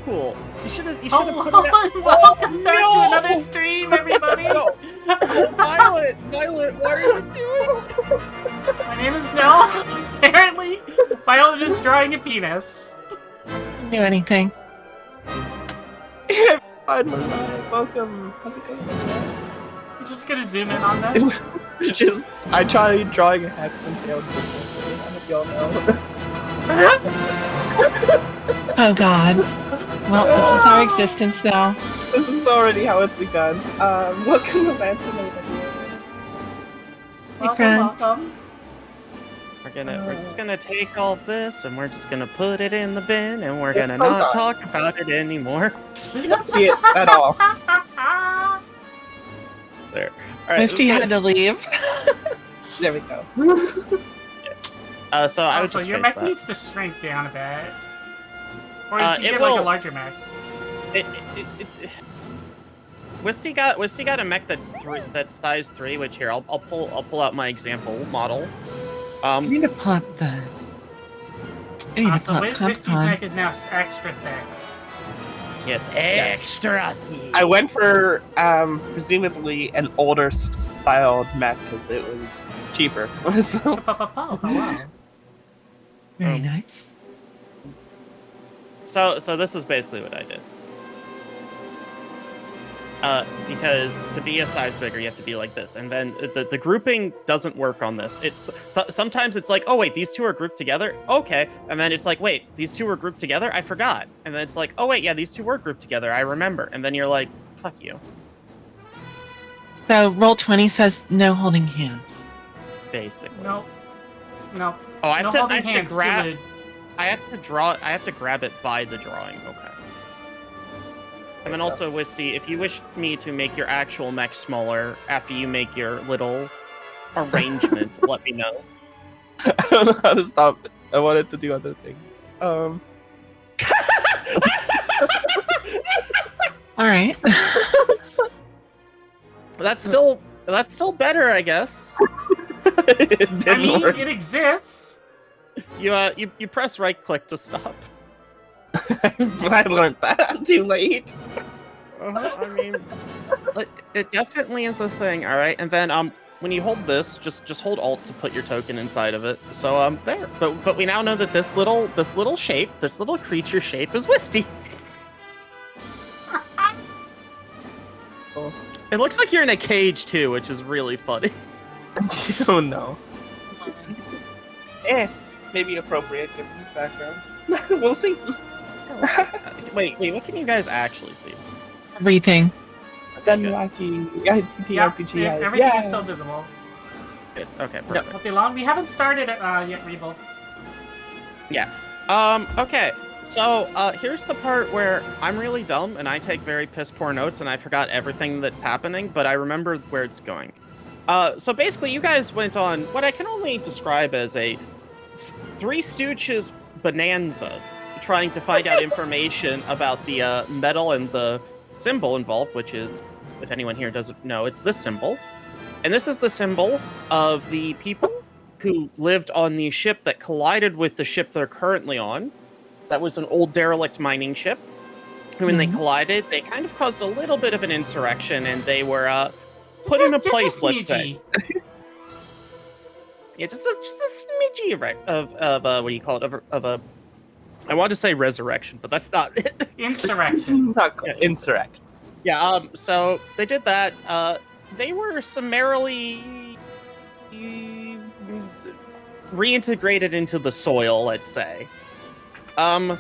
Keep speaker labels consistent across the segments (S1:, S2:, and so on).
S1: cool. You should have put it
S2: Oh,
S1: out.
S2: welcome back
S1: no!
S2: to another stream, everybody.
S1: No, Violet, what are you doing?
S2: My name is Mel. Apparently, Violet is drawing a penis.
S3: Didn't do anything.
S4: Welcome. How's it going?
S2: You're just gonna zoom in on this.
S4: I tried drawing a hex and failed. I hope y'all know.
S3: Oh god. Well, this is our existence now.
S4: This is already how it's begun. Welcome to Lantern Over.
S3: Hey, friends.
S2: Welcome.
S1: We're just gonna take all this and we're just gonna put it in the bin and we're gonna
S4: Hold
S1: not
S4: on.
S1: talk about it anymore.
S4: You don't see it at all.
S1: There. All right.
S3: Misty had to leave.
S4: There we go.
S1: So I would
S2: Also,
S1: just
S2: your
S1: face
S2: mech
S1: that.
S2: needs to shrink down a bit. Or you should
S1: it
S2: get like a
S1: will-
S2: larger mech.
S1: Wisty got a mech that's size 3, which here I'll pull out my example model.
S3: I need to pull up the. I need to
S2: So
S3: pull up
S2: Misty's
S3: Capcom.
S2: mech is now extra thick.
S1: Yes, extra.
S4: I went for presumably an older styled mech because it was cheaper. So,
S2: Hello.
S3: Very nice.
S1: So this is basically what I did. Because to be a size bigger, you have to be like this, and then the grouping doesn't work on this. Sometimes it's like, oh wait, these two are grouped together, okay, and then it's like, wait, these two were grouped together, I forgot, and then it's like, oh wait, yeah, these two were grouped together, I remember, and then you're like, fuck you,
S3: So Roll20 says no holding hands.
S1: basically.
S2: No. No.
S1: Oh, I
S2: No
S1: have
S2: holding
S1: to
S2: hands.
S1: grab.
S2: Too
S1: I have to grab it by the drawing. Okay. And then also, Wisty, if you wish me to make your actual mech smaller after you make your little arrangement, let me know.
S4: I don't know how to stop it. I wanted to do other things.
S3: Alright.
S1: That's still better, I guess.
S4: It
S2: I
S4: didn't
S2: mean,
S4: work.
S2: it exists.
S1: You press right click to stop.
S4: I learned that too late.
S1: I mean, it definitely is a thing. All right, and then when you hold this, just hold Alt to put your token inside of it. So there. But we now know that this little creature shape is Wisty.
S4: Oh.
S1: It looks like you're in a cage too, which is really funny.
S4: Oh no. Maybe appropriate given the background. We'll see.
S1: Wait, what can you guys actually see?
S3: Everything.
S4: Zenwaki, TTRPG.
S2: Yeah, everything is still visible.
S1: Good. Okay, perfect.
S2: Won't be long. We haven't started yet, Revo.
S1: Yeah. Okay. So, here's the part where I'm really dumb and I take very piss poor notes and I forgot everything that's happening, but I remember where it's going. So basically you guys went on what I can only describe as a Three Stooges bonanza, trying to find out information about the metal and the symbol involved, which is, if anyone here doesn't know, it's this symbol. And this is the symbol of the people who lived on the ship that collided with the ship they're currently on. That was an old derelict mining ship. And when they collided, they kind of caused a little bit of an insurrection, and they were put in a place, let's say. Yeah, just a smidgy of what do you call it? Of a I wanted to say resurrection, but that's not it.
S2: Insurrection.
S4: Not cool. Insurrect.
S1: Yeah, so they did that. They were summarily reintegrated into the soil, let's say.
S2: Can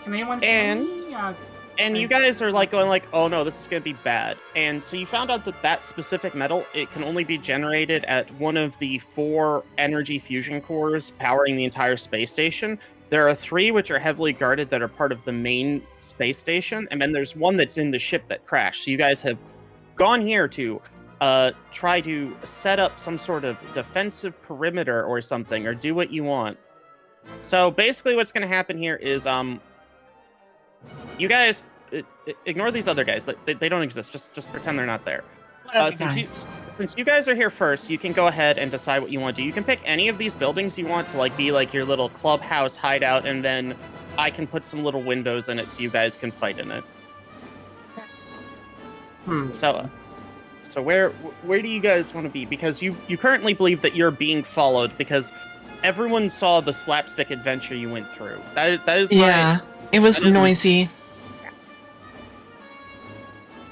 S2: anyone
S1: and-
S2: tell me?
S1: And you guys are going like, oh no, this is gonna be bad. And so you found out that specific metal, it can only be generated at one of the 4 energy fusion cores powering the entire space station. There are 3 which are heavily guarded that are part of the main space station, and then there's one that's in the ship that crashed. So you guys have gone here to try to set up some sort of defensive perimeter or something, or do what you want. So basically what's going to happen here is you guys ignore these other guys. They don't exist. Just pretend they're not there. Since you guys are here first, you can go ahead and decide what you want to do. You can pick any of these buildings you want to be like your little clubhouse hideout, and then I can put some little windows in it so you guys can fight in it. So where do you guys want to be? Because you currently believe that you're being followed because everyone saw the slapstick adventure you went through. That is
S3: Yeah, it was
S1: that is-
S3: noisy.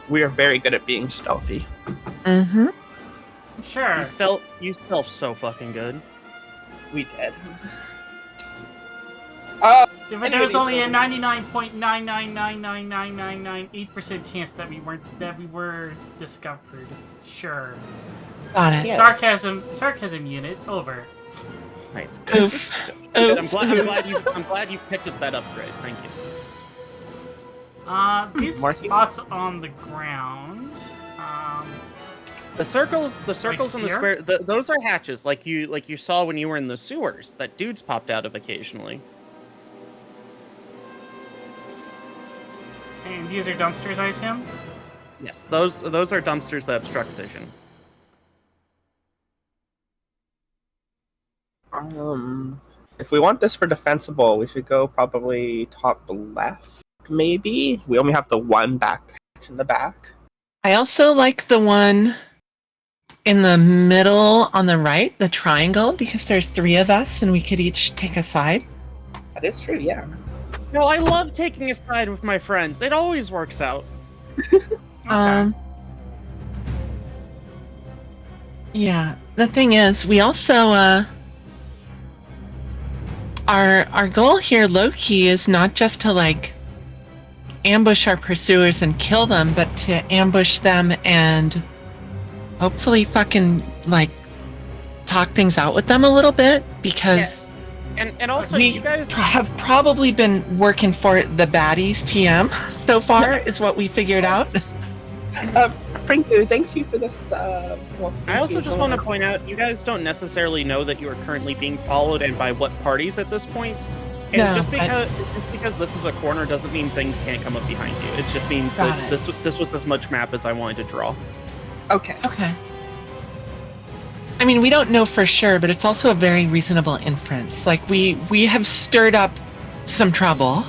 S4: We are very good at being stealthy.
S3: Mm-hmm.
S2: Sure.
S1: You stealth so fucking good.
S4: We did.
S2: But there
S4: Anyway,
S2: was
S4: these
S2: only a
S4: buildings-
S2: 99.9999998% chance that we were discovered. Sure.
S3: Got it.
S1: Yeah.
S2: Sarcasm unit over.
S1: Nice.
S3: Oof.
S1: Good.
S3: Oof.
S1: I'm glad you picked up that upgrade. Thank you.
S2: These
S4: Marking?
S2: spots on the ground.
S1: The circles
S2: Like
S1: in the
S2: here?
S1: square. Those are hatches, like you saw when you were in the sewers. That dudes popped out of occasionally.
S2: And these are dumpsters, I assume.
S1: Yes, those are dumpsters that obstruct vision.
S4: If we want this for defensible, we should go probably top left, maybe. We only have the one back in the back.
S3: I also like the one in the middle on the right, the triangle, because there's 3 of us and we could each take a side.
S4: That is true, yeah.
S1: No, I love taking a side with my friends. It always works out.
S2: Okay.
S3: Yeah. The thing is, we also our goal here, low key, is not just to like ambush our pursuers and kill them, but to ambush them and hopefully fucking like talk things out with them a little bit, because
S1: And also,
S3: we
S1: you guys
S3: have probably been working for the baddies TM so far, is what we figured out.
S4: Pringu, thanks you for this.
S1: I also just want to point out, you guys don't necessarily know that you are currently being followed and by what parties at this point. And
S3: No,
S1: just because this is a corner doesn't mean things can't come up behind you. It just means
S3: Got
S1: that
S3: it.
S1: this was as much map as I wanted to draw.
S4: Okay.
S3: Okay. I mean, we don't know for sure, but it's also a very reasonable inference. Like we have stirred up some trouble.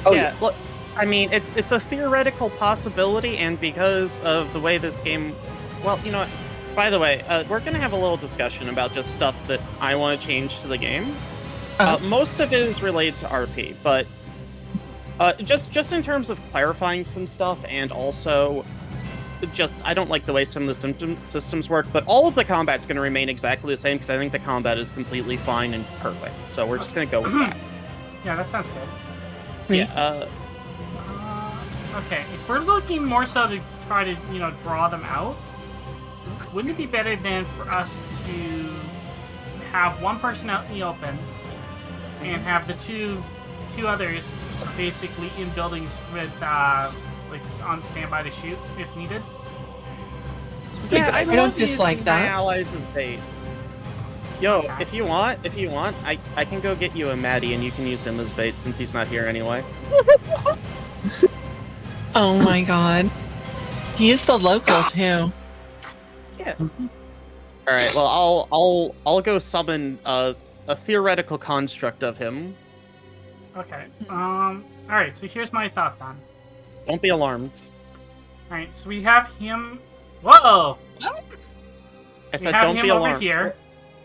S4: Oh,
S1: yeah, look, I mean, it's a theoretical possibility, and because of the way this game, well, you know what? By the way, we're gonna have a little discussion about just stuff that I want to change to the game. Most of it is related to RP, but just in terms of clarifying some stuff, and also just I don't like the way some of the systems work. But all of the combat's gonna remain exactly the same because I think the combat is completely fine and perfect. So we're just gonna go with that.
S2: Yeah, that sounds good.
S1: Yeah.
S2: Okay, if we're looking more so to try to, draw them out, wouldn't it be better then for us to have one person out in the open and have the two others basically in buildings with like on standby to shoot if needed?
S1: Yeah,
S3: I don't
S1: love
S3: dislike
S1: using
S3: that.
S1: My allies as bait. Yo, if you want, I can go get you a Maddie and you can use him as bait since he's not here anyway.
S3: Oh my god. He is the local too.
S1: Yeah. All right. Well, I'll go summon a theoretical construct of him.
S2: Okay. All right. So here's my thought then.
S1: Don't be alarmed.
S2: All right. So we have him. Whoa!
S1: I said
S2: we have
S1: don't
S2: him
S1: be
S2: over
S1: alarmed.
S2: here.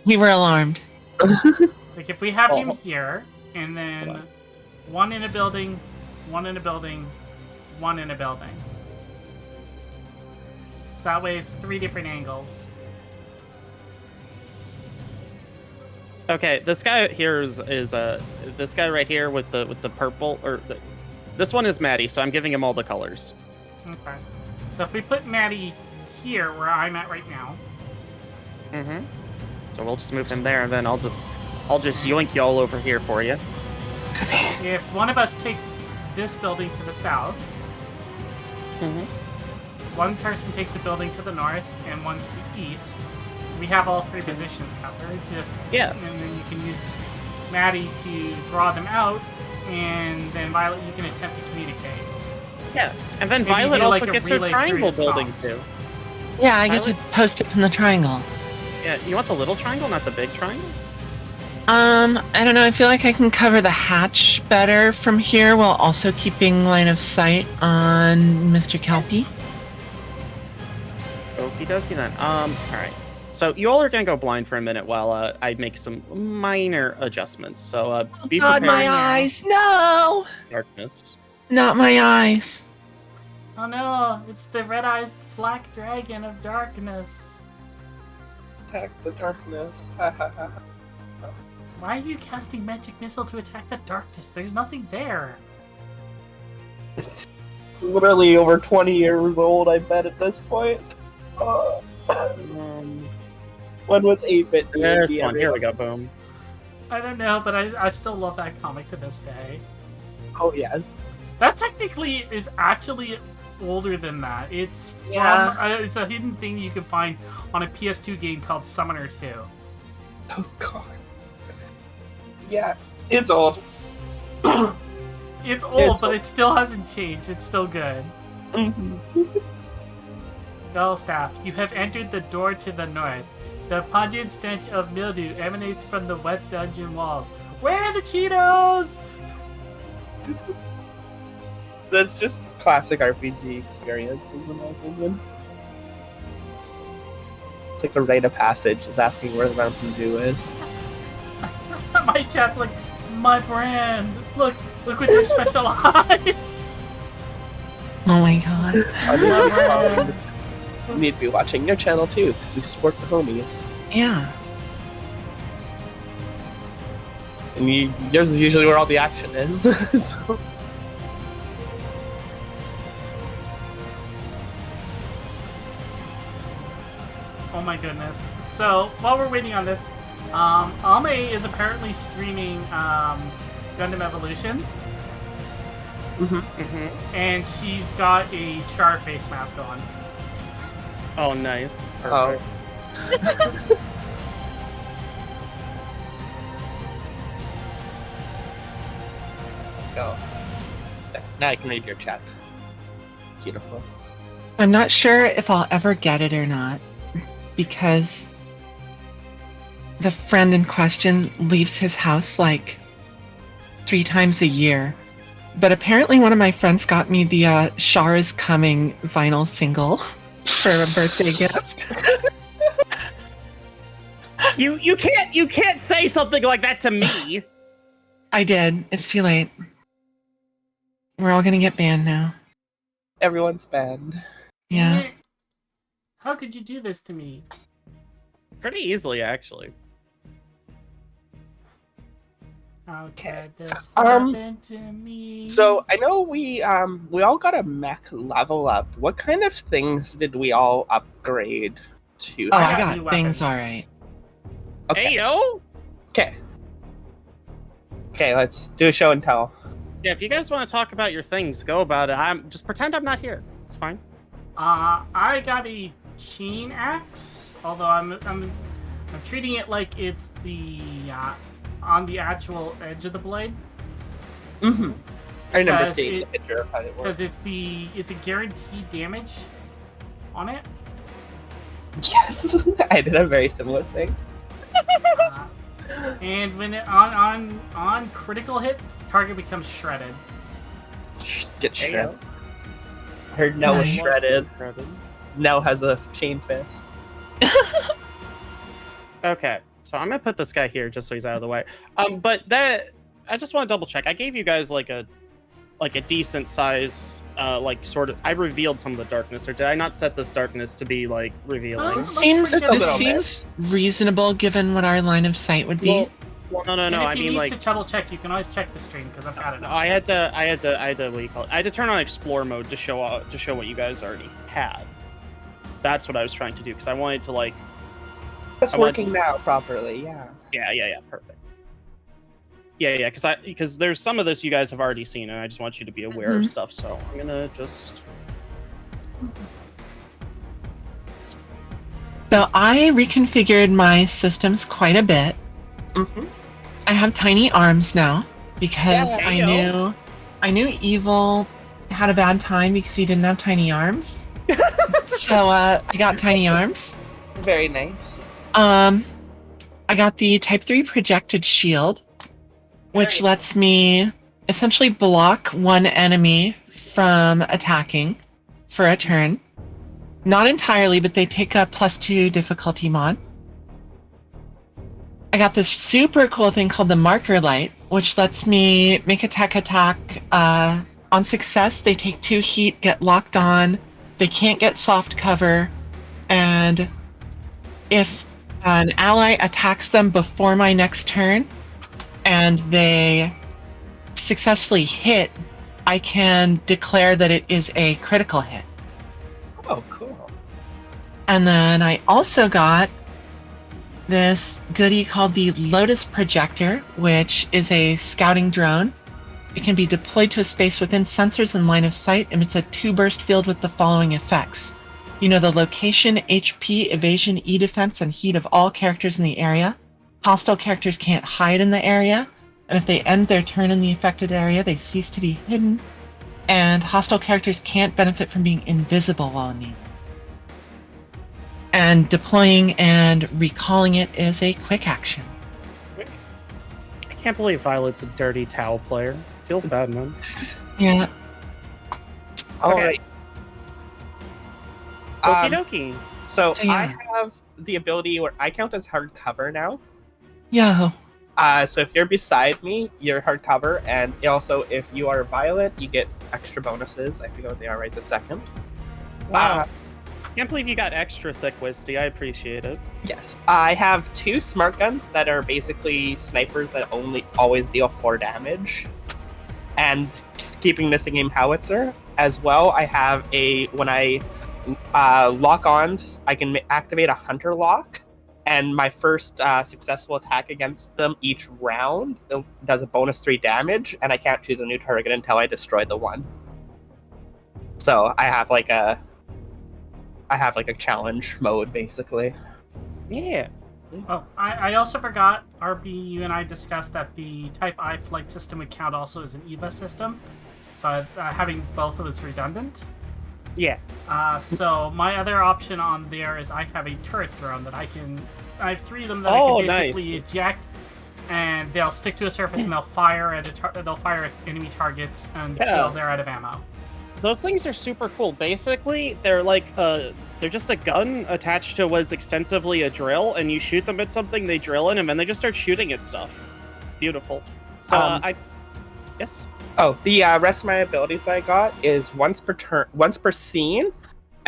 S3: We were alarmed.
S2: Like if we have him
S1: Oh.
S2: here, and
S1: Hold
S2: then
S1: on.
S2: one in a building, one in a building, one in a building. So that way it's 3 different angles.
S1: Okay, this guy here is this guy right here with the purple this one is Maddie, so I'm giving him all the colors.
S2: Okay. So if we put Maddie here, where I'm at right now,
S1: Mm-hmm. So we'll just move him there, and then I'll just yoink y'all over here for you.
S2: if one of us takes this building to the south,
S1: Mm-hmm.
S2: one person takes a building to the north, and one to the east, we have all 3 positions covered.
S1: Yeah.
S2: And then you can use Maddie to draw them out, and then Violet, you can attempt to communicate.
S1: Yeah, and then
S2: Maybe
S1: Violet
S2: do,
S1: also
S2: like, a
S1: gets her
S2: relay
S1: triangle
S2: through his
S1: building
S2: comms.
S1: too.
S3: Yeah, I get to
S1: Violet?
S3: post it in the triangle.
S1: Yeah, you want the little triangle, not the big triangle?
S3: I don't know. I feel like I can cover the hatch better from here while also keeping line of sight on Mr. Kelpie.
S1: Okie dokie then. Alright. So you all are gonna go blind for a minute while I make some minor adjustments. So be
S3: God,
S1: prepared.
S3: my eyes! No!
S1: Darkness.
S3: Not my eyes.
S2: Oh no, it's the red-eyed black dragon of darkness.
S4: Attack the darkness.
S2: Why are you casting magic missile to attack the darkness? There's nothing there.
S4: Literally over 20 years old, I bet, at this point. When was 8-bit?
S1: There's one. Here we go. Boom.
S2: I don't know, but I still love that comic to this day.
S4: Oh, yes.
S2: That technically is actually older than that. It's from it's a hidden thing you can find on a PS2 game called Summoner 2.
S4: Oh, God. Yeah, it's old.
S2: It's old, but it still hasn't changed. It's still good. Dullstaff, you have entered the door to the north. The pungent stench of mildew emanates from the wet dungeon walls. Where are the Cheetos?
S4: That's just classic RPG experiences, in my opinion. It's like a rite of passage, is asking where the Mountain Dew is.
S2: My chat's like, my brand. Look with your special eyes.
S3: Oh my god.
S4: You need to be watching your channel too, because we support the homies.
S3: Yeah.
S4: And yours is usually where all the action is. So.
S2: Oh my goodness. So, while we're waiting on this, Ame is apparently streaming Gundam Evolution. And she's got a Char face mask on.
S1: Oh, nice. Perfect.
S4: Go. Now I can read your chat. Beautiful.
S3: I'm not sure if I'll ever get it or not, because the friend in question leaves his house like 3 times a year. But apparently one of my friends got me the Char is Coming vinyl single for a birthday gift.
S1: You can't say something like that to me.
S3: I did. It's too late. We're all gonna get banned now.
S4: Everyone's banned.
S3: Yeah.
S2: How could you do this to me?
S1: Pretty easily, actually.
S2: How could this
S4: Um,
S2: happen to me?
S4: So I know we all got a mech level up. What kind of things did we all upgrade to?
S3: Oh,
S2: I
S3: I
S2: got new
S3: got things
S2: weapons.
S3: alright.
S4: Okay.
S1: Ayo!
S4: Okay. Okay, let's do a show and tell.
S1: Yeah, if you guys want to talk about your things, go about it. Just pretend I'm not here. It's fine.
S2: I got a chain axe, although I'm treating it like it's the on the actual edge of the blade.
S4: I remember
S2: Because
S4: seeing the picture of how it
S2: Because
S4: works.
S2: it's a guaranteed damage on it.
S4: Yes, I did a very similar thing.
S2: And when it on critical hit, target becomes shredded.
S4: Get
S1: Ayo.
S4: shredded. Heard Nell was
S3: Nice.
S4: shredded. Nell has a chain fist.
S1: Okay, so I'm gonna put this guy here just so he's out of the way. But that I just want to double check. I gave you guys like a decent size, like sort of. I revealed some of the darkness, or did I not set this darkness to be like revealing?
S2: Oh,
S3: Seems
S2: Just a
S3: this
S4: little bit.
S3: seems reasonable given what our line of sight would be.
S1: Well, no.
S2: And if
S1: I
S2: you
S1: mean
S2: need
S1: like.
S2: to double check, you can always check the stream because I've got it.
S1: No,
S2: up.
S1: I had to. What do you call it? I had to turn on explore mode to show what you guys already had. That's what I was trying to do because I wanted to like.
S4: It's
S1: I want
S4: working now properly, yeah.
S1: Yeah, perfect. Yeah, because there's some of this you guys have already seen, and I just want you to be aware of stuff. So I'm gonna just.
S3: So I reconfigured my systems quite a bit. I have tiny arms now because
S1: Yeah,
S3: I knew Evil had a bad time because he didn't have tiny arms. So I got tiny arms.
S4: Very nice.
S3: I I got the Type 3 projected shield, which lets me essentially block one enemy from attacking for a turn. Not entirely, but they take a +2 difficulty mod. I got this super cool thing called the marker light, which lets me make a tech attack. On success, they take 2 heat, get locked on. They can't get soft cover. And if an ally attacks them before my next turn and they successfully hit, I can declare that it is a critical hit.
S4: Oh, cool.
S3: And then I also got this goodie called the Lotus Projector, which is a scouting drone. It can be deployed to a space within sensors in line of sight, and it's a 2-burst field with the following effects. You know the location, HP, evasion, E defense, and heat of all characters in the area. Hostile characters can't hide in the area, and if they end their turn in the affected area, they cease to be hidden. And hostile characters can't benefit from being invisible while in the area. And deploying and recalling it is a quick action.
S1: I can't believe Violet's a dirty towel player. Feels bad, man.
S3: Yeah.
S4: All
S1: Okay.
S4: right.
S1: Okie dokie.
S4: So
S3: So, yeah.
S4: I have the ability where I count as hard cover now.
S3: Yo.
S4: So if you're beside me, you're hard cover, and also if you are Violet, you get extra bonuses. I forget what they are right this second.
S1: Wow. Can't believe you got extra thick, Wisty. I appreciate it.
S4: Yes. I have 2 smart guns that are basically snipers that always deal 4 damage. And just keeping missing aim howitzer. As well, I have when I lock on, I can activate a hunter lock. And my first successful attack against them each round does a bonus 3 damage, and I can't choose a new target until I destroy the one. So I have like a challenge mode basically.
S1: Yeah.
S2: Oh, I also forgot, RB, you and I discussed that the Type I flight system would count also as an EVA system. So having both of it's redundant.
S1: Yeah.
S2: So my other option on there is I have a turret drone that I have 3 of them that I
S1: Oh,
S2: can basically
S1: nice.
S2: eject, and they'll stick to a surface and they'll fire at enemy targets until
S1: Yeah.
S2: they're out of ammo.
S1: Those things are super cool. Basically, they're like they're just a gun attached to what is extensively a drill, and you shoot them at something, they drill in, and then they just start shooting at stuff. Beautiful. So yes.
S4: Oh, the rest of my abilities I got is once per scene,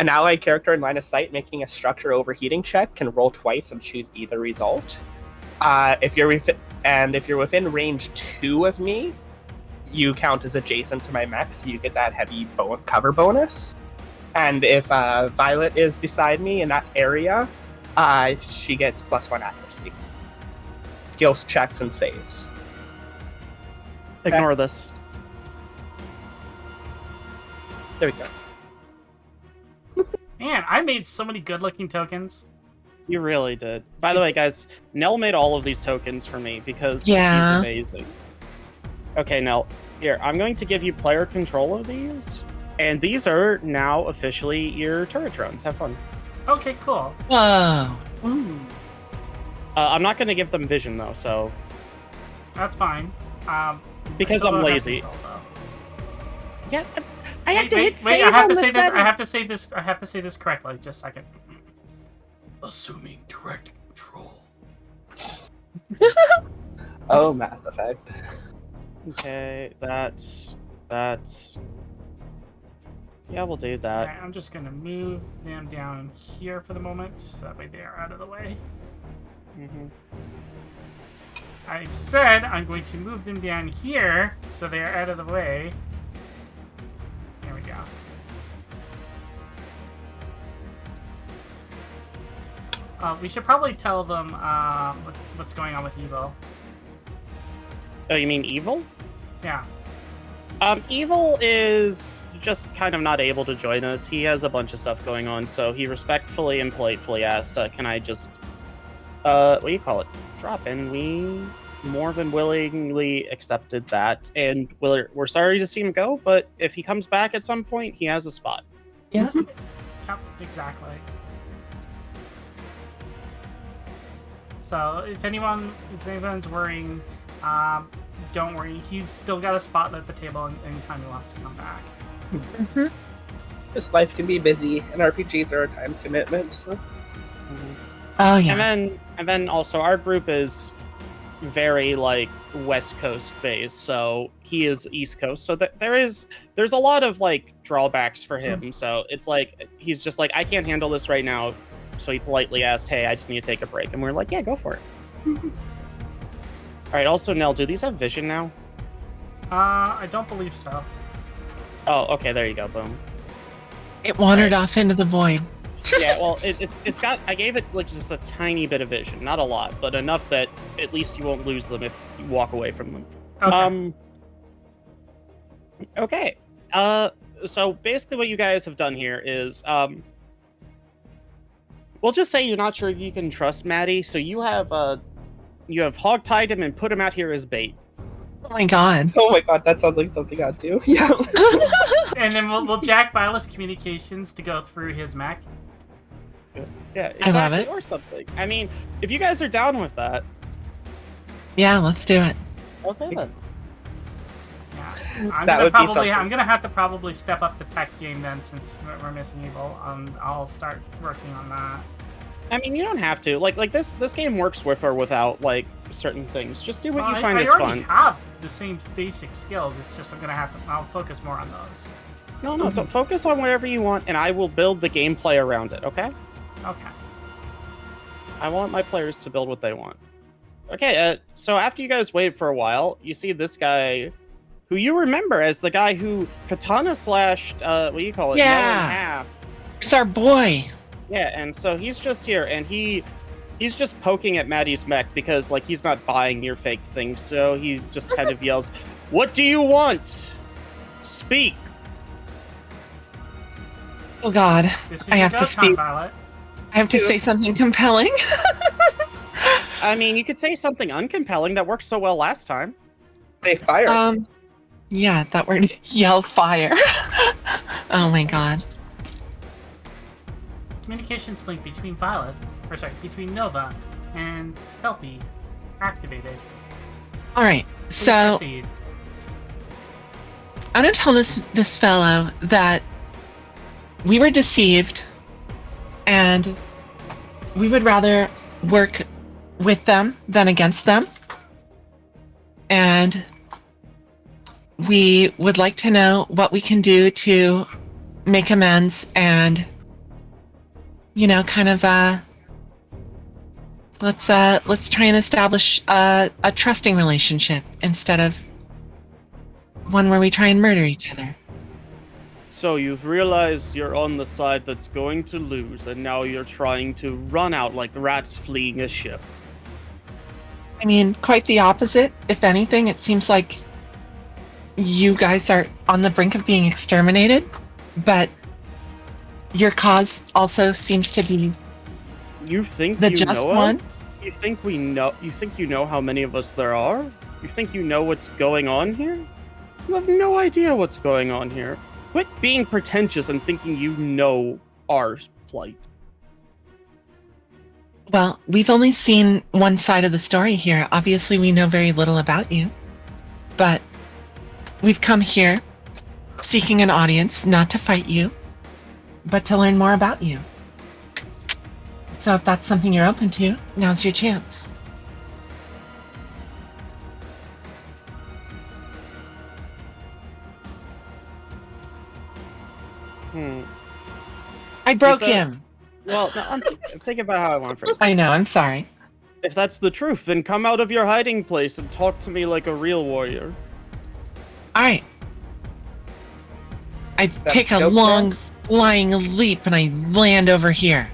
S4: an allied character in line of sight making a structure overheating check can roll twice and choose either result. If you're within range 2 of me, you count as adjacent to my mech, so you get that heavy cover bonus. And if Violet is beside me in that area, she gets +1 accuracy. Skills checks and saves.
S1: Ignore this.
S4: There we go.
S2: Man, I made so many good-looking tokens.
S1: You really did. By the way, guys, Nell made all of these tokens for me because
S3: Yeah.
S1: he's amazing. Okay, Nell, here, I'm going to give you player control of these, and these are now officially your turret drones. Have fun.
S2: Okay, cool.
S3: Whoa.
S1: I'm not going to give them vision, though, so...
S2: That's fine.
S1: Because
S2: I still
S1: I'm
S2: don't have
S1: lazy.
S2: control, though.
S1: Yeah, I have to hit
S2: Wait,
S1: save
S2: I have
S1: on
S2: to
S1: the
S2: say this.
S1: setting.
S2: I have to say this correctly. Just a second. Assuming direct control.
S4: Oh, Mass Effect.
S1: Okay, that's... Yeah, we'll do that.
S2: Alright, I'm just gonna move them down here for the moment, so that way they are out of the way.
S1: Mm-hmm.
S2: I said I'm going to move them down here, so they are out of the way. There we go. We should probably tell them what's going on with Evo.
S1: Oh, you mean evil?
S2: Yeah.
S1: Evil is just kind of not able to join us. He has a bunch of stuff going on, so he respectfully and politely asked, can I just, what do you call it? Drop in. We more than willingly accepted that, and we're sorry to see him go, but if he comes back at some point, he has a spot.
S4: Yeah.
S2: Yep, exactly. So if anyone's worrying, don't worry. He's still got a spot at the table anytime he wants to come back.
S3: Mhm.
S4: This life can be busy, and RPGs are a time commitment. So
S3: Oh yeah.
S1: And then also our group is very like West Coast based, so he is East Coast. So there's a lot of like drawbacks for him. So it's like he's just like, I can't handle this right now. So he politely asked, "Hey, I just need to take a break," and we're like, "Yeah, go for it." All right. Also, Nell, do these have vision now?
S2: I don't believe so.
S1: Oh, okay. There you go. Boom.
S3: It wandered off into the void.
S1: Yeah, well, it's got. I gave it like just a tiny bit of vision, not a lot, but enough that at least you won't lose them if you walk away from them.
S2: Okay.
S1: Okay. So basically, what you guys have done here is, we'll just say you're not sure if you can trust Maddie, so you have hog-tied him and put him out here as bait.
S3: Oh my god.
S4: oh my god, that sounds like something I'd do. Yeah.
S2: And then we'll jack Violet's communications to go through his Mac.
S1: Yeah,
S3: I love
S1: exactly,
S3: it.
S1: or something. I mean, if you guys are down with that,
S3: Yeah, let's do it.
S1: okay then.
S2: Yeah, I'm gonna have to probably step up the tech game then, since we're missing Evil. I'll start working on that.
S1: I mean, you don't have to. Like this game works with or without like certain things. Just do what you find
S2: I
S1: is
S2: already
S1: fun.
S2: have the same basic skills. It's just I'll focus more on those.
S1: No, don't focus on whatever you want, and I will build the gameplay around it. Okay.
S2: Okay.
S1: I want my players to build what they want. Okay, so after you guys wait for a while, you see this guy, who you remember as the guy who katana slashed, what do you call it?
S3: Yeah.
S1: Mel in half.
S3: It's our boy.
S1: Yeah, and so he's just here, and he's just poking at Maddie's mech because, like, he's not buying your fake thing, so he just kind of yells, "What do you want? Speak!"
S3: Oh god.
S2: This is
S3: I
S2: your
S3: have to
S2: go time,
S3: speak.
S2: Violet.
S3: I have to say something compelling.
S1: I mean, you could say something uncompelling that worked so well last time.
S4: Say fire.
S3: Yeah, that word. Yell fire. Oh my god.
S2: Communications link between between Nova and Kelpie activated.
S3: Alright,
S2: Please
S3: so
S2: proceed.
S3: I'm gonna tell this fellow that we were deceived and we would rather work with them than against them. And we would like to know what we can do to make amends and, you know, kind of let's try and establish a trusting relationship instead of one where we try and murder each other.
S1: So you've realized you're on the side that's going to lose, and now you're trying to run out like rats fleeing a ship.
S3: I mean, quite the opposite. If anything, it seems like you guys are on the brink of being exterminated, but your cause also seems to be
S1: You think
S3: the
S1: you
S3: just
S1: know
S3: one?
S1: us? You think we know? You think you know how many of us there are? You think you know what's going on here? You have no idea what's going on here. Quit being pretentious and thinking you know our plight.
S3: Well, we've only seen one side of the story here. Obviously, we know very little about you, but we've come here seeking an audience, not to fight you, but to learn more about you. So if that's something you're open to, now's your chance. I broke him.
S1: Well, no, I'm thinking about how I want to phrase it.
S3: I know, I'm sorry.
S1: If that's the truth, then come out of your hiding place and talk to me like a real warrior.
S3: Alright. I take a
S4: joke
S3: long flying leap and I land over here.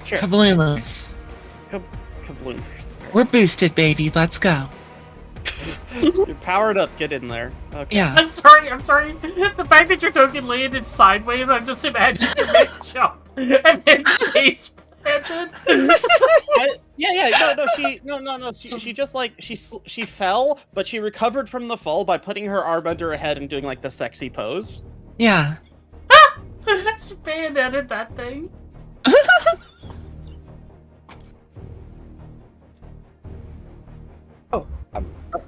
S1: Sure.
S3: Kabloomers.
S1: Kabloomers.
S3: We're boosted, baby. Let's go.
S1: You're powered up. Get in there. Okay.
S3: Yeah.
S2: I'm sorry. The fact that your token landed sideways, I'm just imagining your neck jumped and then face planted.
S1: She just like she fell, but she recovered from the fall by putting her arm under her head and doing like the sexy pose.
S3: Yeah.
S2: She bayoneted that thing.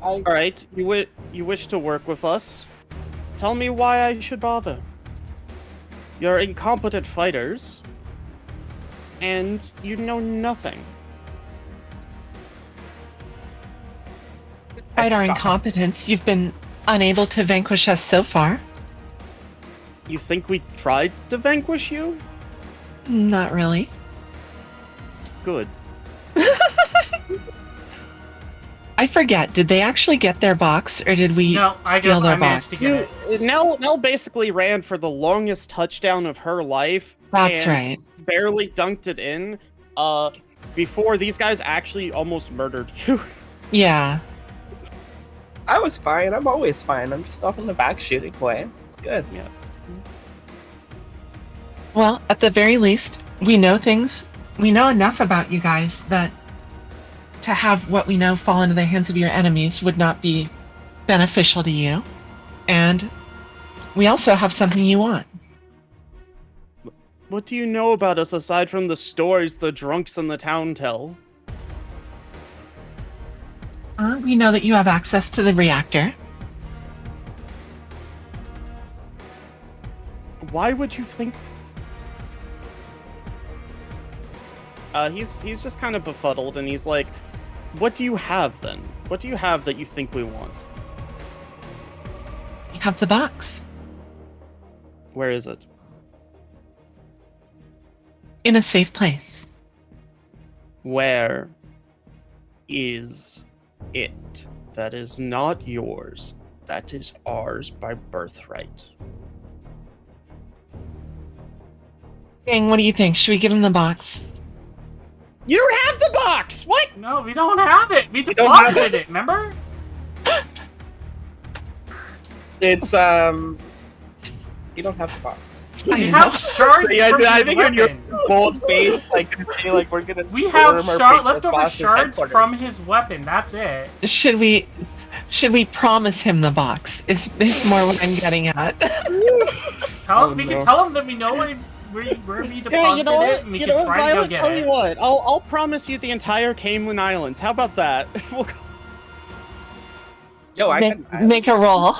S1: All right, you wish to work with us? Tell me why I should bother. You're incompetent fighters, and you know nothing.
S3: Despite our incompetence, you've been unable to vanquish us so far.
S1: You think we tried to vanquish you?
S3: Not really.
S1: Good.
S3: I forget, did they actually get their box, or did we steal their
S2: managed
S3: box?
S2: to get it.
S1: Nell basically ran for the longest touchdown of her life.
S3: That's
S1: and
S3: right.
S1: Barely dunked it in. Before these guys actually almost murdered you.
S3: Yeah.
S4: I was fine. I'm always fine. I'm just off in the back shooting away. It's good.
S1: Yeah.
S3: Well, at the very least, we know things. We know enough about you guys that to have what we know fall into the hands of your enemies would not be beneficial to you. And we also have something you want.
S1: What do you know about us aside from the stories the drunks in the town tell?
S3: We know that you have access to the reactor.
S1: Why would you think? He's just kind of befuddled, and he's like, "What do you have then? What do you have that you think we want?
S3: You have the box
S1: Where is it?"
S3: in a safe place.
S1: Where is it? That is not yours. That is ours by birthright.
S3: Gang, what do you think? Should we give him the box?
S1: You don't have the box! What?
S2: No, we don't have it. We
S4: don't have
S2: deposited it. Remember?
S4: It's you don't have the box.
S2: We
S3: I
S2: have
S3: know.
S2: shards
S4: Yeah,
S2: from
S4: I
S2: his
S4: think in your
S2: weapon.
S4: bold face, like we're gonna.
S2: We have
S4: storm or break this
S2: leftover
S4: boss's
S2: shards from
S4: headquarters.
S2: his weapon. That's it.
S3: Should we promise him the box? It's more what I'm getting at.
S2: We can
S4: no.
S2: tell him that we know where he deposited
S1: Yeah, you know what?
S2: it, and we can try and go
S1: Violet,
S2: get
S1: tell
S2: it.
S1: you what. I'll promise you the entire Camelin Islands. How about that? We'll go-
S4: Yo, I
S3: make,
S4: can.
S3: make a roll.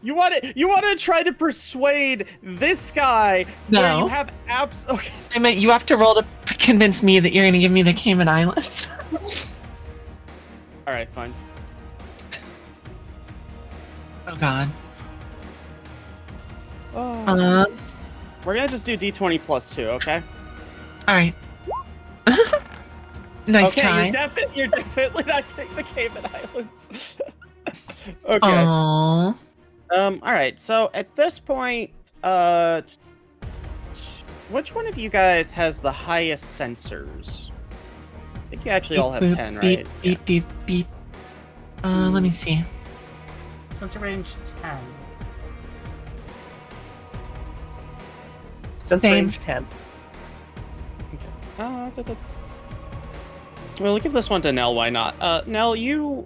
S1: You want to try to persuade this guy?
S3: No.
S1: Where you have abs. Okay.
S3: I meant you have to roll to convince me that you're going to give me the Cayman Islands.
S1: All right, fine.
S3: Oh God.
S1: Oh. We're gonna just do D20 plus 2, okay?
S3: All right. Nice
S1: okay,
S3: try.
S1: You're definitely not getting the Cayman Islands. okay.
S3: Aww.
S1: All right. So at this point, which one of you guys has the highest sensors? I think you actually all have
S3: Beep,
S1: 10,
S3: beep,
S1: right?
S3: beep, beep, beep. Let me see.
S2: Sensor range 10.
S4: Sense
S3: Same.
S4: range 10.
S1: Okay. Well, we'll give this one to Nell. Why not? Nell, you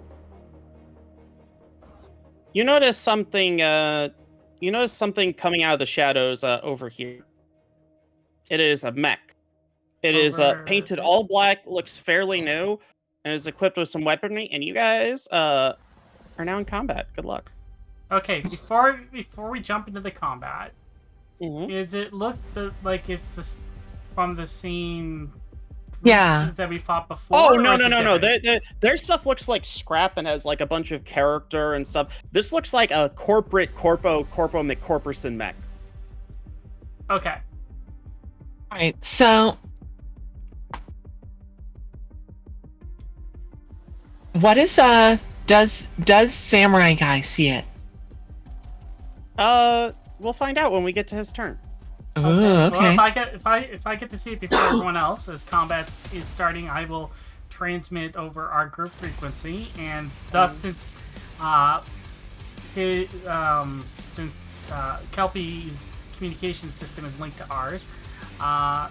S1: notice something. You notice something coming out of the shadows over here. It is a mech. It is painted all black, looks fairly new, and is equipped with some weaponry. And you guys are now in combat. Good luck.
S2: Okay, before we jump into the combat,
S1: Mm-hmm.
S2: is it look like it's this from the same
S3: Yeah.
S2: that we fought before?
S1: Oh
S2: or
S1: no
S2: is
S1: no
S2: it
S1: no no!
S2: different?
S1: Their stuff looks like scrap and has like a bunch of character and stuff. This looks like a corporate Corpo McCorperson mech.
S2: Okay.
S3: All right. So, what is does Samurai Guy see it?
S1: We'll find out when we get to his turn.
S3: Ooh,
S2: Well,
S3: okay.
S2: if I get to see it before everyone else, as combat is starting, I will transmit over our group frequency, and thus since Kelpie's communication system is linked to ours, blah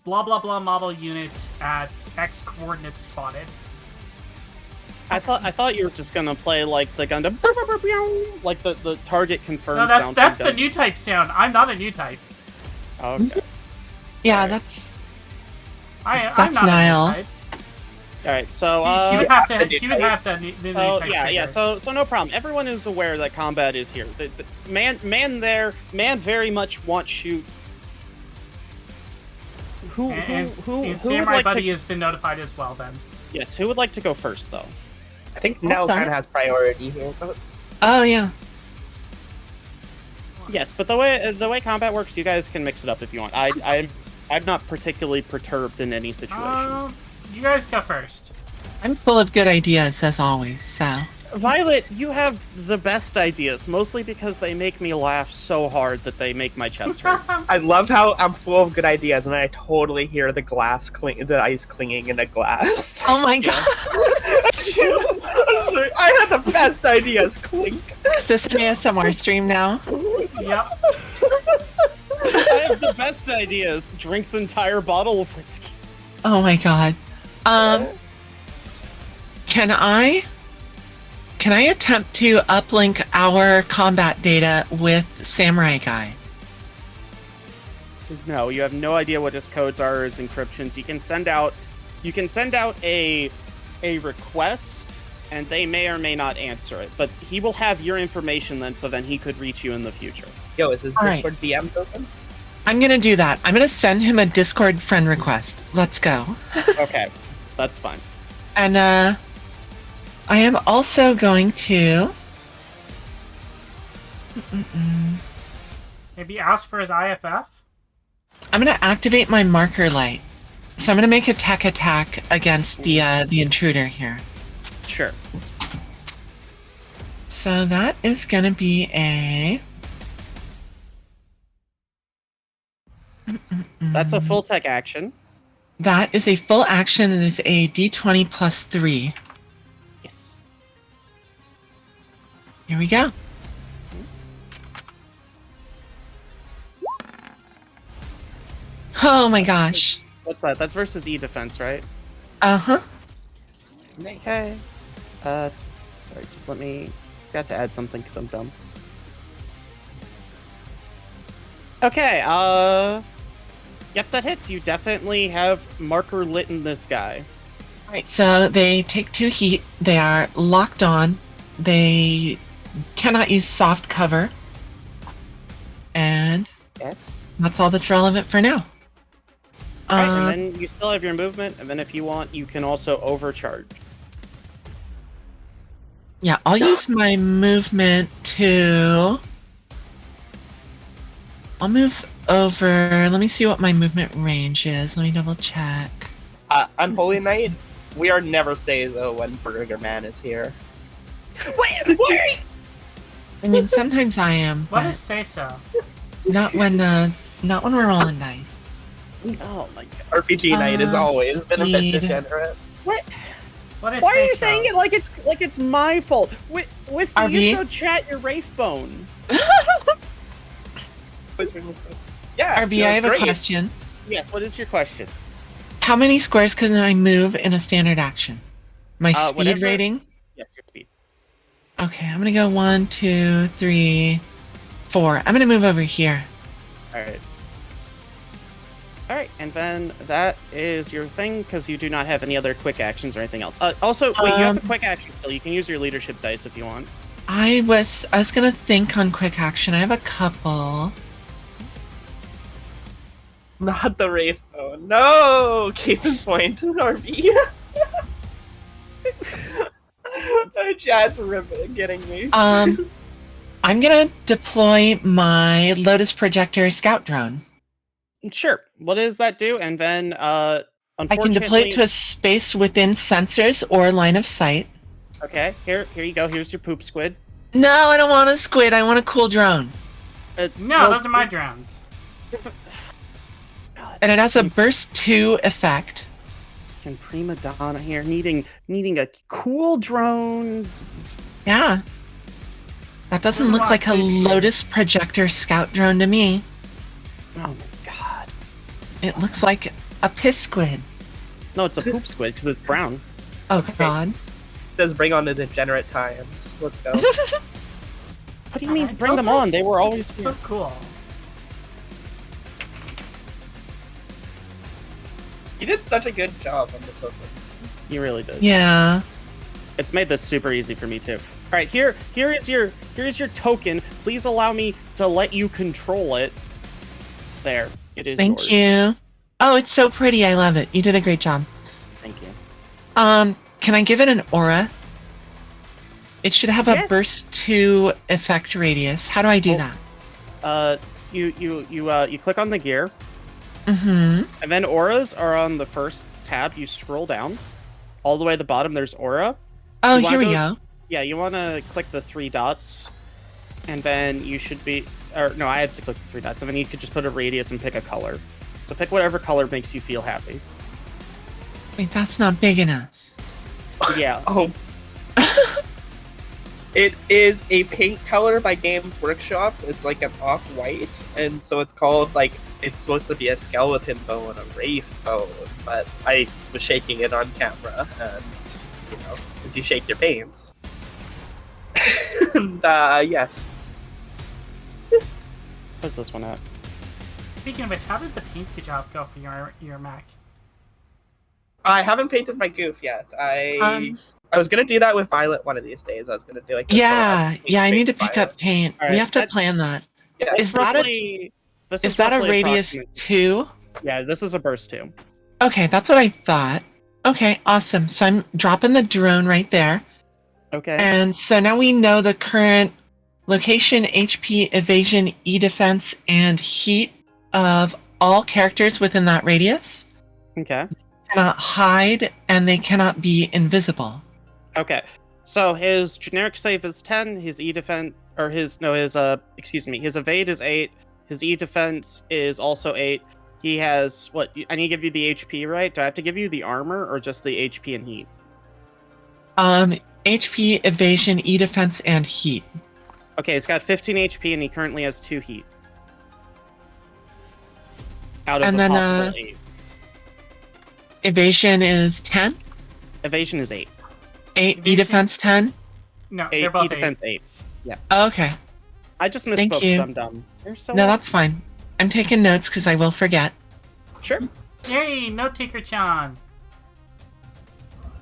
S2: blah blah model unit at X coordinates spotted.
S1: I thought you were just gonna play like the Gundam, like the target confirmed
S2: No,
S1: sound.
S2: that's
S1: from
S2: the
S1: Gundam.
S2: new type sound. I'm not a new type.
S1: Okay.
S3: Yeah,
S1: Alright.
S3: that's
S2: I'm
S3: That's
S2: not
S3: Niall.
S2: a new type.
S1: All right, so
S2: She would have to.
S4: do
S2: She would
S4: type.
S2: have to. Then
S1: oh
S2: type
S1: yeah, yeah.
S2: trigger.
S1: So no problem. Everyone is aware that combat is here. The man very much wants shoot.
S2: And
S1: Who would
S2: Samurai
S1: like
S2: Buddy
S1: to?
S2: has been notified as well. Then.
S1: Yes, who would like to go first though?
S4: I think
S3: I'll
S4: Nell
S3: start.
S4: kind of has priority here. But
S3: Oh yeah.
S1: Yes, but the way combat works, you guys can mix it up if you want. I'm not particularly perturbed in any situation.
S2: You guys go first.
S3: I'm full of good ideas as always. So
S1: Violet, you have the best ideas, mostly because they make me laugh so hard that they make my chest hurt.
S4: I love how I'm full of good ideas, and I totally hear the ice clinging in a glass.
S3: oh my god,
S4: I had the best ideas. Clink.
S3: is this an ASMR stream now?
S2: Yep.
S1: I have the best ideas. Drinks entire bottle of whiskey.
S3: Oh my god. Can I attempt to uplink our combat data with Samurai Guy?
S1: No, you have no idea what his codes are or his encryptions. You can send out a request, and they may or may not answer it. But he will have your information then, so then he could reach you in the future.
S4: Yo, is his
S3: All right.
S4: Discord DM open?
S3: I'm gonna do that. I'm gonna send him a Discord friend request. Let's go.
S1: Okay, that's fine.
S3: And I am also going to.
S2: Maybe ask for his IFF.
S3: I'm gonna activate my marker light. So I'm gonna make a tech attack against the intruder here.
S1: Sure.
S3: So that is gonna be a.
S1: That's a full tech action.
S3: That is a full action and is a D20 plus 3.
S1: Yes.
S3: Here we go. Oh my gosh.
S1: What's that? That's versus E defense, right?
S3: Uh-huh.
S1: Okay. Sorry, just let me. Got to add something because I'm dumb. Okay. Yep, that hits. You definitely have marker lit in this guy.
S3: Alright, so they take 2 heat. They are locked on. They cannot use soft cover. And
S1: Okay.
S3: that's all that's relevant for now.
S1: Alright, and then you still have your movement, and then if you want, you can also overcharge.
S3: Yeah, I'll use my movement to. I'll move over. Let me see what my movement range is. Let me double check.
S4: On Holy Night, we are never say so when Burger Man is here.
S3: I mean, sometimes I am,
S2: Let
S3: but
S2: us say so.
S3: not when we're rolling dice.
S1: Oh my god.
S4: RPG Night has always been a bit
S3: speed.
S4: degenerate.
S1: What?
S2: Let us
S1: Why
S2: say
S1: are you
S2: so.
S1: saying it like it's my fault? Whiskey,
S3: RB?
S1: you showed chat your Wraith Bone.
S4: Yeah,
S3: RB, I have
S4: great.
S3: a question.
S1: Yes, what is your question?
S3: How many squares can I move in a standard action? My speed
S1: whatever-
S3: rating?
S1: Yes, your speed.
S3: Okay, I'm gonna go 1, 2, 3, 4. I'm gonna move over here.
S1: Alright. Alright, and then that is your thing, because you do not have any other quick actions or anything else. Also, wait, you have a quick action still. You can use your leadership dice if you want.
S3: I was gonna think on quick action. I have a couple.
S4: Not the Wraith Phone. No! Case in point, RB. Chat's getting me.
S3: I'm gonna deploy my Lotus Projector Scout Drone.
S1: Sure. What does that do? And then,
S3: I can
S1: unfortunately...
S3: deploy it to a space within sensors or line of sight.
S1: Okay, here you go. Here's your poop squid.
S3: No, I don't want a squid. I want a cool drone.
S2: No, those are my drones.
S3: And it has a burst 2 effect.
S1: Fucking prima donna here, needing a cool drone.
S3: Yeah. That doesn't look like a Lotus Projector Scout Drone to me.
S1: Oh my god.
S3: It looks like a piss squid.
S1: No, it's a poop squid because it's brown.
S3: Oh god.
S4: Does bring on the degenerate times. Let's go.
S1: What do you mean bring
S2: Those
S1: them
S2: are
S1: on? They were always
S2: so cool.
S4: You did such a good job on the tokens.
S1: You really did.
S3: Yeah.
S1: It's made this super easy for me too. All right, here is your token. Please allow me to let you control it. There, it is
S3: Thank
S1: yours.
S3: you. Oh, it's so pretty. I love it. You did a great job.
S1: Thank you.
S3: Can I give it an aura? It should have a
S1: Yes.
S3: burst 2 effect radius. How do I do that?
S1: You click on the gear,
S3: Mm-hmm.
S1: and then auras are on the first tab. You scroll down, all the way at the bottom. There's aura.
S3: Oh,
S1: You wanna
S3: here we
S1: go-
S3: go.
S1: Yeah, you want to click the 3 dots, and then you should be. Or no, I had to click the 3 dots, and then you could just put a radius and pick a color. So pick whatever color makes you feel happy.
S3: Wait, that's not big enough.
S1: Yeah.
S4: Oh. It is a paint color by Games Workshop. It's like an off-white, and so it's called, like, it's supposed to be a skeleton bow and a wraith bow, but I was shaking it on camera, and, you know, as you shake your paints. And, yes.
S1: Where's this one at?
S2: Speaking of which, how did the paint job go for your Mac?
S4: I haven't painted my goof yet. I
S3: Um,
S4: was gonna do that with Violet one of these days. I was gonna do like a
S3: Yeah,
S4: collab
S3: I need to pick
S4: Violet.
S3: up paint.
S1: All
S3: We
S1: right,
S3: have to
S1: that-
S3: plan that.
S4: Yeah,
S3: Is that
S1: This
S3: a
S1: roughly
S3: radius
S1: approximate-
S3: 2?
S1: Yeah, this is a burst 2.
S3: Okay, that's what I thought. Okay, awesome. So I'm dropping the drone right there.
S1: Okay.
S3: And so now we know the current location, HP, evasion, E defense, and heat of all characters within that radius.
S1: Okay.
S3: Cannot hide, and they cannot be invisible.
S1: Okay. So his generic save is 10. His E defense, or his his evade is 8. His E defense is also 8. He has what? I need to give you the HP, right? Do I have to give you the armor or just the HP and heat?
S3: HP, evasion, E defense, and heat.
S1: Okay, he's got 15 HP and he currently has 2 heat. Out of
S3: And
S1: a
S3: then,
S1: possible 8.
S3: Evasion is 10.
S1: Evasion is 8.
S3: 8 E
S2: Evasion-
S3: defense 10.
S2: No,
S1: 8
S2: they're both
S1: E defense 8.
S3: Okay.
S1: I just
S3: Thank
S1: misspoke
S3: you.
S1: some dumb. You're so
S3: No, that's fine. I'm taking notes because I will forget.
S1: sure.
S2: Yay, note taker Chan.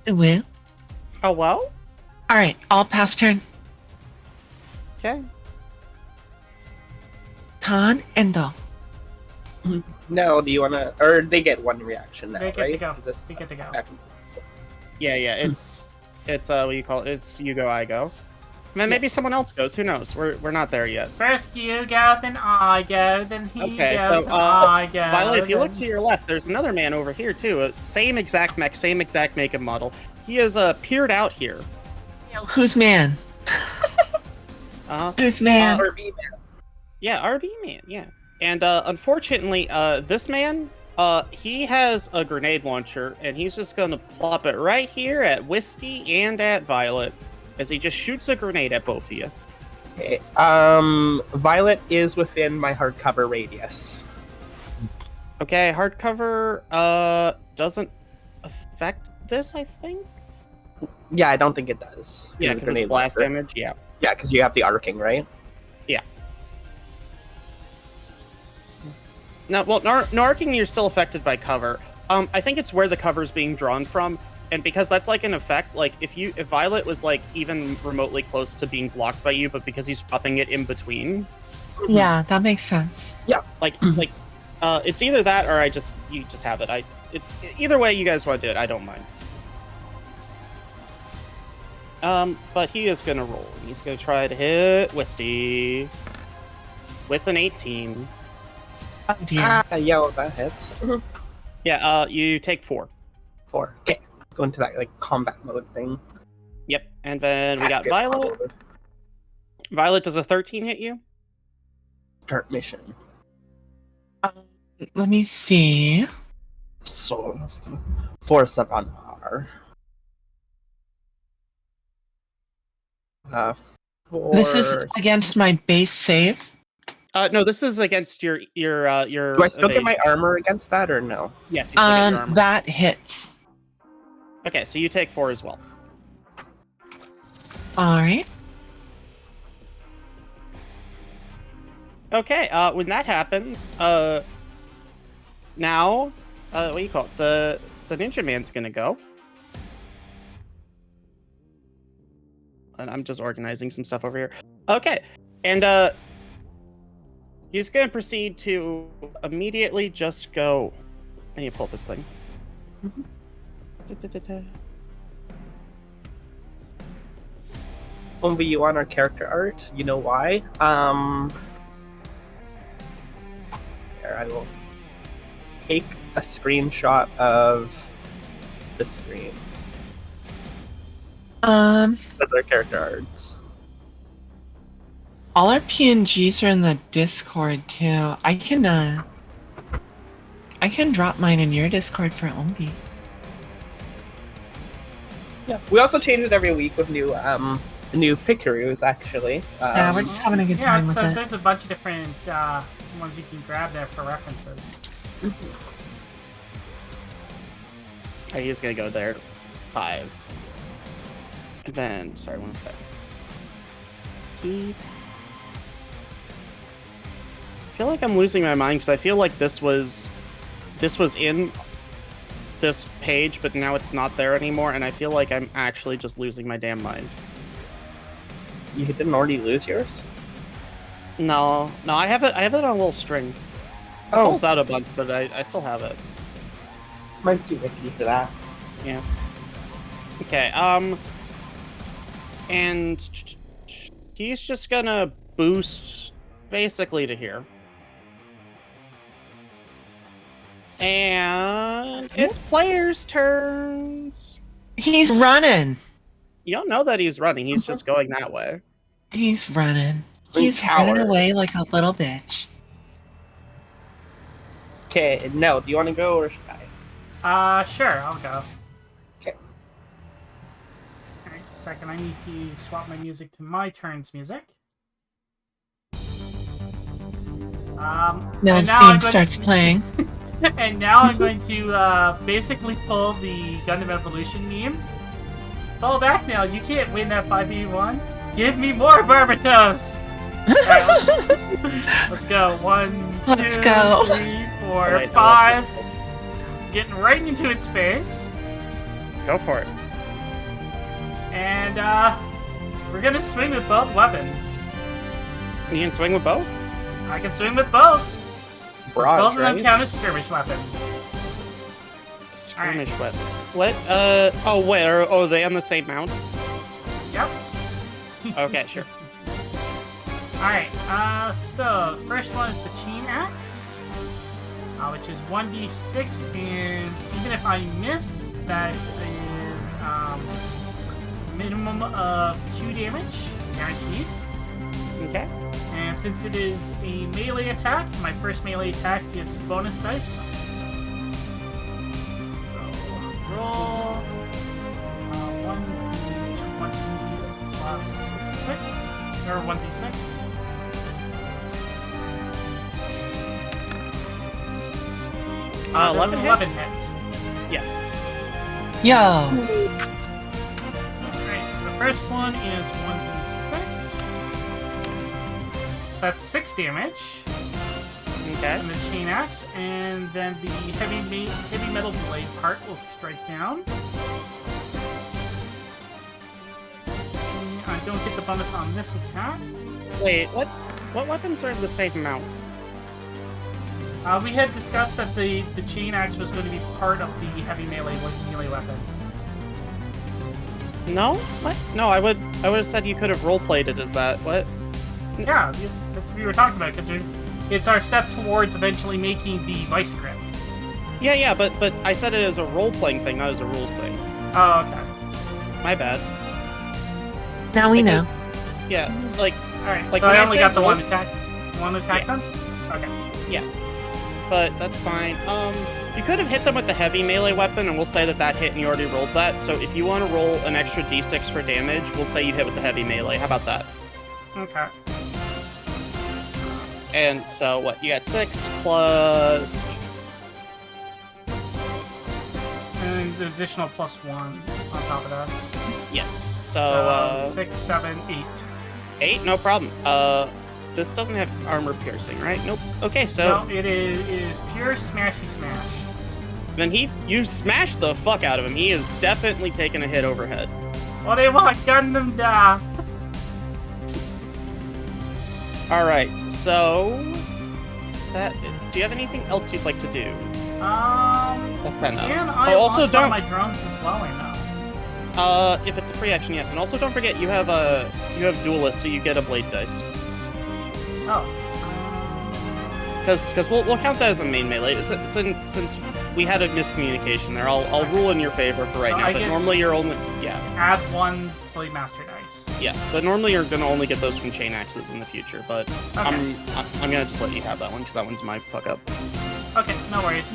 S3: Will.
S1: Oh well.
S3: All right, all pass turn.
S1: Okay.
S3: Tan Endo.
S4: No, do you wanna? Or they get one reaction now,
S2: They get
S4: right?
S2: to go.
S4: 'Cause it's
S2: They get to go.
S4: back-
S1: Yeah, it's what do you call it? It's you go, I go. And then maybe someone else goes. Who knows? We're not there yet.
S2: First you go, then I go, then he
S1: Okay,
S2: goes,
S1: so
S2: then I go.
S1: Violet, if you look
S2: then-
S1: to your left, there's another man over here too. Same exact mech, same exact make and model. He is peered out here.
S3: Who's man?
S1: Uh,
S3: Who's man?
S4: Or B man.
S1: yeah, RB man, yeah. And unfortunately, this man, he has a grenade launcher, and he's just gonna plop it right here at Wisty and at Violet, as he just shoots a grenade at both of you.
S4: Okay. Violet is within my hardcover radius.
S1: Okay, hardcover doesn't affect this, I think.
S4: Yeah, I don't think it does.
S1: Yeah,
S4: It's
S1: because
S4: grenade
S1: it's blast
S4: launcher.
S1: damage. Yeah.
S4: Yeah, because you have the arcing, right?
S1: No, well, Narking, you're still affected by cover. I think it's where the cover's being drawn from, and because that's like an effect. Like if Violet was like even remotely close to being blocked by you, but because he's dropping it in between,
S3: Yeah, that makes sense.
S1: like it's either that or you just have it. It's either way you guys want to do it. I don't mind. But he is gonna roll. He's gonna try to hit Wisty with an 18.
S3: Oh dear.
S4: Yeah, that hits.
S1: Yeah. You take 4.
S4: 4. Okay. Go into that like combat mode thing.
S1: Yep. And then we got
S4: Active
S1: Violet.
S4: mode.
S1: Violet, does a 13 hit you?
S4: Start mission.
S3: Let me see.
S4: So, Force up on R.
S3: This is against my base save.
S1: No, this is against your.
S4: Do I still get my
S1: evasion.
S4: armor against that or no?
S1: Yes, you still get your armor.
S3: That hits.
S1: Okay, so you take 4 as well.
S3: All right.
S1: Okay, when that happens, now what do you call it? The ninja man's gonna go. And I'm just organizing some stuff over here. Okay. And he's gonna proceed to immediately just go. I need to pull up this thing. Da-da-da-da.
S4: Only you on our character art. You know why? Here, I will take a screenshot of the screen. That's our character arts.
S3: All our PNGs are in the Discord too. I can drop mine in your Discord for Ombi.
S4: Yeah. We also change it every week with new pickaroos, actually.
S3: Yeah, we're just having a good time with it.
S2: There's a bunch of different ones you can grab there for references.
S1: He's gonna go there. 5. And then, sorry, 1 second. I feel like I'm losing my mind because I feel like this was in this page, but now it's not there anymore, and I feel like I'm actually just losing my damn mind.
S4: You didn't already lose yours?
S1: No, I have it on a little string. It falls out a bunch, but I still have it.
S4: Mine's too rickety for that.
S1: Yeah. Okay, and he's just gonna boost basically to here. And it's players' turns.
S3: He's running.
S1: You don't know that he's running, he's just going that way.
S3: He's running. He's running away like a little bitch.
S4: Okay, no, do you want to go or should I?
S2: Sure, I'll go.
S4: Okay.
S2: Alright, just a second, I need to swap my music to my turn's music.
S3: Now the theme starts playing.
S2: And now I'm going to basically pull the Gundam Evolution meme. Fall back now, you can't win that 5v1. Give me more Barbatos! Alright, let's go. 1,
S3: Let's
S2: 2,
S3: go.
S2: 3, 4,
S1: Oh, wait, no,
S2: 5.
S1: that's
S2: Getting right into its face.
S1: Go for it.
S2: And we're gonna swing with both weapons.
S1: You can swing with both?
S2: I can swing with both.
S4: Barrage,
S2: Both of them
S4: right?
S2: count as skirmish weapons.
S1: Skirmish weapon. What? Oh, wait, are they on the same mount?
S2: Yep.
S1: Okay, sure.
S2: Alright, so first one is the chain axe, which is 1d6, and even if I miss, that is minimum of 2 damage, guaranteed.
S1: Okay.
S2: And since it is a melee attack, my first melee attack gets bonus dice. So roll 1d20 plus 6, or 1d6. Does
S1: 11
S2: an
S1: hit?
S2: 11 hit.
S1: Yes.
S3: Yo.
S2: Alright, so the first one is 1d6. So that's 6 damage.
S1: Okay.
S2: And the chain axe, and then the heavy metal blade part will strike down. I don't get the bonus on this attack.
S1: Wait, what weapons are the same mount?
S2: We had discussed that the chain axe was going to be part of the heavy melee weapon.
S1: No? What? No, I would have said you could have roleplayed it as that. What?
S2: Yeah, that's what we were talking about, because it's our step towards eventually making the vice grip.
S1: Yeah, but I said it as a role-playing thing, not as a rules thing.
S2: Oh, okay.
S1: My bad.
S3: Now we know.
S1: Yeah, like,
S2: Alright,
S1: Like,
S2: so
S1: when
S2: I
S1: I
S2: only
S1: say
S2: got the
S1: roll-
S2: one attack. One attack
S1: Yeah.
S2: then? Okay.
S1: but that's fine. You could have hit them with the heavy melee weapon, and we'll say that hit and you already rolled that. So if you want to roll an extra d6 for damage, we'll say you hit with the heavy melee. How about that?
S2: Okay.
S1: And so what? You got 6 plus...
S2: And the additional +1 on top of that.
S1: Yes. So,
S2: 6, 7, 8.
S1: 8? No problem. This doesn't have armor piercing, right? Nope. Okay, so...
S2: No, it is pure smashy smash.
S1: Then you smash the fuck out of him. He is definitely taking a hit overhead.
S2: What do you want? Gun them down.
S1: All right, so do you have anything else you'd like to do?
S2: And I
S1: also
S2: launch one
S1: don't.
S2: of my drones as well. I know.
S1: If it's a free action, yes. And also don't forget you have duelist, so you get a blade dice.
S2: Oh.
S1: Because we'll count that as a main melee. Since we had a miscommunication there, I'll rule in your favor for right
S2: So
S1: now.
S2: I
S1: But
S2: get-
S1: normally you're only
S2: Add one Blade Master dice.
S1: yes. But normally you're gonna only get those from chain axes in the future. But
S2: Okay.
S1: I'm gonna just let you have that one because that one's my fuck up.
S2: Okay, no worries.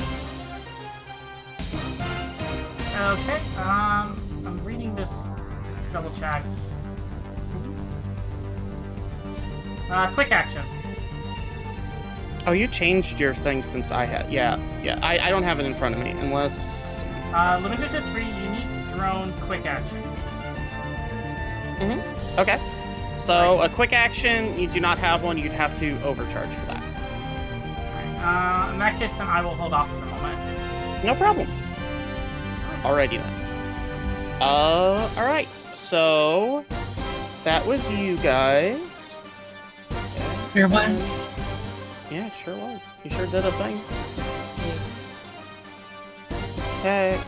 S2: Okay, I'm reading this just to double check. Quick action.
S1: Oh, you changed your thing since I had. Yeah. I don't have it in front of me unless.
S2: Limited to 3 unique drone quick action.
S1: Okay. So a quick action, you do not have one. You'd have to overcharge for that.
S2: Alright, in that case, then I will hold off for the moment.
S1: No problem. Alrighty then. Alright. So that was you guys.
S3: There was.
S1: Yeah, it sure was. You sure did a thing. Okay,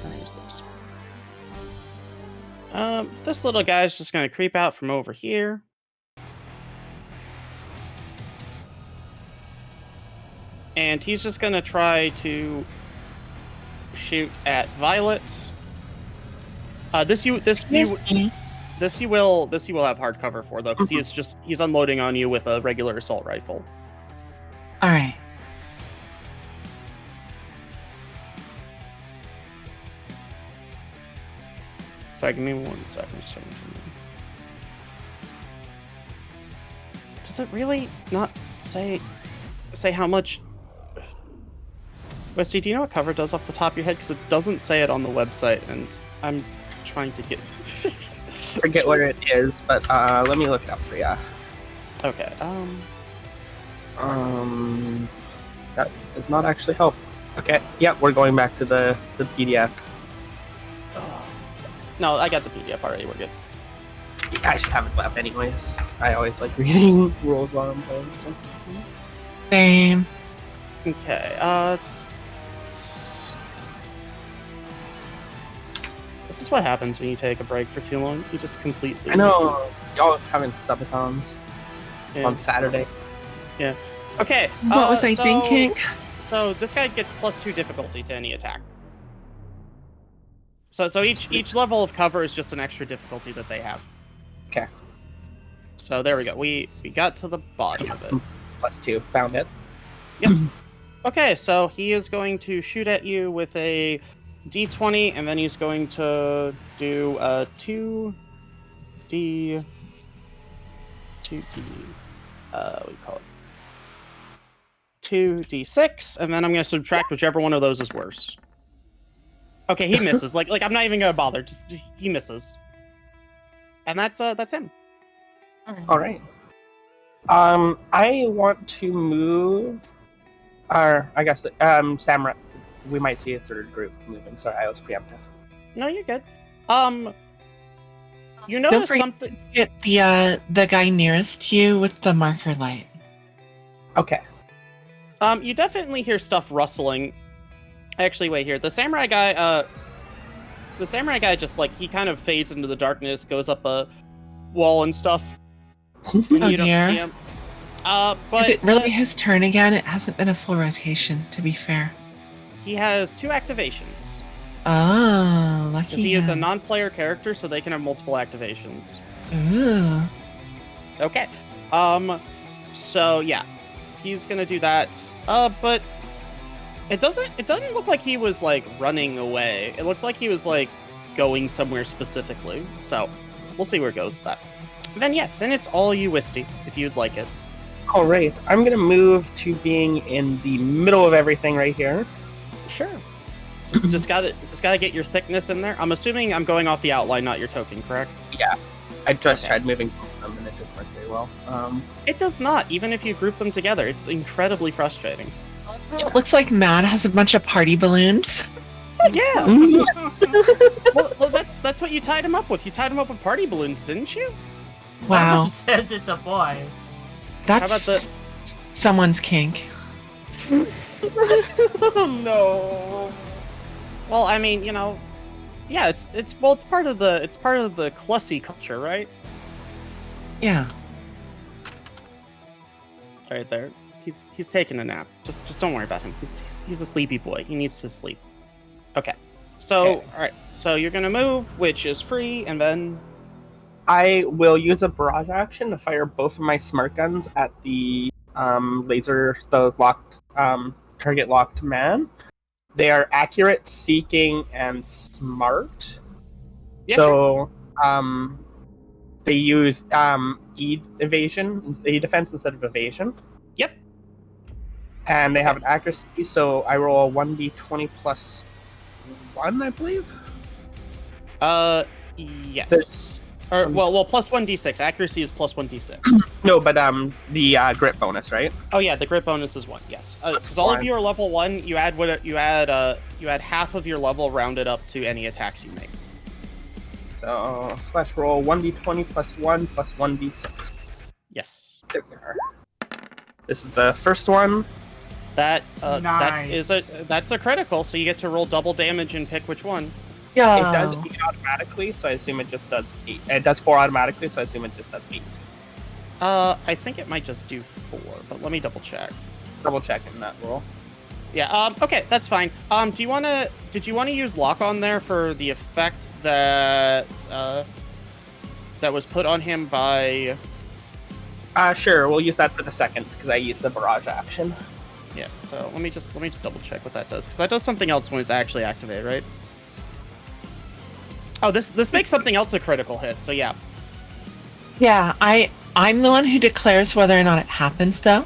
S1: where is this? This little guy's just gonna creep out from over here. And he's just gonna try to shoot at Violet. This you will have hard cover for though, because he's unloading on you with a regular assault rifle.
S3: All right.
S1: Sorry, give me 1 second. Just checking something. Does it really not say how much? Westy, do you know what cover does off the top of your head? Because it doesn't say it on the website, and I'm trying to get.
S4: Forget what it is, but let me look it up for you.
S1: Okay.
S4: That does not actually help. Okay. Yep, we're going back to the PDF.
S1: No, I got the PDF already. We're good.
S4: I should have it up anyways. I always like reading rules while I'm playing. So.
S3: Same.
S1: Okay. This is what happens when you take a break for too long. You just completely.
S4: I know y'all having subathons on Saturday.
S1: Yeah. Okay.
S3: What was I thinking?
S1: So this guy gets +2 difficulty to any attack. So each level of cover is just an extra difficulty that they have.
S4: Okay.
S1: So there we go. We got to the bottom of it.
S4: +2. Found it.
S1: Yep. Okay, so he is going to shoot at you with a D20, and then he's going to do a 2D. What do you call it? 2d6, and then I'm going to subtract whichever one of those is worse. Okay, he misses. like I'm not even going to bother. Just he misses. And that's him.
S4: All right. I want to move. Or I guess Samurai. We might see a third group moving. Sorry, I was preemptive.
S1: No, you're good. You
S3: Don't
S1: notice
S3: forget
S1: something.
S3: to get the guy nearest you with the marker light.
S4: Okay.
S1: You definitely hear stuff rustling. Actually, wait here. The samurai guy just he kind of fades into the darkness, goes up a wall and stuff. And
S3: Oh
S1: you don't
S3: dear.
S1: see him. But
S3: Is it really his turn again? It hasn't been a full rotation, to be fair.
S1: he has 2 activations.
S3: Oh, lucky
S1: Because he is a
S3: him.
S1: non-player character, so they can have multiple activations.
S3: Ooh.
S1: Okay. So yeah, he's gonna do that. But it doesn't look like he was running away. It looked like he was going somewhere specifically. So we'll see where it goes with that. Then it's all you, Wisty, if you'd like it.
S4: All right. I'm gonna move to being in the middle of everything right here.
S1: Sure. Just gotta get your thickness in there. I'm assuming I'm going off the outline, not your token, correct?
S4: Yeah. I just
S1: Okay.
S4: tried moving them and it didn't work very well.
S1: It does not, even if you group them together. It's incredibly frustrating.
S3: It looks like Matt has a bunch of party balloons.
S1: Yeah.
S3: Ooh.
S1: well, that's what you tied him up with. You tied him up with party balloons, didn't you?
S3: Wow.
S2: He says it's a boy.
S3: That's
S1: How about
S3: someone's kink.
S4: No.
S1: Well, I mean, yeah, it's part of the Clussy culture, right?
S3: Yeah.
S1: Right there. He's taking a nap. Just don't worry about him. He's a sleepy boy. He needs to sleep. Okay. So,
S4: Okay.
S1: all right. So you're gonna move, which is free, and then
S4: I will use a barrage action to fire both of my smart guns at the locked target locked man. They are accurate, seeking, and smart.
S1: Yeah,
S4: So they use E defense instead of evasion.
S1: Yep.
S4: And they have an accuracy, so I roll a 1d20 plus 1, I believe.
S1: Yes. Well, plus 1d6. Accuracy is plus 1d6.
S4: No, but the grit bonus, right?
S1: Oh yeah, the grit bonus is 1. Yes. Because all of you are level 1. You add half of your level rounded up to any attacks you make.
S4: So slash roll 1d20 plus 1 plus 1d6.
S1: Yes.
S4: There we are. This is the first one.
S2: Nice.
S1: That's a critical, so you get to roll double damage and pick which one.
S3: Yeah.
S4: It does 8 automatically, so I assume it just does 8. It does 4 automatically, so I assume it just does 8.
S1: I think it might just do 4, but let me double check.
S4: Double checking that roll.
S1: Yeah, okay, that's fine. Did you want to use lock on there for the effect that was put on him by...
S4: Sure, we'll use that for the second, because I used the barrage action.
S1: Yeah, so let me just double check what that does, because that does something else when it's actually activated, right? Oh, this makes something else a critical hit, so yeah.
S3: Yeah, I'm the one who declares whether or not it happens, though.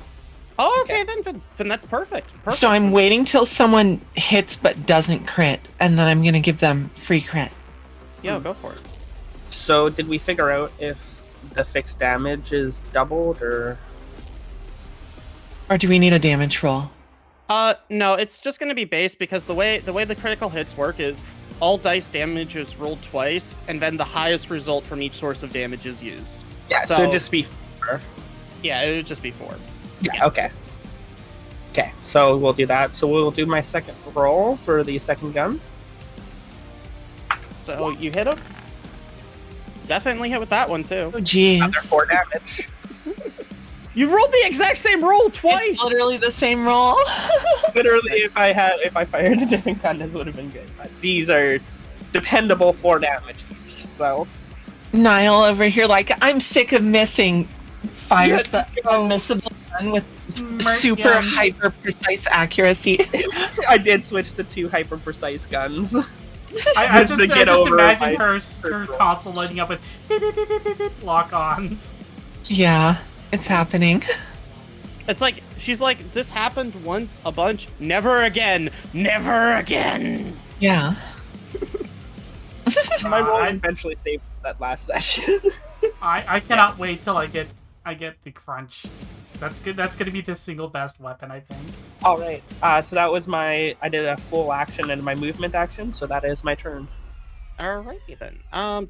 S1: Oh, okay, then that's perfect.
S3: So I'm waiting till someone hits but doesn't crit, and then I'm gonna give them free crit.
S1: Yeah, go for it.
S4: So, did we figure out if the fixed damage is doubled, or...
S3: Or do we need a damage roll?
S1: No, it's just gonna be base, because the way the critical hits work is all dice damage is rolled twice, and then the highest result from each source of damage is used.
S4: Yeah, so just be 4.
S1: Yeah, it would just be 4.
S4: Yeah, okay. Okay, so we'll do that. So we'll do my second roll for the second gun.
S1: So you hit him. Definitely hit with that one too.
S3: Oh, jeez.
S4: Another 4 damage.
S1: You rolled the exact same roll twice.
S3: It's literally the same roll.
S4: Literally, if I fired a different gun, this would have been good. But these are dependable 4 damage each, so...
S3: Niall over here, like, I'm sick of missing. Fires
S4: Let's
S3: the
S4: go.
S3: unmissable gun with super
S2: gun.
S3: hyper precise accuracy.
S4: I did switch to 2 hyper precise guns.
S2: I
S4: Just
S2: just
S4: to get over
S2: imagine
S4: my
S2: her
S4: first roll.
S2: console lighting up with lock-ons.
S3: Yeah, it's happening.
S1: It's like she's like, this happened once, a bunch, never again, never again.
S3: Yeah.
S4: My roll
S2: I-
S4: eventually saved that last session.
S2: I cannot wait till I get the crunch. That's good. That's gonna be the single best weapon, I think.
S4: All right. So that was I did a full action and my movement action, so that is my turn.
S1: Alrighty then.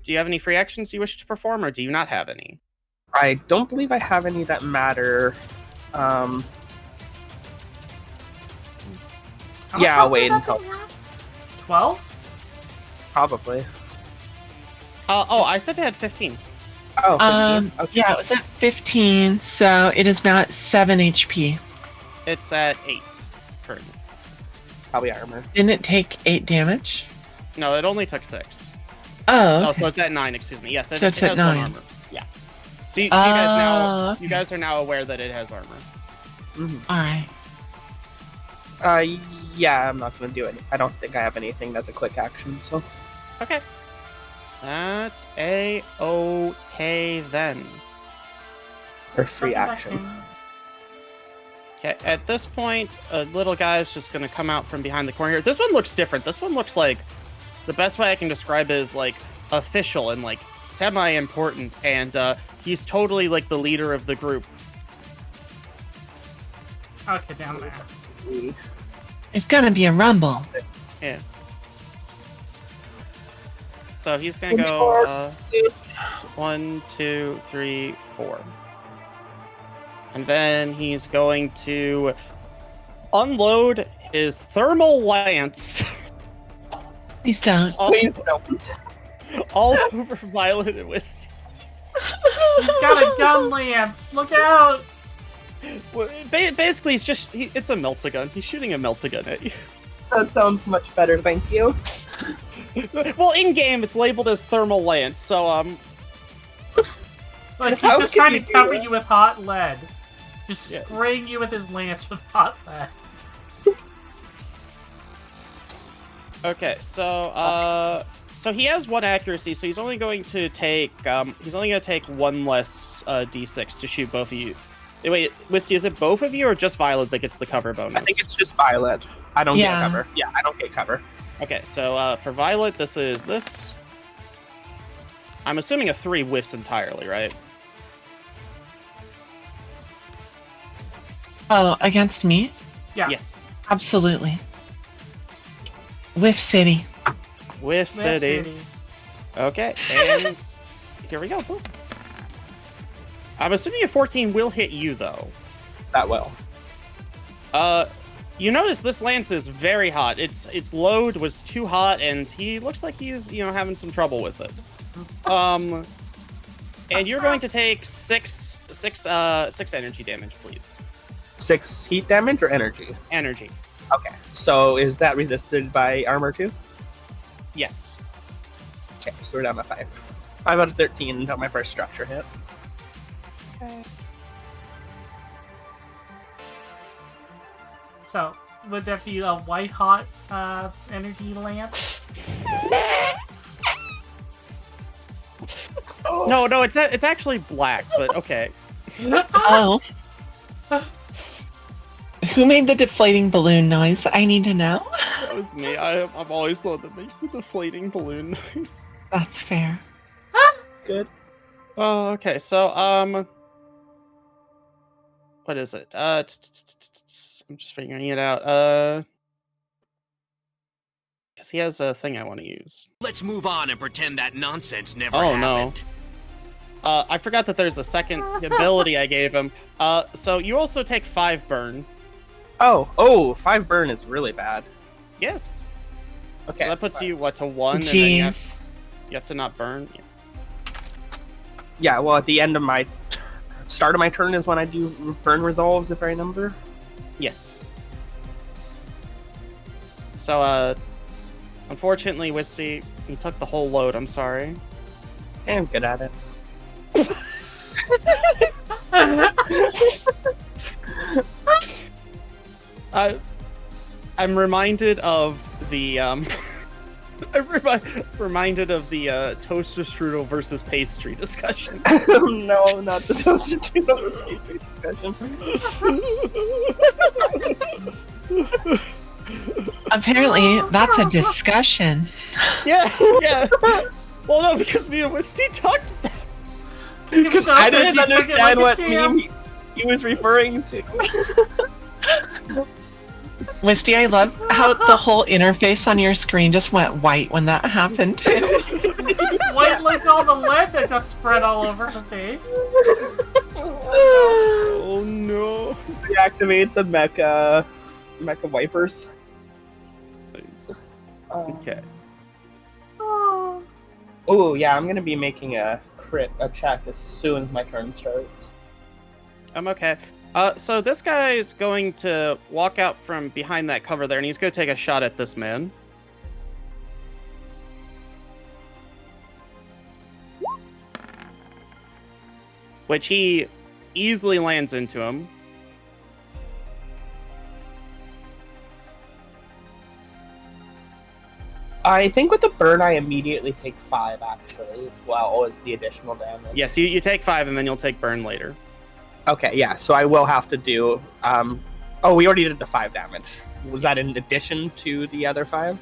S1: Do you have any free actions you wish to perform, or do you not have any?
S4: I don't believe I have any that matter.
S2: How much
S4: Yeah, I'll
S2: health
S4: wait
S2: did that
S4: until
S2: thing have? 12?
S4: probably.
S1: I said it had 15.
S4: Oh, 15? Okay.
S3: Yeah, it was at 15, so it is now at 7 HP.
S1: It's at 8 currently.
S4: Probably armor.
S3: Didn't it take 8 damage?
S1: No, it only took 6.
S3: Oh,
S1: Oh,
S3: okay.
S1: so it's at 9. Excuse me. Yes,
S3: So
S1: it
S3: it's at
S1: has 1
S3: 9.
S1: armor. Yeah. So you guys now,
S3: okay.
S1: you guys are now aware that it has armor.
S4: Mm-hmm.
S3: Alright.
S4: Yeah, I'm not gonna do it. I don't think I have anything that's a quick action. So
S1: Okay. That's a-okay then.
S4: or free action.
S1: Okay, at this point, a little guy's just gonna come out from behind the corner here. This one looks different. This one looks like, the best way I can describe it is like official and like semi-important, and he's totally like the leader of the group.
S2: Okay, down there.
S4: see.
S3: It's gonna be a rumble.
S1: Yeah. So he's gonna go 1, 2, 3, 4. And then he's going to unload his thermal lance
S3: Please don't.
S4: Please don't.
S1: all over Violet and Wisty.
S2: He's got a gun lance. Look out!
S1: Well, basically, it's a melt-a-gun. He's shooting a melt-a-gun at you.
S4: That sounds much better, thank you.
S1: Well, in-game, it's labeled as thermal lance, so,
S2: Like, he's
S4: How
S2: just
S4: can
S2: trying
S4: you
S2: to
S4: do
S2: cover
S4: that?
S2: you with hot lead. Just
S1: Yes.
S2: spraying you with his lance with hot lead.
S1: Okay, so he has 1 accuracy, so he's only going to take, one less, d6 to shoot both of you. Wait, Wisty, is it both of you or just Violet that gets the cover bonus?
S4: I think it's just Violet. I don't get
S3: Yeah.
S4: cover. Yeah, I don't get cover.
S1: Okay, so, for Violet, this is this. I'm assuming a 3 whiffs entirely, right?
S3: Oh, against me?
S2: Yeah.
S1: Yes.
S3: Absolutely. Whiff City.
S1: Whiff City. Okay, and here we go. Boom. I'm assuming a 14 will hit you, though.
S4: That will.
S1: You notice this lance is very hot. Its load was too hot, and he looks like he's, having some trouble with it. And you're going to take six energy damage, please.
S4: 6 heat damage or energy?
S1: Energy.
S4: Okay. So is that resisted by armor too?
S1: Yes.
S4: Okay, so we're down to 5. I'm at 13 until my first structure hit.
S1: Okay.
S2: So, would that be a white hot energy lance?
S1: No, it's actually black, but okay.
S3: Oh. Who made the deflating balloon noise? I need to know.
S1: That was me. I'm always the one that makes the deflating balloon noise.
S3: That's fair.
S4: Good.
S1: Oh, okay. So, what is it? I'm just figuring it out. Because he has a thing I want to use.
S5: Let's move on and pretend that nonsense never
S1: Oh, no.
S5: happened.
S1: I forgot that there's a second ability I gave him. So you also take 5 burn.
S4: Oh, 5 burn is really bad.
S1: Yes.
S4: Okay.
S1: So that puts you, to 1, and then
S3: Jeez.
S1: you have to not burn. Yeah.
S4: Yeah, well, at the end of my start of my turn is when I do burn resolves, if I remember.
S1: Yes. So, unfortunately, Wisty, he took the whole load. I'm sorry.
S4: I'm good at it.
S1: I'm reminded of the reminded of the toaster strudel versus pastry discussion.
S4: No, not the toaster strudel versus pastry discussion.
S3: Apparently, that's a discussion.
S1: Yeah. Well, no, because me and Wisty talked.
S4: Because I didn't understand what meme he was referring to.
S3: Wisty, I love how the whole interface on your screen just went white when that happened.
S2: White like all the lead that got spread all over her face.
S1: Oh no!
S4: Reactivate the mecha wipers.
S1: Please. Okay.
S4: Oh yeah, I'm gonna be making a check as soon as my turn starts.
S1: I'm okay. So this guy is going to walk out from behind that cover there, and he's going to take a shot at this man. Which he easily lands into him.
S4: I think with the burn, I immediately take 5 actually, as well as the additional damage.
S1: Yes, you take 5, and then you'll take burn later.
S4: Okay, yeah, so I will have to do. Oh, we already did the 5 damage. Was that in addition to the other 5?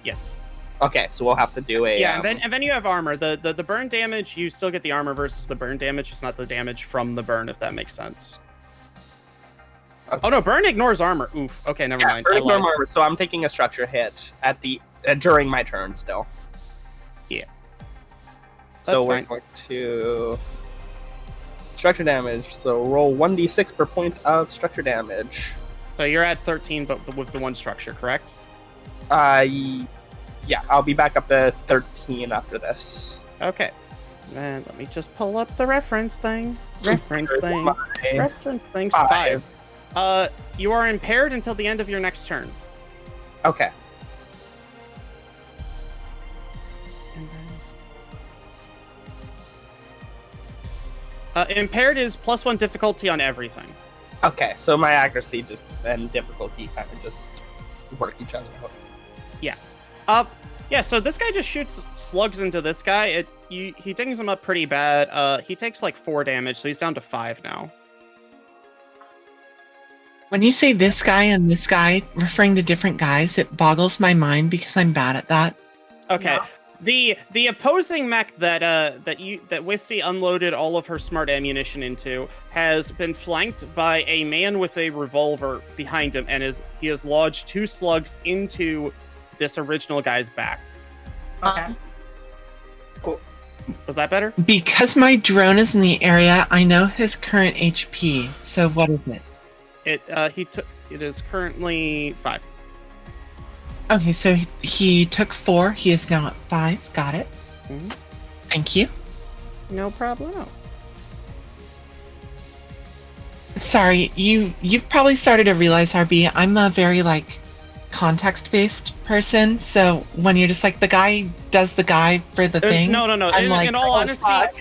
S1: Yes.
S4: Okay, so we'll have to do a.
S1: Yeah, and then you have armor. The burn damage, you still get the armor versus the burn damage. It's not the damage from the burn, if that makes sense. Oh no, burn ignores armor. Oof. Okay, never mind.
S4: Burn
S1: I
S4: ignore
S1: lied.
S4: armor, so I'm taking a structure hit at the during my turn still.
S1: Yeah.
S4: So
S1: That's
S4: we're
S1: fine.
S4: going to structure damage. So roll 1d6 per point of structure damage.
S1: So you're at 13, but with the one structure, correct?
S4: Yeah, I'll be back up to 13 after this.
S1: Okay. Then let me just pull up the reference thing. Reference
S4: Where's
S1: thing.
S4: my-
S1: Reference thing's
S4: Five.
S1: 5. You are impaired until the end of your next turn.
S4: Okay.
S1: And then... impaired is +1 difficulty on everything.
S4: Okay, so my accuracy just and difficulty kind of just work each other out.
S1: Yeah, so this guy just shoots slugs into this guy. He dings him up pretty bad. He takes like 4 damage, so he's down to 5 now.
S3: When you say this guy and this guy, referring to different guys, it boggles my mind because I'm bad at that.
S1: Okay.
S2: Yeah.
S1: The opposing mech that Wisty unloaded all of her smart ammunition into has been flanked by a man with a revolver behind him, and he has lodged 2 slugs into this original guy's back.
S2: Okay.
S4: Cool.
S1: Was that better?
S3: Because my drone is in the area, I know his current HP. So what is it?
S1: It is currently 5.
S3: Okay, so he took 4. He is now at 5. Got it.
S1: Mhm.
S3: Thank you.
S1: No problem.
S3: Sorry, you've probably started to realize, RB, I'm a very context-based person. So when you're just like the guy does the guy for the thing,
S1: No.
S3: I'm
S1: In all
S3: oh,
S1: honesty,
S3: fuck.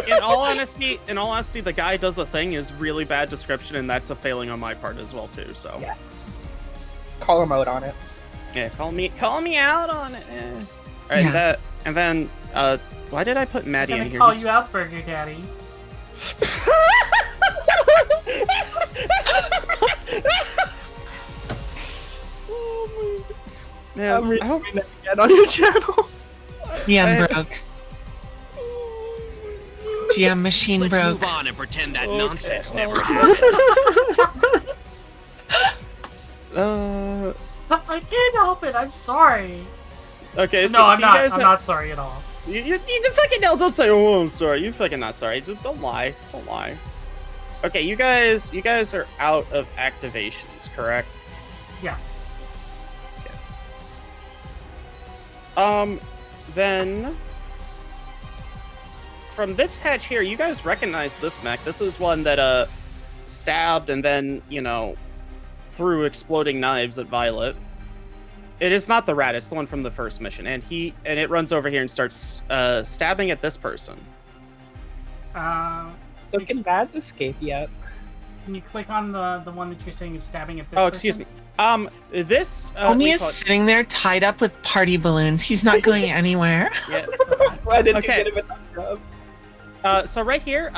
S1: in all honesty, the guy does a thing is really bad description, and that's a failing on my part as well too. So
S4: Yes. Call him out on it.
S1: yeah, call me out on it. All right,
S3: Yeah.
S1: and then why did I put
S2: I'm
S1: Maddie in
S2: gonna
S1: here?
S2: call you out, Burger Daddy.
S1: Man,
S4: I'm really
S1: I hope
S4: that again on your channel.
S3: GM
S1: I-
S3: broke. GM machine
S5: Let's
S3: broke.
S5: move on and pretend that
S1: Okay.
S5: nonsense
S1: Oh,
S5: never happened.
S2: I can't help it. I'm sorry.
S1: Okay,
S2: No, I'm
S1: you
S2: not.
S1: guys
S2: I'm not sorry at all.
S1: You fucking don't say, oh, I'm sorry. You fucking not sorry. Just don't lie. Don't lie. Okay, you guys are out of activations, correct?
S2: Yes.
S1: Then from this hatch here, you guys recognize this mech. This is one that stabbed and then, threw exploding knives at Violet. It is not the rat, it's the one from the first mission. And it runs over here and starts stabbing at this person.
S4: So can Mads escape yet?
S2: Can you click on the one that you're saying is stabbing at this
S1: Oh, excuse me.
S2: person?
S3: Homie is sitting there tied up with party balloons. He's not going anywhere.
S1: Yeah.
S4: Why didn't
S1: Okay.
S4: you get him enough job?
S1: So right here,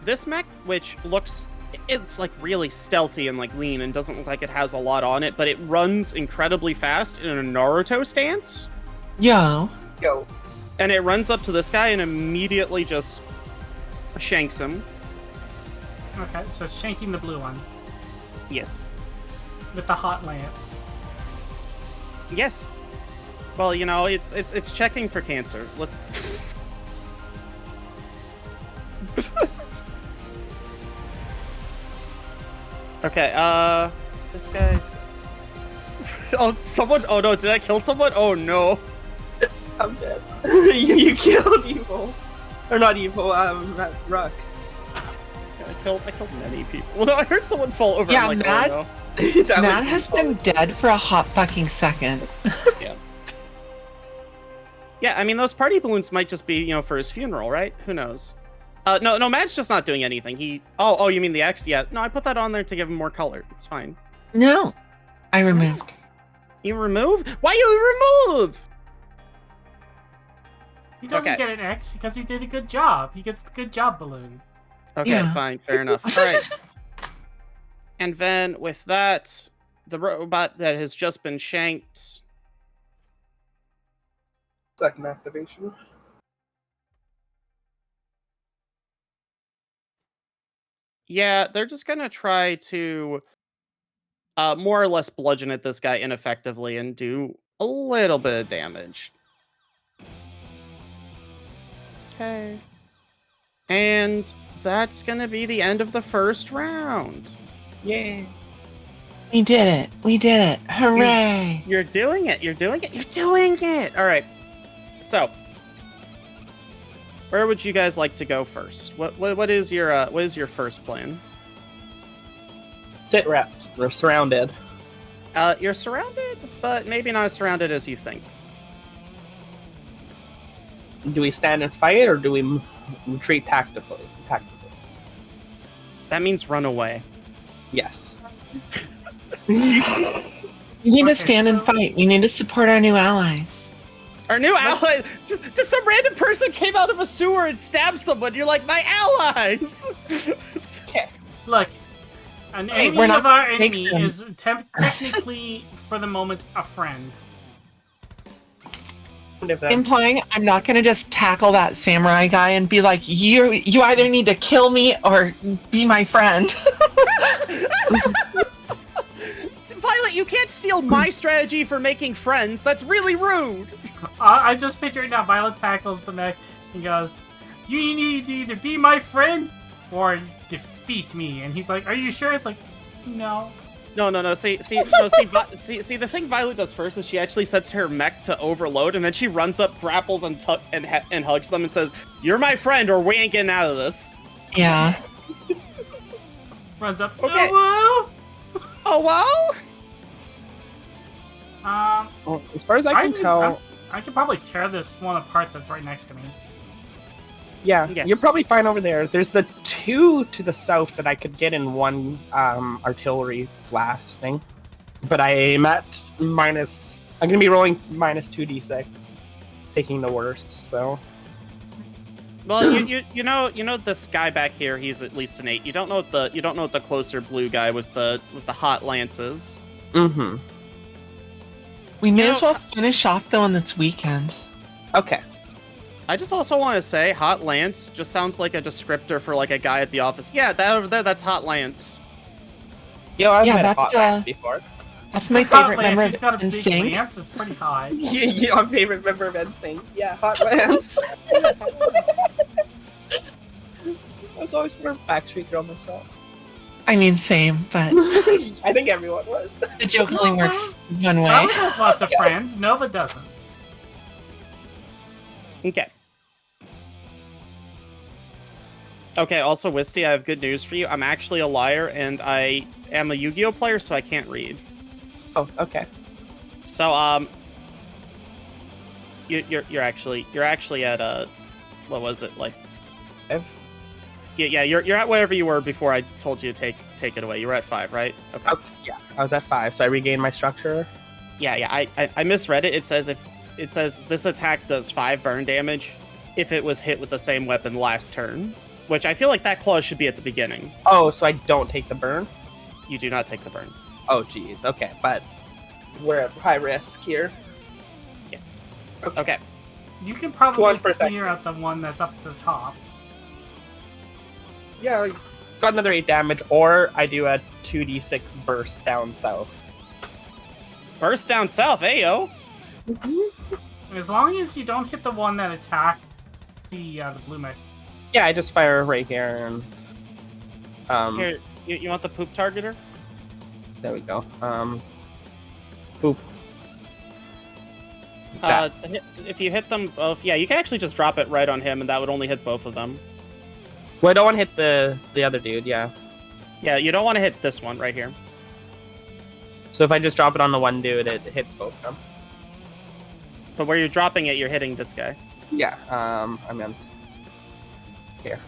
S1: this mech, which it's really stealthy and lean and doesn't look like it has a lot on it, but it runs incredibly fast in a Naruto stance.
S3: Yo.
S4: Yo.
S1: And it runs up to this guy and immediately just shanks him.
S2: Okay, so it's shanking the blue one
S1: Yes.
S2: with the hot lance.
S1: Yes. Well, it's checking for cancer. Let's. Okay. This guy's. Oh, someone. Oh no! Did I kill someone? Oh no!
S4: I'm dead. you killed evil. Or not evil, Ruck.
S1: I killed many people. Well, no, I heard someone fall over.
S3: Yeah,
S1: I'm like,
S3: Matt-
S1: oh,
S3: Matt has been dead for a hot fucking second.
S1: no. Yeah, I mean, those party balloons might just be, for his funeral, right? Who knows? No, Matt's just not doing anything. Oh, you mean the X? Yeah. No, I put that on there to give him more color. It's fine.
S3: No. I removed.
S1: You remove? Why you remove?
S2: He doesn't
S1: Okay.
S2: get an X because he did a good job. He gets the good job balloon.
S1: Okay,
S3: Yeah.
S1: fine, fair enough. All right. And then with that, the robot that has just been shanked.
S4: Second activation.
S1: Yeah, they're just gonna try to more or less bludgeon at this guy ineffectively and do a little bit of damage. Okay. And that's gonna be the end of the first round.
S4: Yay.
S3: We did it. We did it. Hooray.
S1: You're doing it. You're doing it. You're doing it. All right. So, where would you guys like to go first? What is your first plan?
S4: Sit rep. We're surrounded.
S1: You're surrounded, but maybe not as surrounded as you think.
S4: Do we stand and fight, or do we retreat tactically?
S1: That means run away.
S4: Yes.
S3: We need
S2: Okay,
S3: to stand and
S2: so-
S3: fight. We need to support our new allies.
S1: Our new ally, just some random person came out of a sewer and stabbed someone. You're like, my allies.
S4: Okay.
S2: Look, an
S3: Hey,
S2: enemy
S3: we're not
S2: of our
S3: gonna take
S2: enemy
S3: them.
S2: is technically, for the moment, a friend.
S3: Implying I'm not going to just tackle that samurai guy and be like, you either need to kill me or be my friend.
S1: Violet, you can't steal my strategy for making friends. That's really rude.
S2: I just pictured now Violet tackles the mech and goes, you need to either be my friend or defeat me. And he's like, are you sure? It's like, no.
S1: No. See, the thing Violet does first is she actually sets her mech to overload, and then she runs up, grapples, and hugs them and says, "You're my friend, or we ain't getting out of this."
S3: Yeah.
S2: Runs up.
S1: Okay.
S2: Oh,
S1: Oh wow!
S2: whoa.
S4: Well, as far as I can tell,
S2: I could probably tear this one apart that's right next to me.
S4: yeah,
S1: Yes.
S4: you're probably fine over there. There's the two to the south that I could get in one artillery blasting, but I'm at minus. I'm gonna be rolling minus 2d6, taking the worst. So
S1: Well, you know this guy back here. He's at least an 8. You don't know what the closer blue guy with the hot lances.
S4: mm-hmm.
S3: We may
S1: You
S3: as
S1: know-
S3: well finish off though on this weekend.
S4: Okay.
S1: I just also want to say, Hot Lance just sounds like a descriptor for like a guy at the office. Yeah, that over there, that's Hot Lance.
S4: Yo, I've
S3: Yeah,
S4: had
S3: that's,
S4: hot lance before.
S3: That's my
S2: It's hot
S3: favorite
S2: lance,
S3: member
S2: he's got a
S3: of
S2: big
S3: NSYNC.
S2: lance, it's pretty high.
S4: Yeah, my favorite member of NSYNC. Yeah, hot lance. I was always for a Backstreet Girl myself.
S3: I mean, same, but
S4: I think everyone was.
S3: the joke only works one way.
S2: Violet has lots of friends, Nova doesn't.
S1: Okay. Okay, also, Wisty, I have good news for you. I'm actually a liar, and I am a Yu-Gi-Oh player, so I can't read.
S4: Oh, okay.
S1: So, you're actually at what was it, like?
S4: Five?
S1: Yeah, you're at wherever you were before I told you to take it away. You were at 5, right? Okay.
S4: Oh, yeah, I was at 5, so I regained my structure.
S1: Yeah. I misread it. It says this attack does 5 burn damage if it was hit with the same weapon last turn, which I feel like that clause should be at the beginning.
S4: Oh, so I don't take the burn?
S1: You do not take the burn.
S4: Oh, geez. Okay, but we're at high risk here.
S1: Yes.
S4: Okay.
S1: Okay.
S2: You can probably
S4: Once per
S2: clear out the one that's up the top.
S4: Yeah, I got another 8 damage, or I do a 2d6 burst down south.
S1: Burst down south, ayo.
S2: As long as you don't hit the one that attacked the blue mech.
S4: Yeah, I just fire right here, and
S1: Here, you want the poop targeter?
S4: there we go. Poop. That.
S1: If you hit them both, yeah, you can actually just drop it right on him, and that would only hit both of them.
S4: Well, I don't want to hit the other dude. Yeah.
S1: Yeah, you don't want to hit this one right here.
S4: So if I just drop it on the one dude, it hits both of them.
S1: But where you're dropping it, you're hitting this guy.
S4: Yeah. I meant here.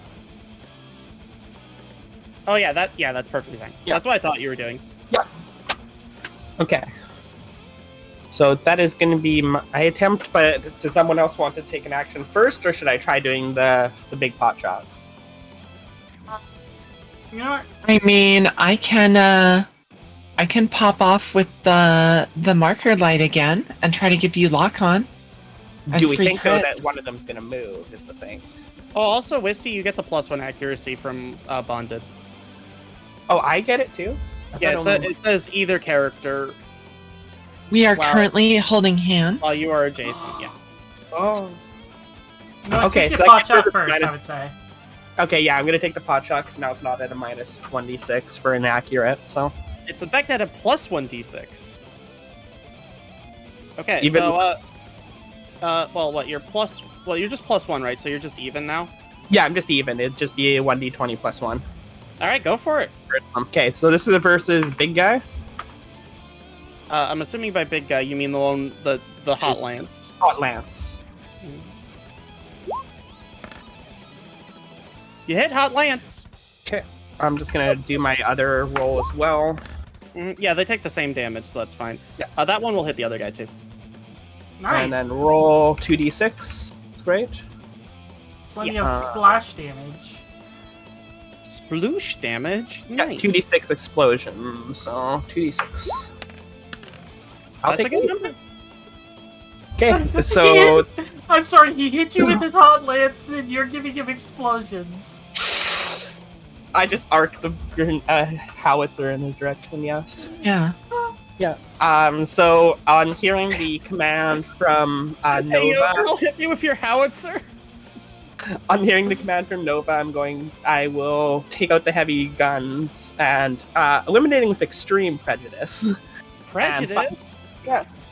S1: Oh yeah, that's perfectly fine.
S4: Yeah.
S1: That's what I thought you were doing.
S4: Okay. So that is going to be my attempt, but does someone else want to take an action first, or should I try doing the big pot shot?
S2: You know what?
S3: I mean, I can pop off with the marker light again and try to give you lock on. And
S4: Do we
S3: free
S4: think, though,
S3: crits.
S4: that one of them's going to move, is the thing?
S1: Oh, also, Wisty, you get the +1 accuracy from Bonded.
S4: Oh, I get it, too?
S1: Yeah, it says either character
S3: We are
S1: Wow.
S3: currently holding hands.
S1: while you are adjacent. Yeah.
S4: Oh.
S2: No,
S4: Okay,
S2: take
S4: so
S2: your
S4: I
S2: pot
S4: get
S2: shot
S4: the
S2: first,
S4: minus-
S2: I would say.
S4: Okay, yeah, I'm gonna take the pot shot because now it's not at a minus 26 for inaccurate. So
S1: It's in fact at a plus 1d6. Okay,
S4: Even-
S1: so well, what you're plus? Well, you're just plus 1, right? So you're just even now.
S4: yeah, I'm just even. It'd just be a 1d20 plus 1.
S1: All right, go for it.
S4: Okay, so this is versus big guy.
S1: I'm assuming by big guy you mean the one the hot lance.
S4: Hot Lance.
S1: You hit hot lance.
S4: Okay, I'm just gonna do my other roll as well.
S1: Yeah, they take the same damage, so that's fine.
S4: Yeah.
S1: That one will hit the other guy too.
S2: Nice.
S4: And then roll 2d6. Great.
S2: Plenty
S1: yeah.
S2: of splash damage.
S1: Sploosh damage.
S4: Yeah,
S1: Nice.
S4: 2d6 explosion. So 2d6.
S1: That's a good number.
S4: Okay, so
S2: I'm sorry, he hit you with his hot lance, then you're giving him explosions.
S4: I just arced the howitzer in his direction. Yes.
S3: Yeah.
S4: Yeah. So on hearing the command from
S1: Hey, yo,
S4: Nova,
S1: girl, hit me with your howitzer.
S4: on hearing the command from Nova, I will take out the heavy guns and eliminating with extreme prejudice.
S1: Prejudice.
S4: Yes.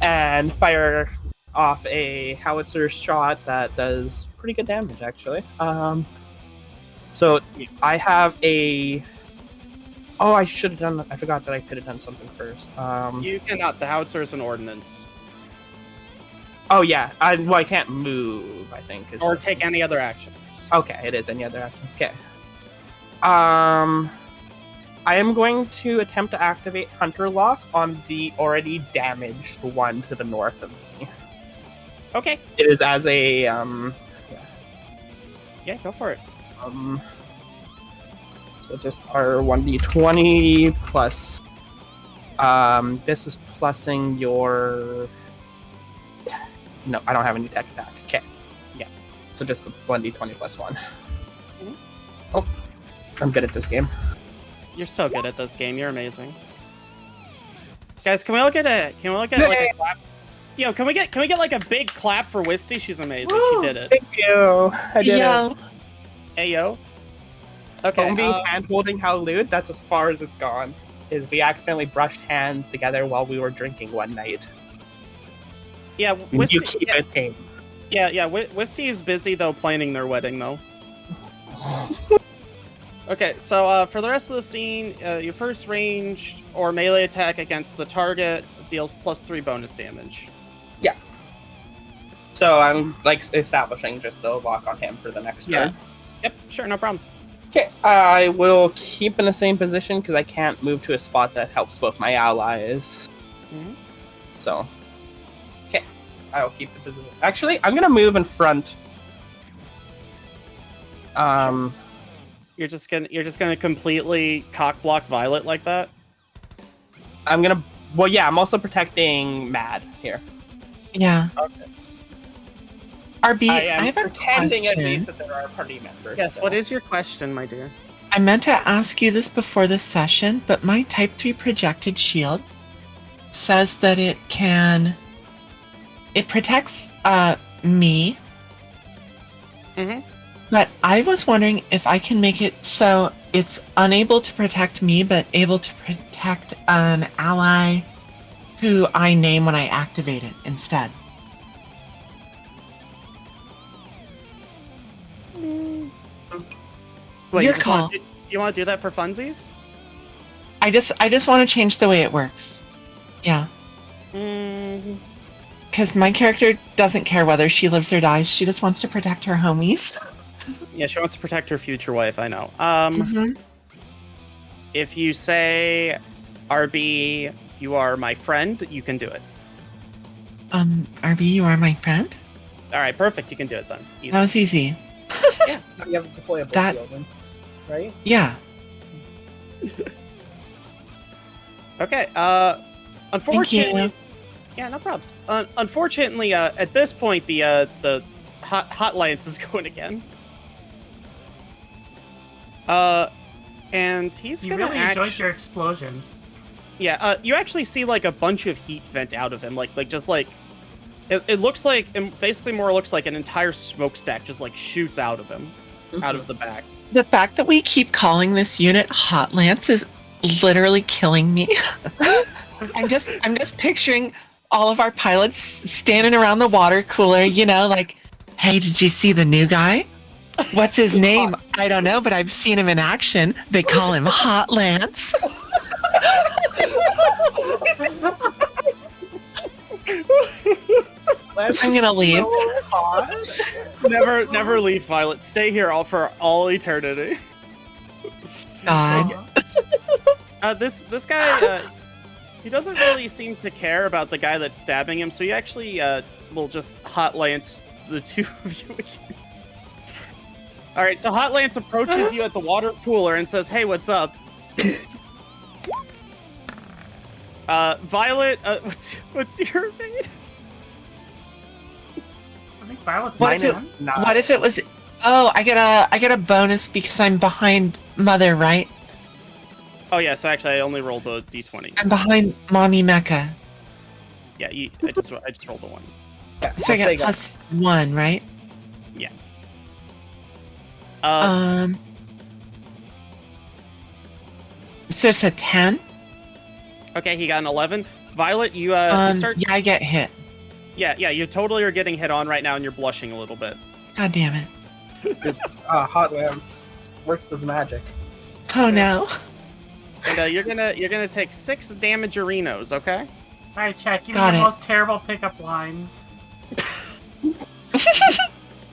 S4: And fire off a howitzer shot that does pretty good damage, actually. So I have a. Oh, I should have done. I forgot that I could have done something first.
S1: You cannot. The howitzer is an ordnance.
S4: Oh yeah. I can't move. I think.
S1: Or take any other actions.
S4: Okay, it is any other actions. Okay. I am going to attempt to activate Hunter Lock on the already damaged one to the north of me.
S1: Okay.
S4: It is as a
S1: Yeah, go for it.
S4: So just our 1d20 plus this is plussing your no, I don't have any tech attack. Okay.
S1: Yeah.
S4: So just the 1d20 plus 1.
S1: Mhm.
S4: Oh, I'm good at this game.
S1: You're so good at this game. You're amazing. Guys, can we all get like a clap? Yo, can we get like a big clap for Wisty? She's amazing.
S2: Woo!
S1: She did it.
S4: Thank you. I did it.
S3: Yo.
S1: Hey yo. Okay.
S4: Don't be hand holding how lewd. That's as far as it's gone. Is we accidentally brushed hands together while we were drinking one night.
S1: Yeah,
S4: You
S1: Wisty.
S4: keep
S1: Yeah,
S4: it tame.
S1: yeah. Wisty is busy though planning their wedding though. Okay, so for the rest of the scene, your first ranged or melee attack against the target deals +3 bonus damage.
S4: So I'm like establishing just the lock on him for the next turn.
S1: Yep, sure, no problem.
S4: Okay, I will keep in the same position because I can't move to a spot that helps both my allies.
S1: Mhm.
S4: So, okay, I'll keep the position. Actually, I'm gonna move in front.
S1: You're just gonna completely cock block Violet like that.
S4: I'm gonna. Well, yeah, I'm also protecting Mad here.
S3: Yeah.
S1: Okay.
S3: RB,
S4: I
S3: I
S4: am
S3: have a
S4: pretending at
S3: question.
S4: least that there are party members.
S1: Yes.
S4: so-
S1: What is your question, my dear?
S3: I meant to ask you this before this session, but my Type 3 projected shield says that it protects me.
S1: Mhm.
S3: But I was wondering if I can make it so it's unable to protect me, but able to protect an ally who I name when I activate it instead.
S1: Wait,
S3: Your
S1: you just
S3: call.
S1: you want to do that for funsies?
S3: I just want to change the way it works. Yeah.
S1: Mm,
S3: Because my character doesn't care whether she lives or dies. She just wants to protect her homies.
S1: yeah, she wants to protect her future wife. I know.
S3: Mhm.
S1: If you say, "RB, you are my friend," you can do it.
S3: RB, you are my friend?
S1: All right, perfect. You can do it then. Easy.
S3: That was easy.
S4: You have a deployable
S3: That-
S4: shield, right?
S3: Yeah.
S1: Okay.
S3: Thank
S1: Unfortunately,
S3: you.
S1: yeah, no problems. Unfortunately, at this point, the hot lance is going again. And he's
S2: You
S1: gonna
S2: really enjoyed your explosion.
S1: Yeah, you actually see like a bunch of heat vent out of him, like just like it looks like, it basically more looks like an entire smokestack just like shoots out of him, out of the back.
S3: The fact that we keep calling this unit Hot Lance is literally killing me. I'm just picturing all of our pilots standing around the water cooler, you know, like, hey, did you see the new guy? What's his name? I don't know, but I've seen him in action. They call him Hot Lance. I'm gonna leave.
S1: Never leave, Violet. Stay here all for all eternity.
S3: God.
S1: This guy, he doesn't really seem to care about the guy that's stabbing him, so he actually will just Hot Lance the two of you again. All right, so Hot Lance approaches you at the water cooler and says, "Hey, what's up?" Violet, what's your fate?
S2: I think Violet's
S3: What if
S2: fine.
S3: What if it was? Oh, I get a bonus because I'm behind Mother, right?
S1: Oh yeah, so actually I only rolled a d20.
S3: I'm behind Mommy Mecca,
S1: Yeah, I just rolled a 1.
S4: Yeah,
S3: so I
S4: let's say
S3: get +1, right?
S1: Yeah.
S3: So it's a 10.
S1: Okay, he got an 11. Violet, you start.
S3: Yeah, I get hit.
S1: Yeah, you totally are getting hit on right now, and you're blushing a little bit.
S3: God damn it!
S4: Hot Lance works as magic.
S3: Oh no!
S1: And you're gonna take 6 damage arenos, okay?
S2: Alright, Chad, give me
S3: Got
S2: the
S3: it.
S2: most terrible pickup lines.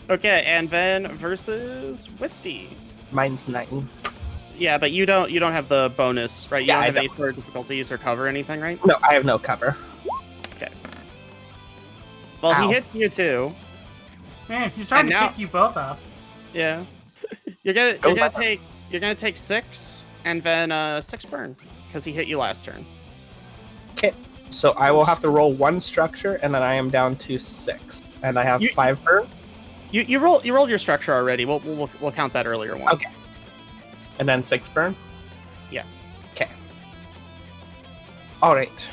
S1: Okay, and then versus Wisty.
S4: Mine's 9.
S1: Yeah, but you don't have the bonus, right? You
S4: Yeah,
S1: don't
S4: I
S1: have any
S4: don't.
S1: sort of difficulties or cover or anything, right?
S4: No, I have no cover.
S1: Okay. Well,
S4: Ow.
S1: he hits you too.
S2: Man, he's trying
S1: And
S2: to
S1: now-
S2: pick you both up.
S1: Yeah. You're gonna take 6 and then 6 burn because he hit you last turn.
S4: Okay, so I will have to roll 1 structure, and then I am down to 6, and I have 5 burn.
S1: You rolled your structure already. We'll count that earlier one.
S4: Okay. And then 6 burn?
S1: Yeah.
S4: Okay. Alright.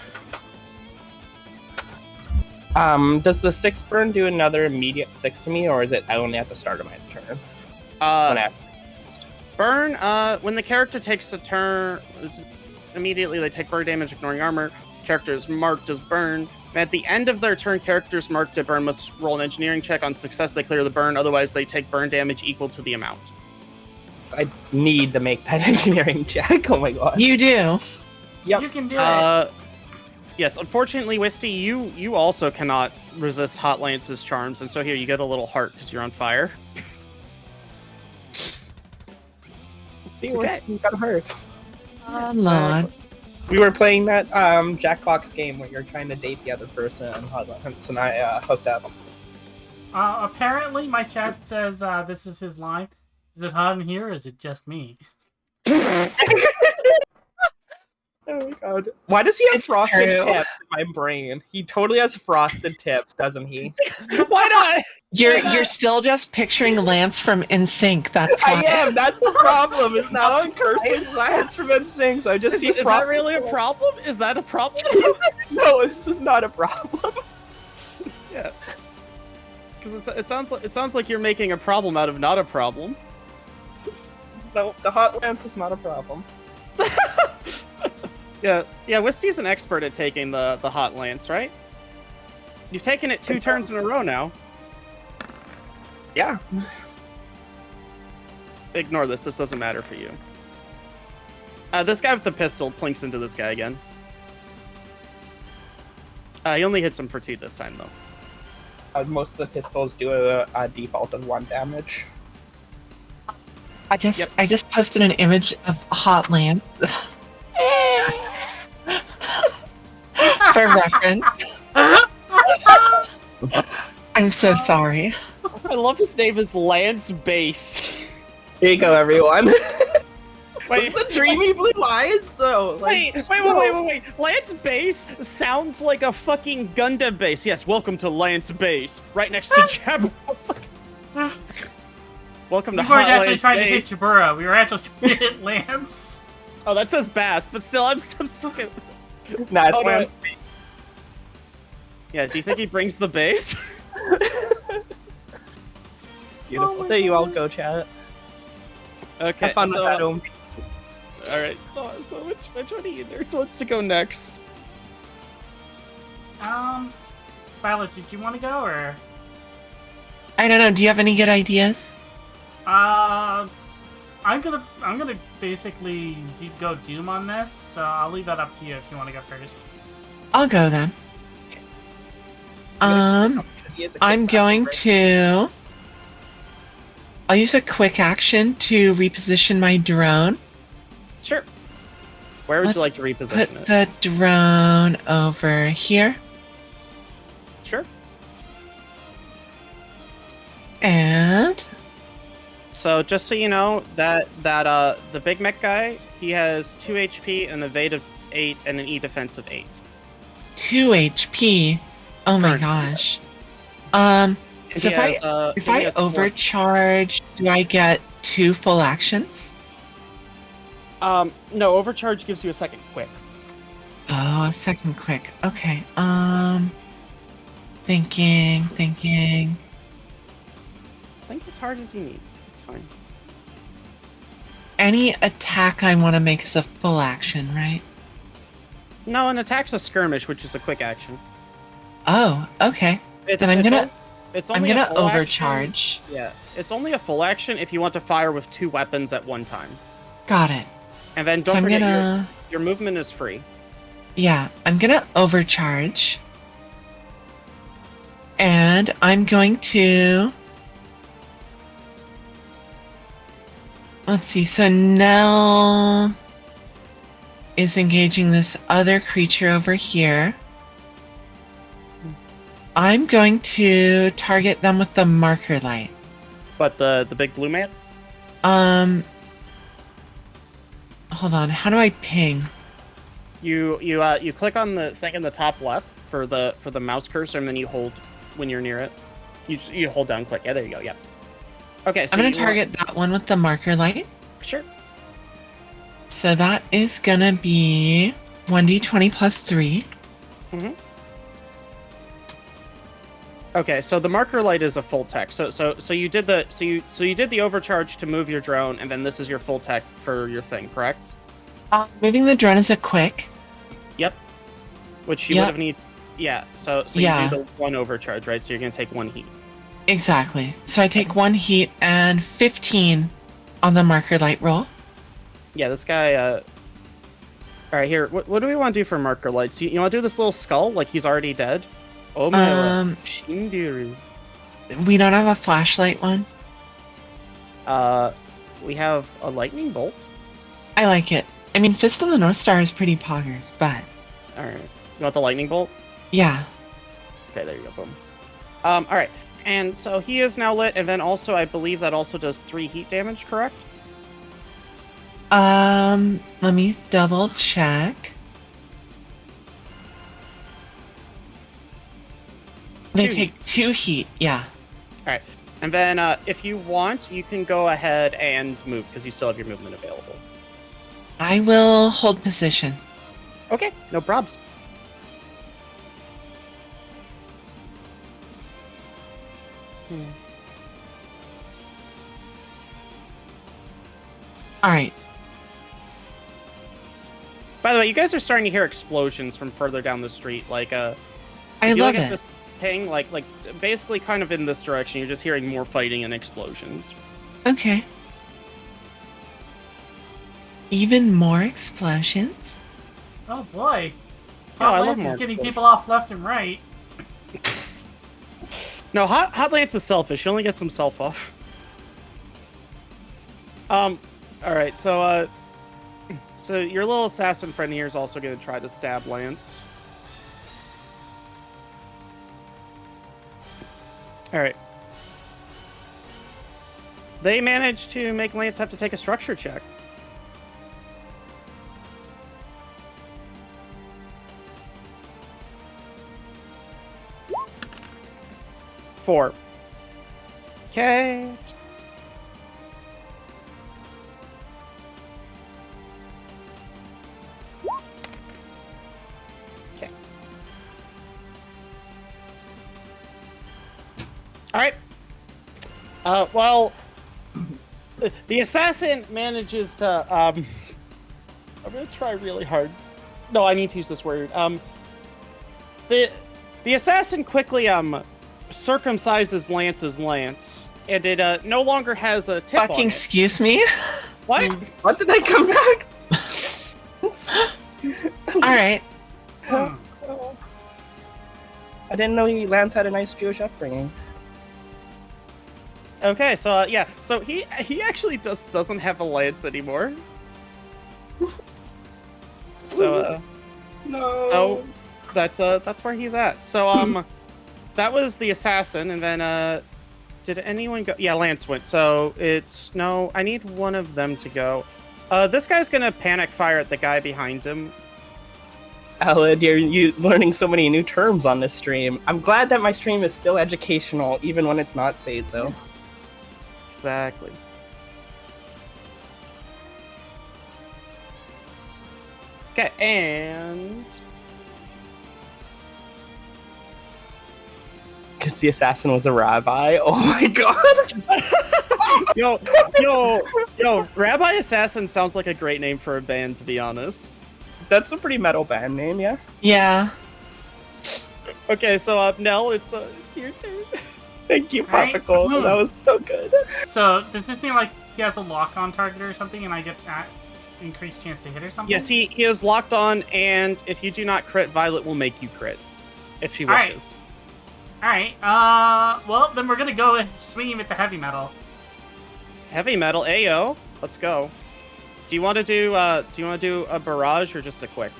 S4: Does the 6 burn do another immediate 6 to me, or is it only at the start of my turn? When I-
S1: Burn, when the character takes a turn, immediately they take burn damage, ignoring armor. Character is marked as burn. And at the end of their turn, characters marked at burn must roll an engineering check. On success, they clear the burn. Otherwise, they take burn damage equal to the amount.
S4: I need to make that engineering check. Oh my god.
S3: You do.
S4: Yep.
S2: You can do it.
S1: Yes, unfortunately, Wisty, you also cannot resist Hot Lance's charms, and so here you get a little heart because you're on fire.
S4: See,
S1: Okay.
S4: you got hurt.
S3: Lord.
S4: We were playing that Jackbox game where you're trying to date the other person on Hot Lance, and I hooked up.
S2: Apparently, my chat says this is his line. Is it hot in here, or is it just me?
S4: Oh my god. Why does he have
S3: It's
S4: frosted
S3: true.
S4: tips in my brain? He totally has frosted tips, doesn't he?
S1: Why not?
S3: You're still just picturing Lance from NSYNC. That's
S4: I
S3: why.
S4: am. That's the problem. Is now I'm cursing Lance from instinct, so I just see
S1: Is that
S4: frosted
S1: really a
S4: tips.
S1: problem? Is that a problem?
S4: No, this is not a problem.
S1: Yeah. Because it sounds like you're making a problem out of not a problem.
S4: No, the Hot Lance is not a problem.
S1: Yeah, Wisty's an expert at taking the Hot Lance, right? You've taken it 2 turns in a row now.
S4: Yeah.
S1: Ignore this. This doesn't matter for you. This guy with the pistol plinks into this guy again. He only hits him for 2 this time, though.
S4: Most of the pistols do a default of 1 damage.
S3: I just posted an image of Hot Lance. For reference. I'm so sorry.
S1: I love his name is Lance Base.
S4: Here you go, everyone.
S1: Wait,
S4: the dreamy blue eyes, though.
S1: wait. Lance Base sounds like a fucking Gundam base. Yes, welcome to Lance Base. Right next to Jabba. Welcome to
S2: We weren't
S1: Hot
S2: actually
S1: Lance
S2: trying to hit
S1: Base.
S2: Jabura. We were actually trying to hit Lance.
S1: Oh, that says Bass, but still, I'm still good.
S4: Nah, it's
S1: Oh, no.
S4: Lance.
S1: Yeah, do you think he brings the base?
S4: Beautiful.
S1: Oh my
S4: There you all
S1: gosh.
S4: go, chat.
S1: Okay,
S4: Have fun
S1: so,
S4: with that, Ohm.
S1: all right, so which one of you nerds wants to go next?
S2: Violet, did you want to go or?
S3: I don't know. Do you have any good ideas?
S2: I'm gonna basically go Doom on this, so I'll leave that up to you if you want to go first.
S3: I'll go then.
S4: He is a quick
S3: I'm going
S4: back,
S3: to. I'll use a quick action to reposition my drone.
S1: Sure. Where would you
S3: Let's
S1: like to reposition
S3: Put
S1: it?
S3: the drone over here.
S1: Sure.
S3: And
S1: So just so you know, that the Big Mech guy, he has 2 HP, an evade of 8, and an E defense of 8.
S3: 2 HP. Oh my
S1: Current.
S3: gosh.
S1: And
S3: So
S1: he
S3: if
S1: has,
S3: if
S1: he
S3: I
S1: has 4.
S3: overcharge, do I get 2 full actions?
S1: No, overcharge gives you a second quick.
S3: Oh, a second quick. Okay. Thinking.
S1: Think as hard as you need. It's fine.
S3: Any attack I want to make is a full action, right?
S1: No, an attack's a skirmish, which is a quick action.
S3: Oh, okay. Then I'm
S1: only a
S3: gonna
S1: full action-
S3: overcharge.
S1: Yeah, it's only a full action if you want to fire with 2 weapons at one time.
S3: Got it.
S1: And then
S3: So
S1: don't
S3: I'm
S1: forget
S3: gonna.
S1: your movement is free.
S3: Yeah, I'm gonna overcharge. And I'm going to. Let's see, so Nell is engaging this other creature over here. I'm going to target them with the marker light.
S1: But the big blue man?
S3: Hold on, how do I ping?
S1: You click on the thing in the top left for the mouse cursor, and then you hold when you're near it. You hold down, click. Yeah, there you go. Yeah. Okay, so
S3: I'm gonna
S1: you
S3: target that one with the marker light.
S1: Sure.
S3: So that is gonna be 1d20 plus 3.
S1: Okay, so the marker light is a full tech. So you did the overcharge to move your drone, and then this is your full tech for your thing, correct?
S3: Moving the drone is a quick.
S1: Yep. Which you
S3: Yep.
S1: would have need. Yeah. So
S3: Yeah.
S1: you do the 1 overcharge, right? So you're gonna take 1 heat.
S3: Exactly. So I take 1 heat and 15 on the marker light roll.
S1: Yeah, this guy. All right, here. What do we want to do for marker lights? You want to do this little skull like he's already dead? Oh my. Shindiru.
S3: We don't have a flashlight one.
S1: We have a lightning bolt.
S3: I like it. I mean, Fist of the North Star is pretty poggers, but
S1: All right. You want the lightning bolt?
S3: yeah.
S1: Okay, there you go. Boom. All right. And so he is now lit, and then also I believe that also does 3 heat damage, correct?
S3: Let me double check. They
S1: 2
S3: take 2 heat, yeah.
S1: All right. And then if you want, you can go ahead and move because you still have your movement available.
S3: I will hold position.
S1: Okay, no probs.
S3: All right.
S1: By the way, you guys are starting to hear explosions from further down the street. Like,
S3: I
S1: if you
S3: love
S1: look at
S3: it.
S1: this ping, like basically kind of in this direction. You're just hearing more fighting and explosions.
S3: Okay. Even more explosions?
S2: Oh boy.
S1: Oh, I
S2: Hot
S1: love
S2: Lance
S1: more
S2: is getting
S1: explosions.
S2: people off left and right.
S1: No, Hot Lance is selfish. He only gets himself off. All right. So your little assassin friend here is also going to try to stab Lance. All right. They managed to make Lance have to take a structure check. Four. Okay. All right. Well, the assassin manages to. I'm gonna try really hard. No, I need to use this word. The assassin quickly circumcises Lance's lance, and it no longer has a tip
S3: Fucking
S1: on it.
S3: excuse me?
S1: What?
S4: What did I come back?
S3: Alright.
S2: Hmm.
S4: I didn't know Lance had a nice Jewish upbringing.
S1: Okay, so yeah, so he actually doesn't have a lance anymore. So
S4: No.
S1: so that's where he's at. So that was the assassin, and then did anyone go? Yeah, Lance went. So it's no. I need one of them to go. This guy's gonna panic fire at the guy behind him.
S4: Aled, you're learning so many new terms on this stream. I'm glad that my stream is still educational, even when it's not safe, though.
S1: Exactly. Okay, and
S4: Because the assassin was a rabbi. Oh my god!
S1: yo, Rabbi Assassin sounds like a great name for a band, to be honest.
S4: That's a pretty metal band name, yeah?
S3: Yeah.
S1: Okay, so Nell, it's your turn.
S4: Thank you,
S2: Right.
S4: Papical. That was so good.
S2: So does this mean like he has a lock-on target or something, and I get that increased chance to hit or something?
S1: Yes, he is locked on, and if you do not crit, Violet will make you crit, if she
S2: Alright.
S1: wishes.
S2: All right. Well, then we're gonna go swinging with the heavy metal.
S1: Heavy metal, Ayo. Let's go. Do you want to do a barrage or just a quick?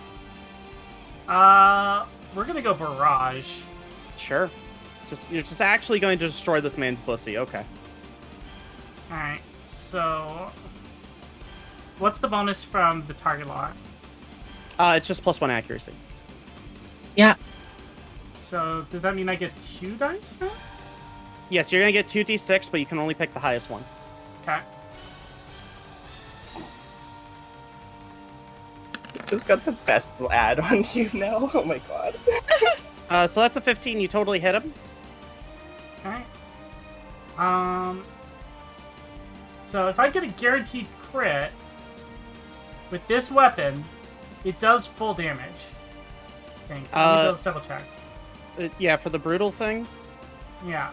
S2: We're gonna go barrage.
S1: Sure. You're just actually going to destroy this man's pussy. Okay.
S2: All right. So, what's the bonus from the target lock?
S1: It's just +1 accuracy.
S3: Yeah.
S2: So, does that mean I get 2 dice then?
S1: Yes, you're gonna get 2d6, but you can only pick the highest one.
S2: Okay.
S4: Just got the best ad on you now. Oh my god.
S1: So that's a 15. You totally hit him.
S2: All right. So if I get a guaranteed crit with this weapon, it does full damage. I think. Let me double check.
S1: Yeah, for the brutal thing.
S2: Yeah.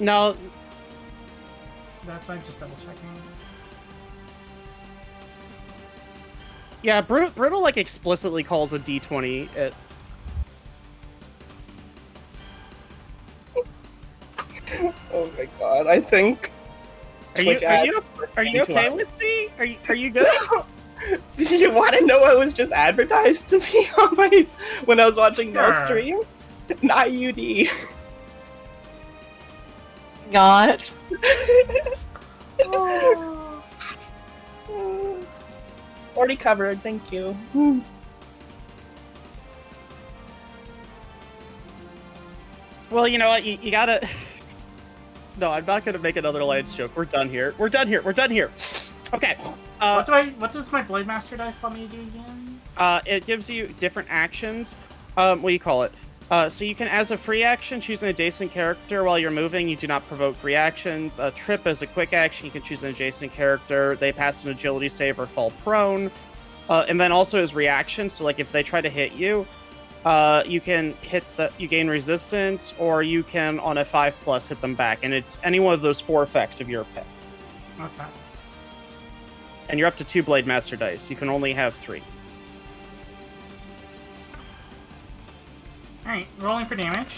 S1: No,
S2: That's why I'm just double checking.
S1: yeah, brutal like explicitly calls a d20.
S4: Oh my god. I think.
S1: Are you okay,
S4: D12.
S1: Misty? Are you good?
S4: You want to know what was just advertised to me on my when I was watching
S2: Sure.
S4: their stream? An IUD.
S3: Got it.
S4: Already covered, thank you.
S1: Well, you know what? You gotta. No, I'm not gonna make another Lance joke. We're done here. We're done here. Okay.
S2: What does my Blade Master dice tell me to do again?
S1: It gives you different actions. What do you call it? So you can, as a free action, choose an adjacent character while you're moving. You do not provoke reactions. Trip as a quick action, you can choose an adjacent character. They pass an agility save or fall prone. And then also as reaction, so like if they try to hit you, you can you gain resistance, or you can on a 5+ hit them back, and it's any one of those 4 effects of your pick.
S2: Okay.
S1: And you're up to 2 Blade Master dice. You can only have 3.
S2: Alright, rolling for damage.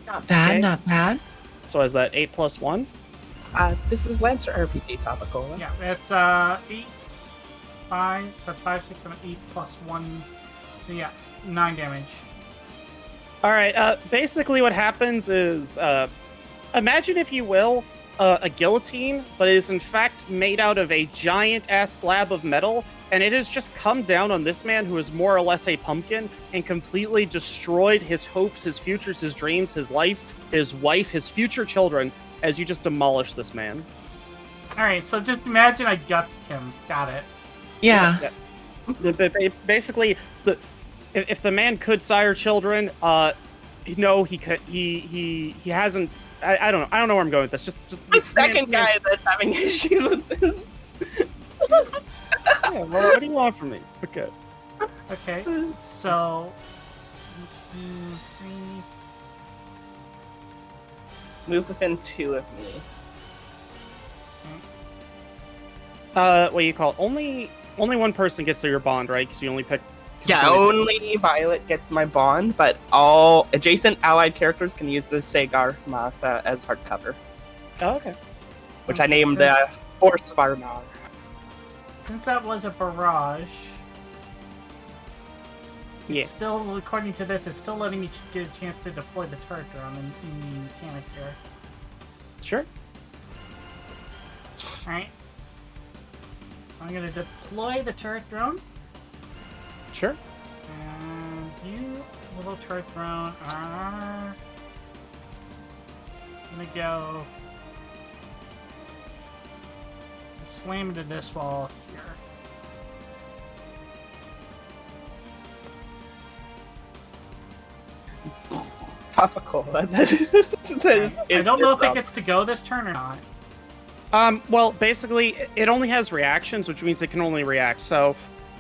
S3: Not bad,
S1: Okay.
S3: not bad.
S1: So is that 8 + 1?
S4: This is Lancer RPG topical.
S2: Yeah, it's 8, 5, so it's 5, 6, 7, 8 plus 1. So yeah, 9 damage.
S1: All right. Basically, what happens is, imagine, if you will, a guillotine, but it is in fact made out of a giant-ass slab of metal, and it has just come down on this man who is more or less a pumpkin and completely destroyed his hopes, his futures, his dreams, his life, his wife, his future children, as you just demolish this man.
S2: Alright, so just imagine I gutsed him. Got it.
S3: Yeah.
S1: Basically, if the man could sire children, No, he could. He hasn't. I don't know. I don't know where I'm going with this. Just
S4: The second guy that's having issues with this.
S1: Yeah. Well, what do you want from me? Okay.
S2: Okay, so 1, 2, 3.
S4: Move within 2 of me.
S1: What do you call it? Only one person gets to your bond, right? Because you only pick.
S4: Yeah, only Violet gets my bond, but all adjacent allied characters can use the Sagar Mata as hardcover,
S1: Oh, okay.
S4: which I named Force Varnar.
S2: Since that was a barrage,
S1: Yeah.
S2: it's still, according to this, it's still letting me get a chance to deploy the turret drone in the mechanics here.
S1: Sure.
S2: Alright. So I'm gonna deploy the turret drone.
S1: Sure.
S2: And you, little turret drone, are gonna go and slam into this wall here.
S4: Puffacola.
S2: I don't know if it gets to go this turn or not.
S1: Well, basically, it only has reactions, which means it can only react. So,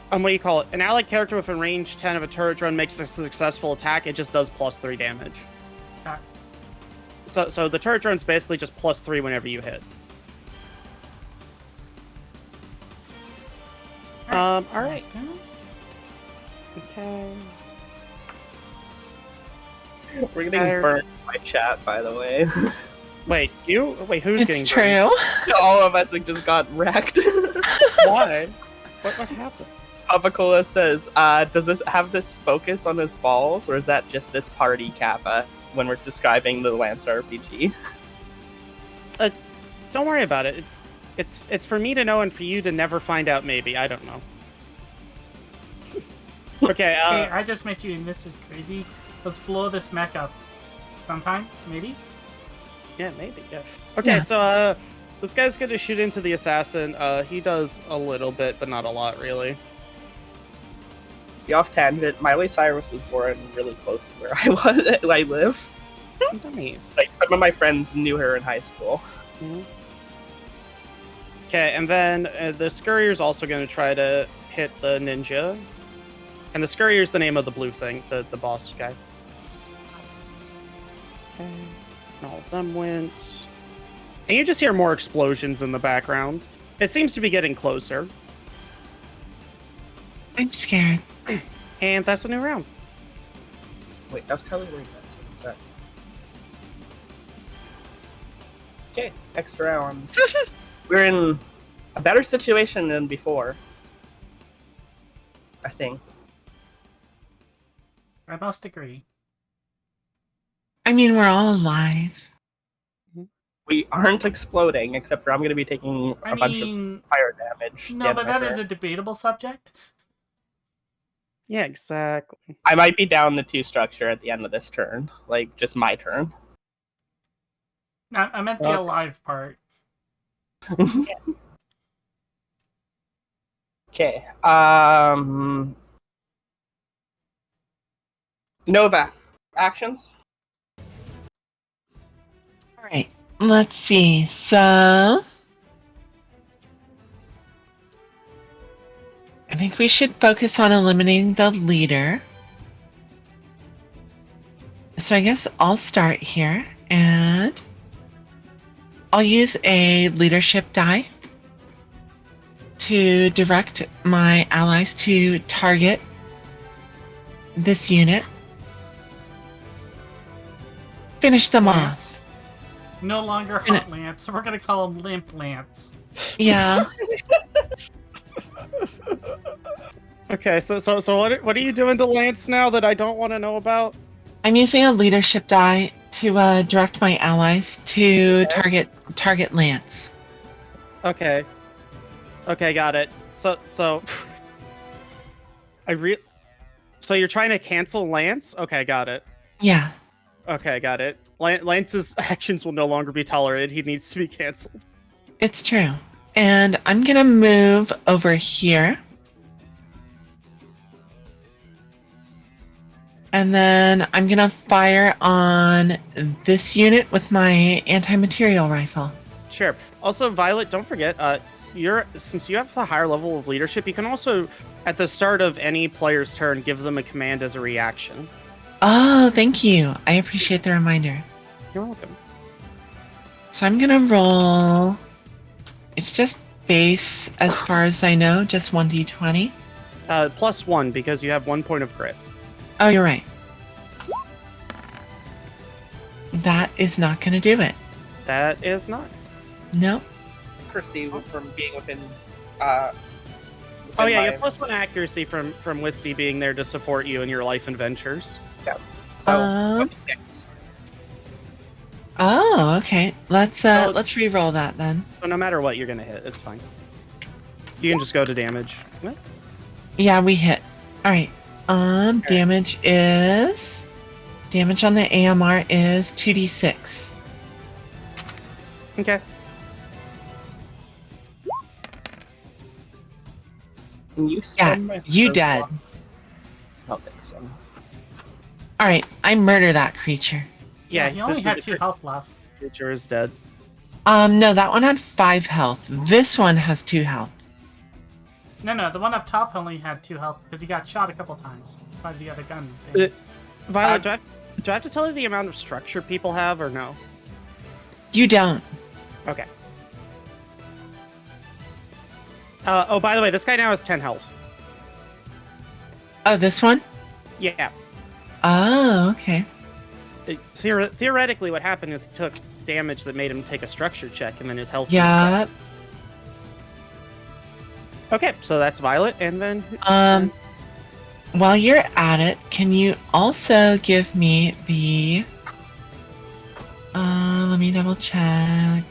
S1: what do you call it? An allied character within range 10 of a turret drone makes a successful attack. It just does +3 damage.
S2: Okay.
S1: So the turret drone's basically just +3 whenever you hit. All right. Okay.
S4: We're getting burnt by chat, by the way.
S1: Wait, who's getting
S3: It's
S1: burned?
S3: true.
S4: All of us just got wrecked.
S1: Why? What happened?
S4: Puffacola says, does this have this focus on his balls, or is that just this party kappa when we're describing the Lance RPG?
S1: Don't worry about it. It's for me to know and for you to never find out. Maybe, I don't know. Okay.
S2: Hey, I just met you and this is crazy. Let's blow this mech up. Sometime, maybe?
S1: Yeah, maybe. Yeah. Okay,
S3: Yeah.
S1: so this guy's gonna shoot into the assassin. He does a little bit, but not a lot, really.
S4: The off tangent, Miley Cyrus was born really close to where I live.
S1: Nice.
S4: Like, some of my friends knew her in high school.
S1: Okay, and then the Scurrier's also gonna try to hit the ninja. And the Scurrier's the name of the blue thing, the boss guy. Okay. And all of them went. And you just hear more explosions in the background. It seems to be getting closer.
S3: I'm scared.
S1: And that's a new round.
S4: Wait, that was Carly Rae. Okay, next round. We're in a better situation than before, I think.
S2: I must agree.
S3: I mean, we're all alive.
S4: We aren't exploding, except for I'm going to be taking a bunch of fire damage.
S2: No, but that is a debatable subject.
S1: Yeah, exactly.
S4: I might be down the 2 structure at the end of this turn. Like, just my turn.
S2: I meant the alive part.
S4: Okay. Nova. Actions?
S3: All right. Let's see. So I think we should focus on eliminating the leader. So I guess I'll start here and I'll use a leadership die to direct my allies to target this unit. Finish them off.
S2: Lance. No longer Hot Lance, so we're gonna call him Limp Lance.
S3: Yeah.
S1: Okay, so what are you doing to Lance now that I don't want to know about?
S3: I'm using a leadership die to direct my allies to target Lance.
S1: Okay. Okay, got it. So so you're trying to cancel Lance? Okay, got it.
S3: Yeah.
S1: Okay, got it. Lance's actions will no longer be tolerated. He needs to be canceled.
S3: It's true. And I'm gonna move over here. And then I'm gonna fire on this unit with my anti-material rifle.
S1: Sure. Also, Violet, don't forget, since you have the higher level of leadership, you can also, at the start of any player's turn, give them a command as a reaction.
S3: Oh, thank you. I appreciate the reminder.
S1: You're welcome.
S3: So I'm gonna roll. It's just base as far as I know, just 1d20.
S1: +1 because you have 1 point of grit.
S3: Oh, you're right. That is not gonna do it.
S1: That is not.
S3: Nope.
S4: Perceive from being within.
S1: Oh yeah, you
S4: my-
S1: have +1 accuracy from Wisty being there to support you in your life adventures.
S4: So, 26.
S3: Oh, okay. Let's re-roll that then.
S1: So no matter what, you're gonna hit. It's fine. You can just go to damage. What?
S3: Yeah, we hit. All right. Damage on the AMR is 2d6.
S1: Okay.
S4: Can you
S3: Yeah,
S4: spend my
S3: you
S4: first
S3: dead.
S4: one? I don't think so.
S3: All right, I murder that creature.
S1: Yeah,
S2: he only had 2 health left.
S1: creature is dead.
S3: No, that one had 5 health. This one has 2 health.
S2: No, the one up top only had 2 health because he got shot a couple times by the other gun thing.
S1: Violet, do I have to tell you the amount of structure people have, or no?
S3: You don't.
S1: Okay. Oh, by the way, this guy now has 10 health.
S3: Oh, this one?
S1: Yeah.
S3: Oh, okay.
S1: Theoretically, what happened is he took damage that made him take a structure check, and then his health.
S3: Yeah.
S1: Okay, so that's Violet, and then.
S3: While you're at it, can you also give me the... let me double check.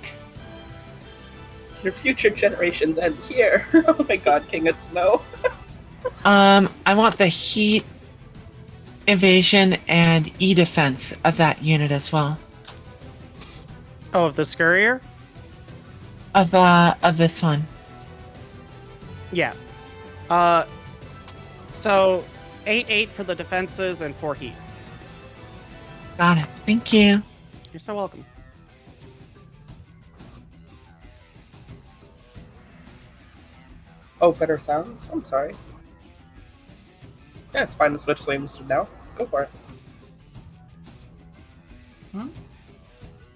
S4: Your future generations end here. Oh my god, King of Snow.
S3: I want the heat, evasion, and E-defense of that unit as well.
S1: Oh, of the Scurrier?
S3: Of this one.
S1: Yeah. So 8 for the defenses and 4 heat.
S3: Got it. Thank you.
S1: You're so welcome.
S4: Oh, better sounds? I'm sorry. Yeah, it's fine to switch lanes now. Go for it.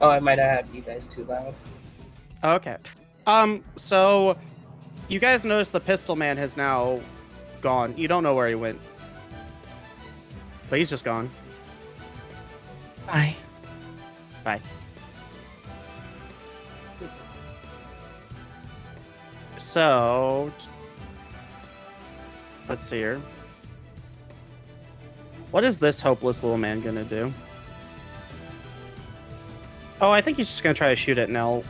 S4: Oh, I might have had you guys too loud.
S1: Okay. So you guys notice the pistol man has now gone. You don't know where he went. But he's just gone.
S3: Bye.
S1: Bye. So let's see here. What is this hopeless little man gonna do? Oh, I think he's just gonna try to shoot at Nell.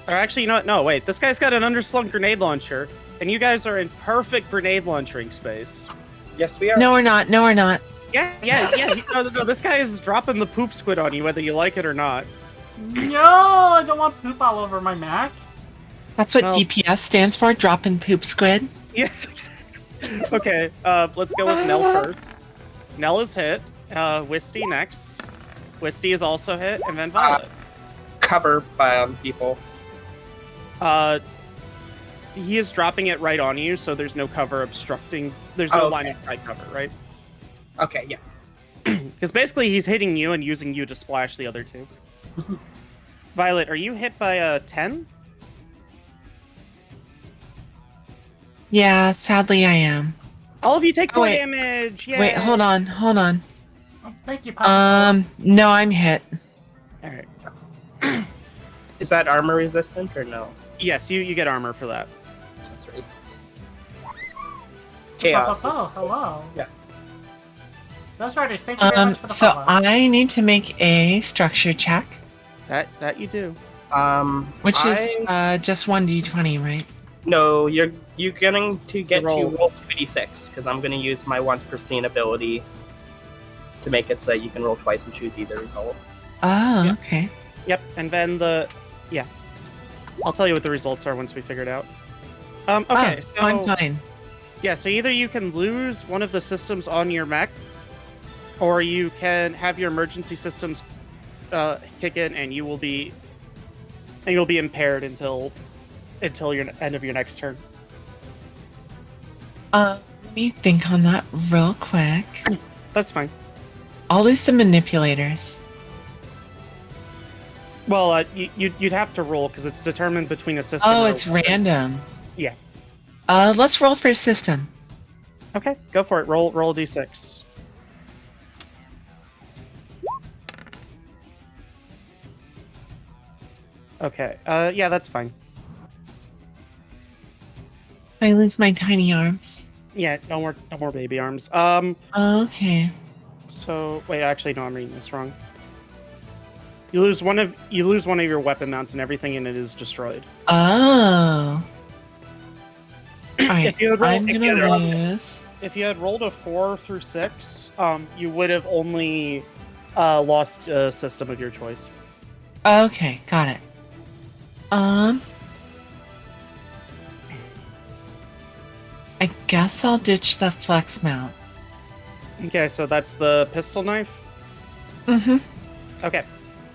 S1: Or actually, you know what? No, wait. This guy's got an underslung grenade launcher, and you guys are in perfect grenade launching space.
S4: Yes, we are.
S3: No, we're not. No, we're not.
S1: Yeah. No, this guy is dropping the poop squid on you, whether you like it or not.
S2: No, I don't want poop all over my Mac.
S3: That's what
S1: Well-
S3: DPS stands for. Dropping poop squid.
S1: Yes, exactly. Okay, let's go with Nell first. Nell is hit. Wisty next. Wisty is also hit, and then Violet.
S4: Cover people.
S1: He is dropping it right on you, so there's no cover obstructing. There's no
S4: Okay.
S1: line of sight cover, right?
S4: Okay, yeah.
S1: Because basically he's hitting you and using you to splash the other two. Violet, are you hit by a 10?
S3: Yeah, sadly I am.
S1: All of you take 4
S3: wait.
S1: damage! Yay!
S3: Wait, hold on.
S2: Oh, thank you, Papa.
S3: No, I'm hit.
S1: Alright.
S4: Is that armor resistant or no?
S1: Yes, you get armor for that.
S4: That's right. Chaos.
S2: Oh, hello.
S4: Yeah.
S2: Those riders, thank you very much for the
S3: So
S2: follow.
S3: I need to make a structure check,
S1: That you do.
S3: which is just 1d20, right?
S4: No, you're going to get
S1: Roll.
S4: to roll 2d6 because I'm going to use my once per scene ability to make it so that you can roll twice and choose either result.
S3: Oh,
S1: Yeah.
S3: okay.
S1: Yep, and then yeah. I'll tell you what the results are once we figure it out. Okay,
S3: I'm fine.
S1: yeah, so either you can lose one of the systems on your mech, or you can have your emergency systems kick in, and you'll be impaired until your end of your next turn.
S3: Let me think on that real quick.
S1: That's fine.
S3: I'll lose the manipulators.
S1: Well, you'd have to roll because it's determined between a system.
S3: Oh,
S1: or
S3: it's
S1: a weapon.
S3: random.
S1: Yeah.
S3: Let's roll for a system.
S1: Okay, go for it. Roll a d6. Okay. Yeah, that's fine.
S3: I lose my tiny arms.
S1: Yeah, no more baby arms.
S3: Okay.
S1: So wait, actually, no, I'm reading this wrong. You lose one of your weapon mounts, and everything in it is destroyed.
S3: Oh. All right.
S1: If you had rolled-
S3: I'm
S1: if
S3: gonna
S1: you had-
S3: lose.
S1: If you had rolled a 4 through 6, you would have only lost a system of your choice.
S3: Okay, got it. I guess I'll ditch the flex mount.
S1: Okay, so that's the pistol knife.
S3: Mm-hmm.
S1: Okay,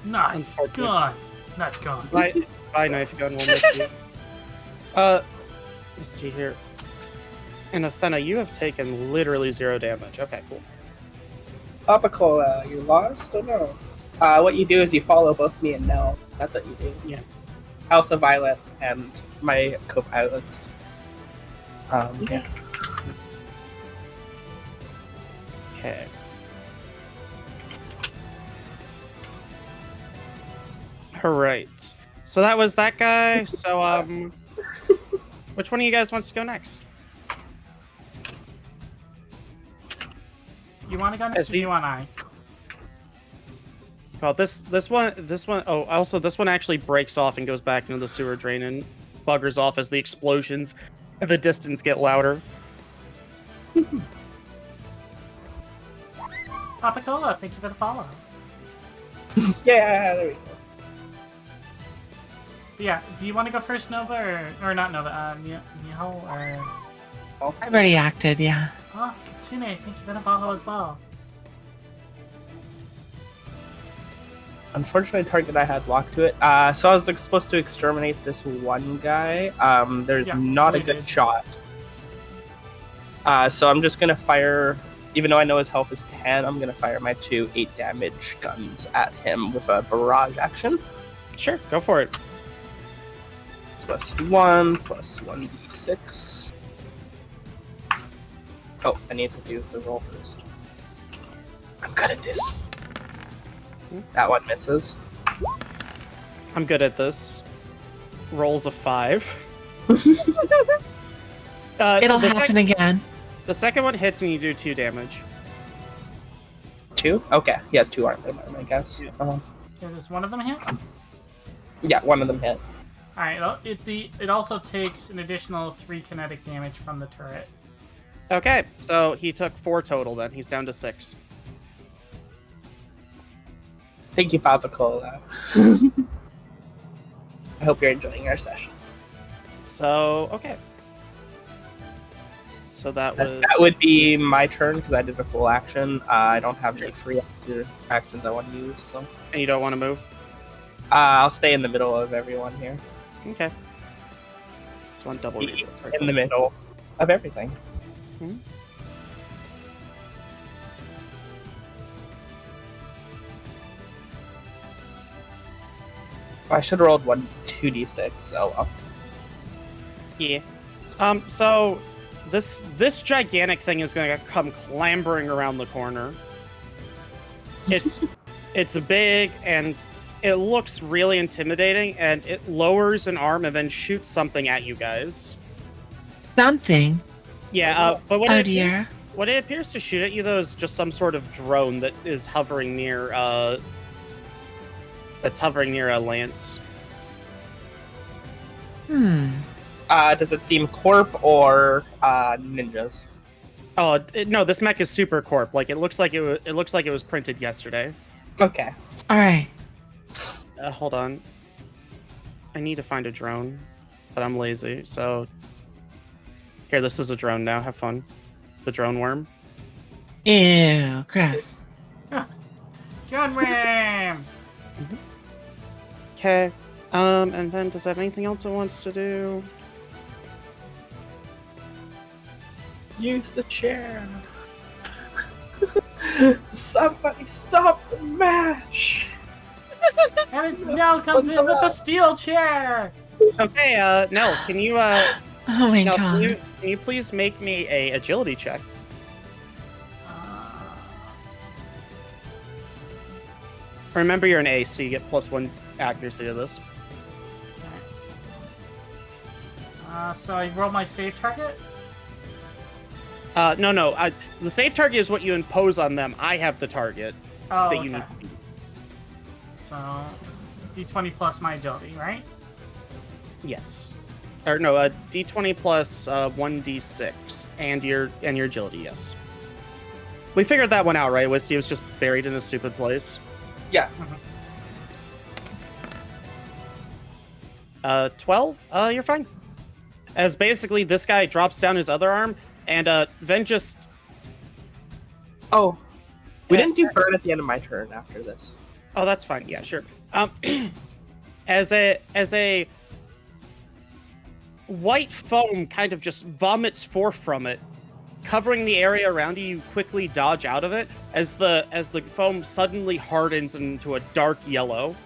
S2: Knife
S1: Unfortunate.
S2: gun. Knife gun.
S1: bye knife gun. We'll miss you. Let's see here. And Athena, you have taken literally 0 damage. Okay, cool.
S4: Papa Cola, you lost or no? What you do is you follow both me and Nell. That's what you do.
S1: Yeah.
S4: House of Violet and my co-pilots. Yeah.
S1: Okay. All right. So that was that guy. So which one of you guys wants to go next?
S2: You want to go next, or
S1: the-
S2: you want I?
S1: Well, this one. Oh, also this one actually breaks off and goes back into the sewer drain and buggers off as the explosions in the distance get louder.
S2: Papa Cola, thank you for the follow.
S4: Yeah, there we go.
S2: But yeah, do you want to go first, Nova, or not Nova? Miho, or
S3: I've already acted, yeah.
S2: oh, Kitsune, thank you for the follow as well.
S4: Unfortunately, target I had locked to it. So I was supposed to exterminate this one guy. There's
S2: Yeah,
S4: not a
S2: we
S4: good
S2: did.
S4: shot. So I'm just gonna fire, even though I know his health is 10, I'm gonna fire my 2 8 damage guns at him with a barrage action.
S1: Sure, go for it.
S4: +1, +1d6. Oh, I need to do the roll first. I'm good at this. That one misses.
S1: I'm good at this. Rolls a 5.
S3: It'll
S1: the
S3: happen again.
S1: The second one hits and you do 2 damage.
S4: 2? Okay, he has 2 armor, I guess.
S1: Yeah.
S2: Okay, does one of them hit?
S4: Yeah, one of them hit.
S2: Alright, it also takes an additional 3 kinetic damage from the turret.
S1: Okay, so he took 4 total then. He's down to 6.
S4: Thank you, Papa Cola. I hope you're enjoying our session.
S1: So, okay. So that was...
S4: That would be my turn because I did a full action. I don't have any free actions I want to use, so
S1: And you don't want to move?
S4: I'll stay in the middle of everyone here.
S1: Okay. This one's double
S4: Be
S1: reroll.
S4: in the middle of everything.
S1: Hmm.
S4: I should have rolled 2d6, so well.
S1: Yeah. So this gigantic thing is gonna come clambering around the corner. It's big and it looks really intimidating, and it lowers an arm and then shoots something at you guys.
S3: Something.
S1: Yeah, but
S3: Oh dear.
S1: what it appears to shoot at you though is just some sort of drone that is hovering near a lance.
S4: Does it seem corp or ninjas?
S1: Oh no, this mech is super corp. Like it looks like it was printed yesterday.
S4: Okay.
S3: All right.
S1: Hold on. I need to find a drone, but I'm lazy. So here, this is a drone now. Have fun. The drone worm.
S3: Ew, gross.
S2: Gun ram!
S1: Okay. And then does that have anything else it wants to do?
S4: Use the chair. Somebody stop the match.
S2: And it now comes in with a steel chair!
S1: Okay, Nell, can you
S3: Oh my
S1: Nell,
S3: god.
S1: can you please make me a agility check? Remember you're an ace, so you get +1 accuracy to this.
S2: So I roll my save target?
S1: No. The save target is what you impose on them. I have the target
S2: Oh,
S1: that you
S2: okay.
S1: need to beat.
S2: So, d20 plus my agility, right?
S1: Yes. Or no, d20 plus 1d6 and your agility, yes. We figured that one out, right? Wisty was just buried in a stupid place.
S4: Yeah.
S1: 12? You're fine. As basically this guy drops down his other arm, and then just...
S4: Oh, we
S1: Yeah.
S4: didn't do burn at the end of my turn after this.
S1: Oh, that's fine. Yeah, sure. As a white foam kind of just vomits forth from it, covering the area around you, you quickly dodge out of it as the foam suddenly hardens into a dark yellow.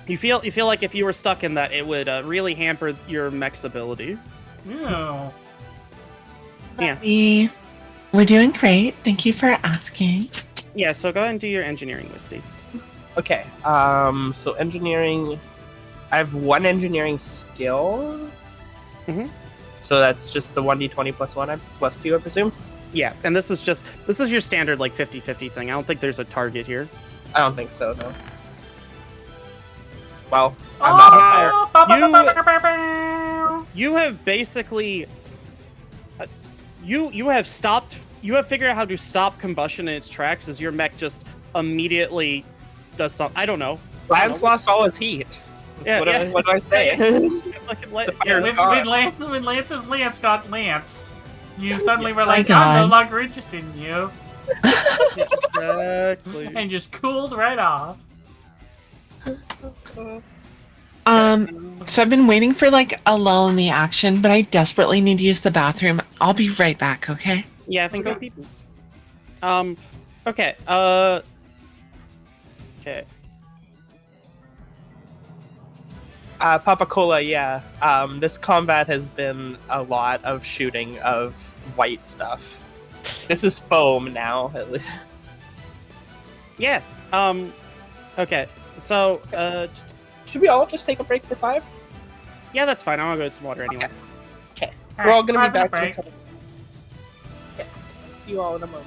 S1: You feel like if you were stuck in that, it would really hamper your mech's ability.
S2: Ew.
S1: Yeah.
S3: We're doing great. Thank you for asking.
S1: Yeah, so go ahead and do your engineering, Wisty.
S4: Okay. So engineering. I have 1 engineering skill.
S1: Mhm.
S4: So that's just the 1d20 plus 1, plus 2, I presume.
S1: Yeah, and this is your standard like 50-50 thing. I don't think there's a target here.
S4: I don't think so, no. Well, I'm not a fire.
S1: You have basically you have figured out how to stop combustion in its tracks as your mech just immediately does something. I don't know.
S4: Lance lost all his heat.
S1: Yeah,
S4: That's what do I say?
S1: Fucking let-
S4: The fire-
S2: When Lance's lance got lanced, you suddenly were like,
S3: my
S2: I'm no
S3: God.
S2: longer interested in you,
S1: Exactly.
S2: and just cooled right off.
S3: So I've been waiting for like a lull in the action, but I desperately need to use the bathroom. I'll be right back, okay?
S1: Yeah, I think go people. Okay. Okay.
S4: Papa Cola, yeah. This combat has been a lot of shooting of white stuff. This is foam now, at least.
S1: Yeah. Okay. So,
S4: Should we all just take a break for 5?
S1: yeah, that's fine. I'm gonna go get some water anyway.
S4: Okay.
S2: All
S4: We're all
S2: right,
S4: gonna be
S2: 5 minute
S4: back in a
S2: break.
S4: couple. Yeah. See you all in a moment.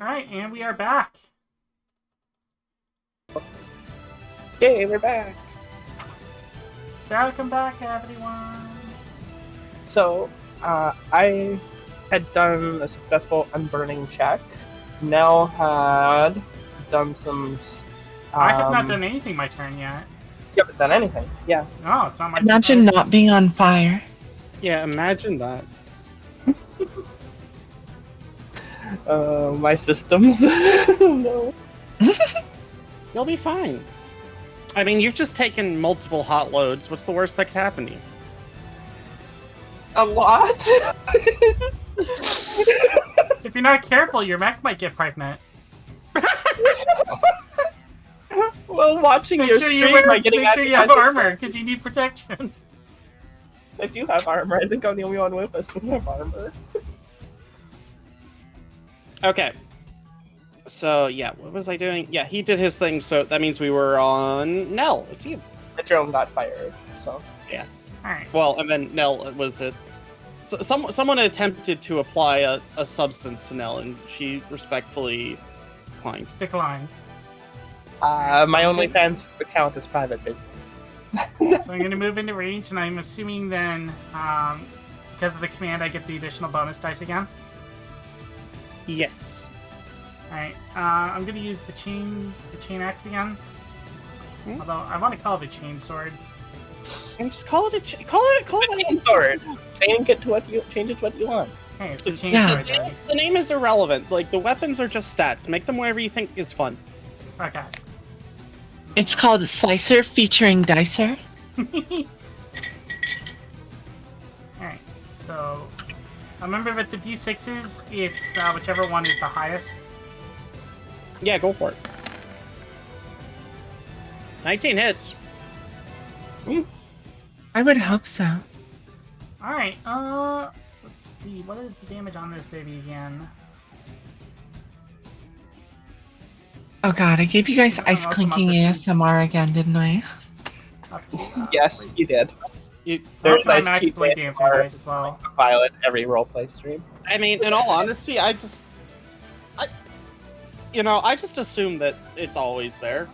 S2: Alright, and we are back.
S4: Yay, we're back.
S2: Welcome back, everyone.
S4: So, I had done a successful unburning check. Nell had done some.
S2: I have not done anything my turn yet.
S4: You haven't done anything. Yeah.
S2: No, it's on my
S3: Imagine not being on fire.
S6: Yeah, imagine that.
S4: My systems. No.
S1: You'll be fine. I mean, you've just taken multiple hot loads. What's the worst that could happen to you?
S4: A lot.
S2: If you're not careful, your mech might get pregnant.
S4: Well, watching
S2: Make
S4: your
S2: sure
S4: stream
S2: you wear,
S4: by getting
S2: make sure you have armor, because you need protection.
S4: I do have armor. I think I'm the only one with us who have armor.
S1: Okay. So, yeah, what was I doing? Yeah, he did his thing, so that means we were on Nell. It's you.
S4: The drone got fired, so.
S2: Alright.
S1: Well, and then Nell was it. So, someone attempted to apply a substance to Nell, and she respectfully declined.
S2: Declined.
S4: My OnlyFans account is private business.
S2: So I'm going to move into range, and I'm assuming then, because of the command, I get the additional bonus dice again.
S1: Yes.
S2: Alright, I'm going to use the chain axe again. Although, I want to call it a chain sword.
S1: And just call it a call it
S4: Chain sword. Change it to what you want.
S2: Hey, it's a chain
S3: Yeah.
S2: sword, daddy.
S1: The name is irrelevant. Like, the weapons are just stats. Make them whatever you think is fun.
S2: Okay.
S3: It's called Slicer featuring Dicer.
S2: Alright, so... Remember with the d6s, it's whichever one is the highest.
S1: Yeah, go for it. 19 hits.
S3: I would hope so.
S2: Alright, let's see, what is the damage on this baby again?
S3: Oh god, I gave you guys ice
S2: Also
S3: clinking
S2: my
S3: ASMR again, didn't I?
S2: Up to,
S4: Yes, you did.
S1: You,
S4: There's
S2: my
S4: nice
S2: max
S4: keep
S2: blade
S4: it
S2: dancer
S4: or
S2: dice as well.
S4: Violet every roleplay stream.
S1: I mean, in all honesty, I just assume that it's always there.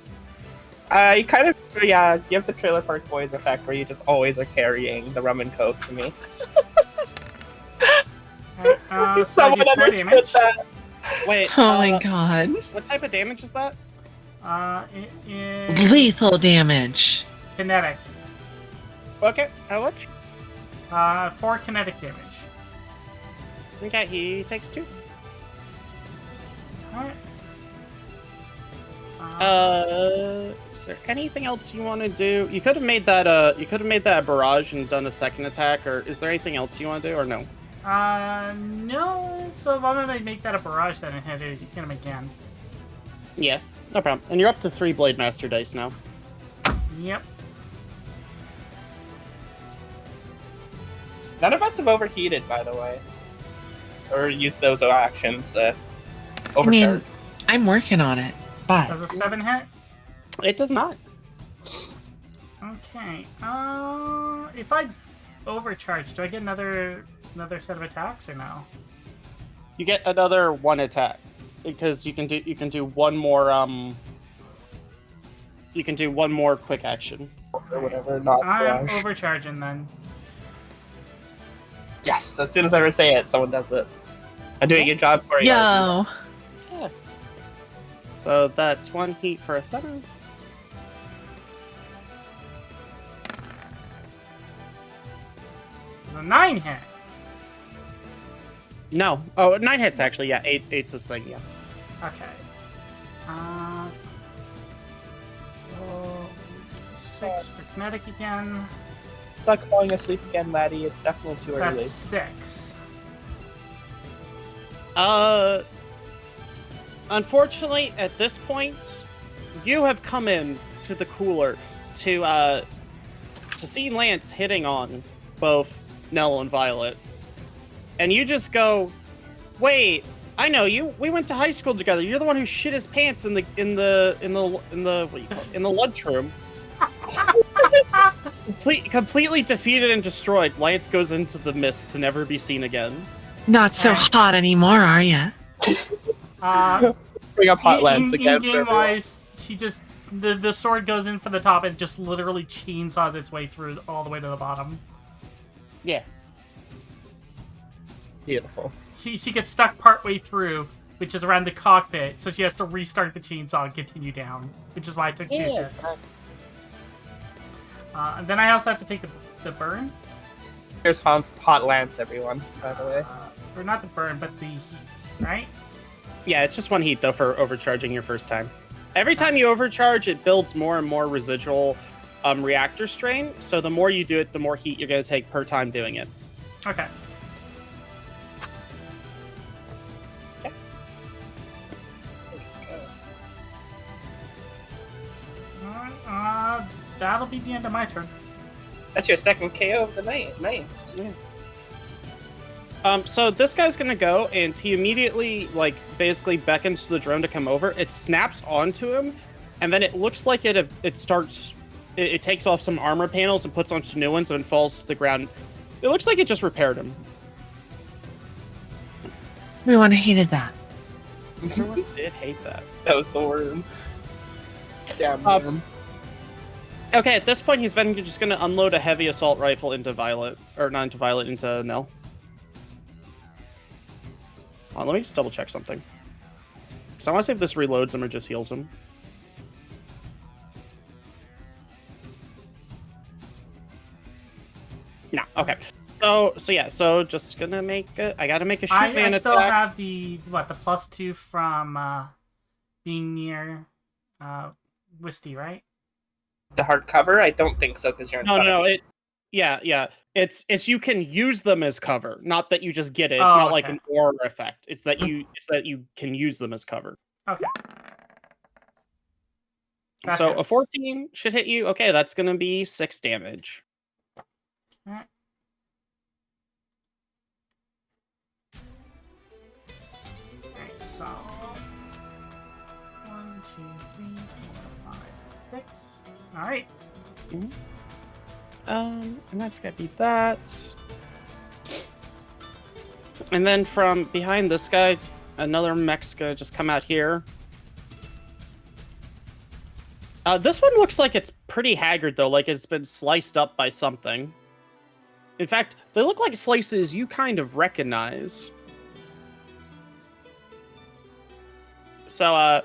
S4: You kind of, yeah, you have the Trailer Park Boys effect where you just always are carrying the rum and coke to me.
S2: Alright, so I
S4: Someone
S2: do 4
S4: understood
S2: damage.
S4: that.
S1: Wait.
S3: Oh my god.
S1: What type of damage is that?
S2: It is
S3: Lethal damage.
S2: kinetic.
S1: Okay. How much?
S2: 4 kinetic damage.
S1: Okay, he takes 2.
S2: Alright.
S1: Is there anything else you want to do? You could have made that. You could have made that a barrage and done a second attack. Or is there anything else you want to do, or no?
S2: No. So why don't I make that a barrage then and hit him again?
S1: Yeah, no problem. And you're up to 3 Blade Master dice now.
S2: Yep.
S4: None of us have overheated, by the way. Or used those actions.
S3: I
S4: Overcharge.
S3: mean, I'm working on it, but
S2: Does a 7 hit?
S1: It does not.
S2: Okay. If I overcharge, do I get another set of attacks or no?
S1: You get another 1 attack because you can do one more. You can do one more quick action.
S4: Or whatever, not
S2: I'm
S4: barrage.
S2: overcharging then.
S4: Yes, as soon as I ever say it, someone does it. I'm doing a good job for you.
S3: yo,
S1: Yeah. So that's 1 heat for a thunder.
S2: Does a 9 hit?
S1: No. Oh, 9 hits actually. Yeah, 8's this thing. Yeah.
S2: Okay. So 6 for kinetic again.
S4: Not falling asleep again, laddie. It's definitely too
S2: So
S4: early.
S2: that's 6.
S1: Unfortunately, at this point, you have come in to the cooler to see Lance hitting on both Nell and Violet, and you just go, "Wait, I know you. We went to high school together. You're the one who shit his pants in the what do you call it? In the lunchroom." Completely defeated and destroyed, Lance goes into the mist to never be seen again.
S3: not so hot anymore, are ya?
S4: Bring up hot lens again.
S2: In game wise, she just the sword goes in from the top and just literally chainsaws its way through all the way to the bottom.
S1: Yeah.
S4: Beautiful.
S2: She gets stuck partway through, which is around the cockpit, so she has to restart the chainsaw and continue down, which is why I took 2 hits. And then I also have to take the burn.
S4: Here's hot lance, everyone, by the way.
S2: Or not the burn, but the heat, right?
S1: Yeah, it's just 1 heat, though, for overcharging your first time. Every time you overcharge, it builds more and more residual reactor strain, so the more you do it, the more heat you're going to take per time doing it.
S2: Okay. Alright, that'll be the end of my turn.
S4: That's your second KO of the night. Nice.
S1: So this guy's gonna go, and he immediately, like, basically beckons to the drone to come over. It snaps onto him, and then it looks like it takes off some armor panels and puts on some new ones and falls to the ground. It looks like it just repaired him.
S3: We want to hated that.
S1: Everyone did hate that.
S4: That was the worm. Damn worm.
S1: Okay, at this point, he's then just gonna unload a heavy assault rifle into Violet, or not into Violet, into Nell. Let me just double check something. So I want to see if this reloads him or just heals him. No, okay. So yeah, so just gonna make I gotta make a shoot man
S2: I still
S1: attack.
S2: have the +2 from being near Wisty, right?
S4: The hardcover? I don't think so, because you're in front of me.
S1: Yeah. It's you can use them as cover, not that you just get it. It's
S2: Oh,
S1: not like
S2: okay.
S1: an aura effect. It's that you can use them as cover.
S2: Okay. That
S1: So a
S2: hits.
S1: 14 should hit you. Okay, that's gonna be 6 damage.
S2: Alright. Alright, so 1, 2, 3, 4, 5, 6. Alright.
S1: And that's gonna be that. And then from behind this guy, another mech's gonna just come out here. This one looks like it's pretty haggard, though, like it's been sliced up by something. In fact, they look like slices you kind of recognize. So,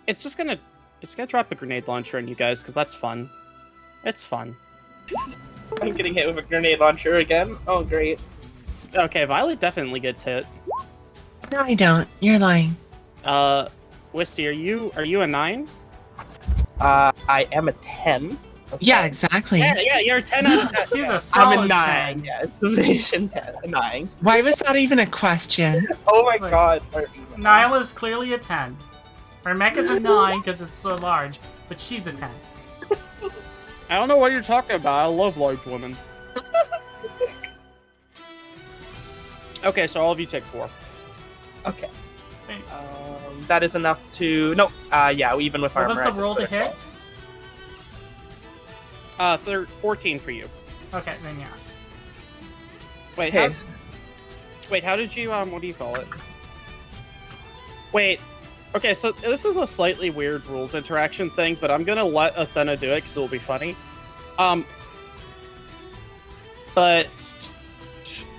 S1: it's gonna drop a grenade launcher on you guys, because that's fun. It's fun.
S4: I'm getting hit with a grenade launcher again. Oh, great.
S1: Okay, Violet definitely gets hit.
S3: No, I don't. You're lying.
S1: Wisty, are you a 9?
S4: I am a 10. Okay.
S3: Yeah, exactly.
S1: Yeah, you're a 10 out of 10.
S2: She's a
S4: I'm
S2: solid
S4: a 9.
S2: 10.
S4: Yeah, it's evasion 10. A 9.
S3: Why was that even a question?
S4: Oh my
S2: Wait.
S4: god.
S2: Nyla's clearly a 10. Her mecha's a 9 because it's so large, but she's a 10.
S1: I don't know what you're talking about. I love large women. Okay, so all of you take 4.
S4: Okay.
S2: Wait,
S4: That is enough to... No. Yeah, even with
S2: what
S4: armor.
S2: was
S4: I
S2: the
S4: just
S2: roll to
S4: put it
S2: hit?
S1: 14 for you.
S2: Okay, then yes.
S1: Wait,
S4: Okay.
S1: how did you, what do you call it? Wait. Okay, so this is a slightly weird rules interaction thing, but I'm gonna let Athena do it because it'll be funny. But...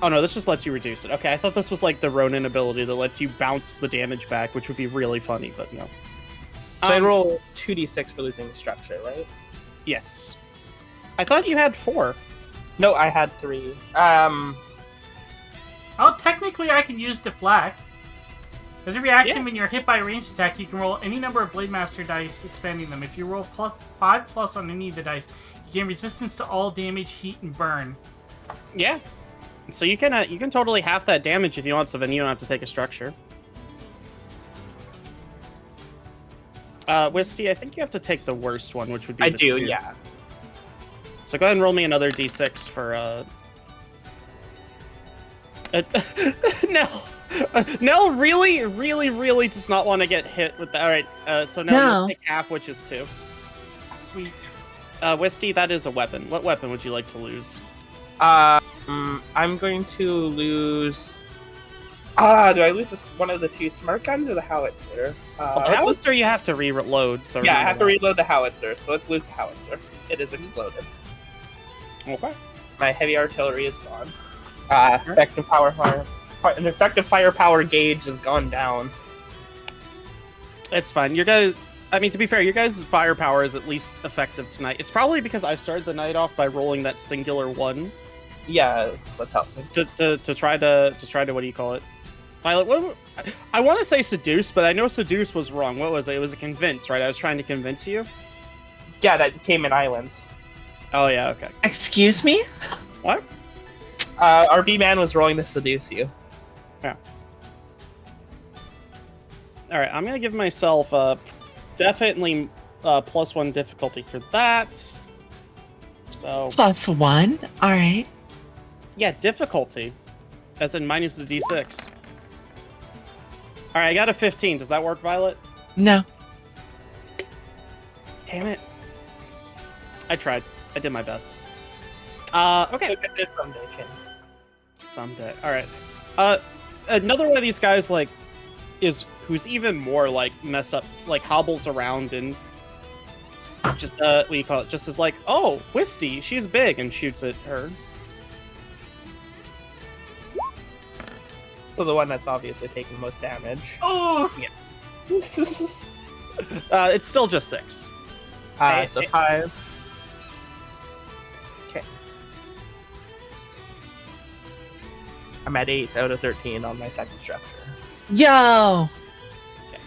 S1: Oh no, this just lets you reduce it. Okay, I thought this was like the Ronin ability that lets you bounce the damage back, which would be really funny, but no.
S4: So I roll 2d6 for losing structure, right?
S1: Yes. I thought you had 4.
S4: No, I had 3.
S2: Oh, technically I can use deflect. As a reaction,
S1: Yeah.
S2: when you're hit by a ranged attack, you can roll any number of Blade Master dice, expanding them. If you roll +5 on any of the dice, you gain resistance to all damage, heat, and burn.
S1: Yeah. So you can totally half that damage if you want, so then you don't have to take a structure. Wisty, I think you have to take the worst one, which would be
S4: I
S1: the
S4: do,
S1: 2.
S4: yeah.
S1: So go ahead and roll me another d6 for, Nell. Nell really does not want to get hit with that. Alright, so now
S3: No.
S1: you'll take half, which is 2.
S2: Sweet.
S1: Wisty, that is a weapon. What weapon would you like to lose?
S4: I'm going to lose... do I lose one of the 2 smart guns or the howitzer?
S1: Howitzer you have to reload, so
S4: Yeah, I
S1: remember
S4: have to
S1: that.
S4: reload the howitzer, so let's lose the howitzer. It is exploded.
S1: Okay.
S4: My heavy artillery is gone. Effective firepower gauge has gone down.
S1: It's fine. Your guys, I mean, to be fair, your guys' firepower is at least effective tonight. It's probably because I started the night off by rolling that singular 1
S4: Yeah, let's help me.
S1: to try to what do you call it? Violet, I want to say seduce, but I know seduce was wrong. What was it? It was a convince, right? I was trying to convince you.
S4: Yeah, that came in islands.
S1: Oh yeah, okay.
S3: Excuse me?
S1: What?
S4: Our B-man was rolling to seduce you.
S1: All right, I'm gonna give myself definitely +1 difficulty for that. So
S3: +1? Alright.
S1: yeah, difficulty, as in minus the d6. All right, I got a 15. Does that work, Violet?
S3: No.
S1: Damn it. I tried. I did my best. Okay.
S4: Look at this someday, Ken.
S1: Someday. All right. Another one of these guys, like, who's even more, like, messed up, like, hobbles around and just, what do you call it? Just is like, oh, Wisty, she's big, and shoots at her.
S4: So the one that's obviously taking the most damage.
S2: Oh!
S4: Yeah.
S1: It's still just 6.
S4: So 5. Okay. I'm at 8 out of 13 on my second structure.
S3: Yo!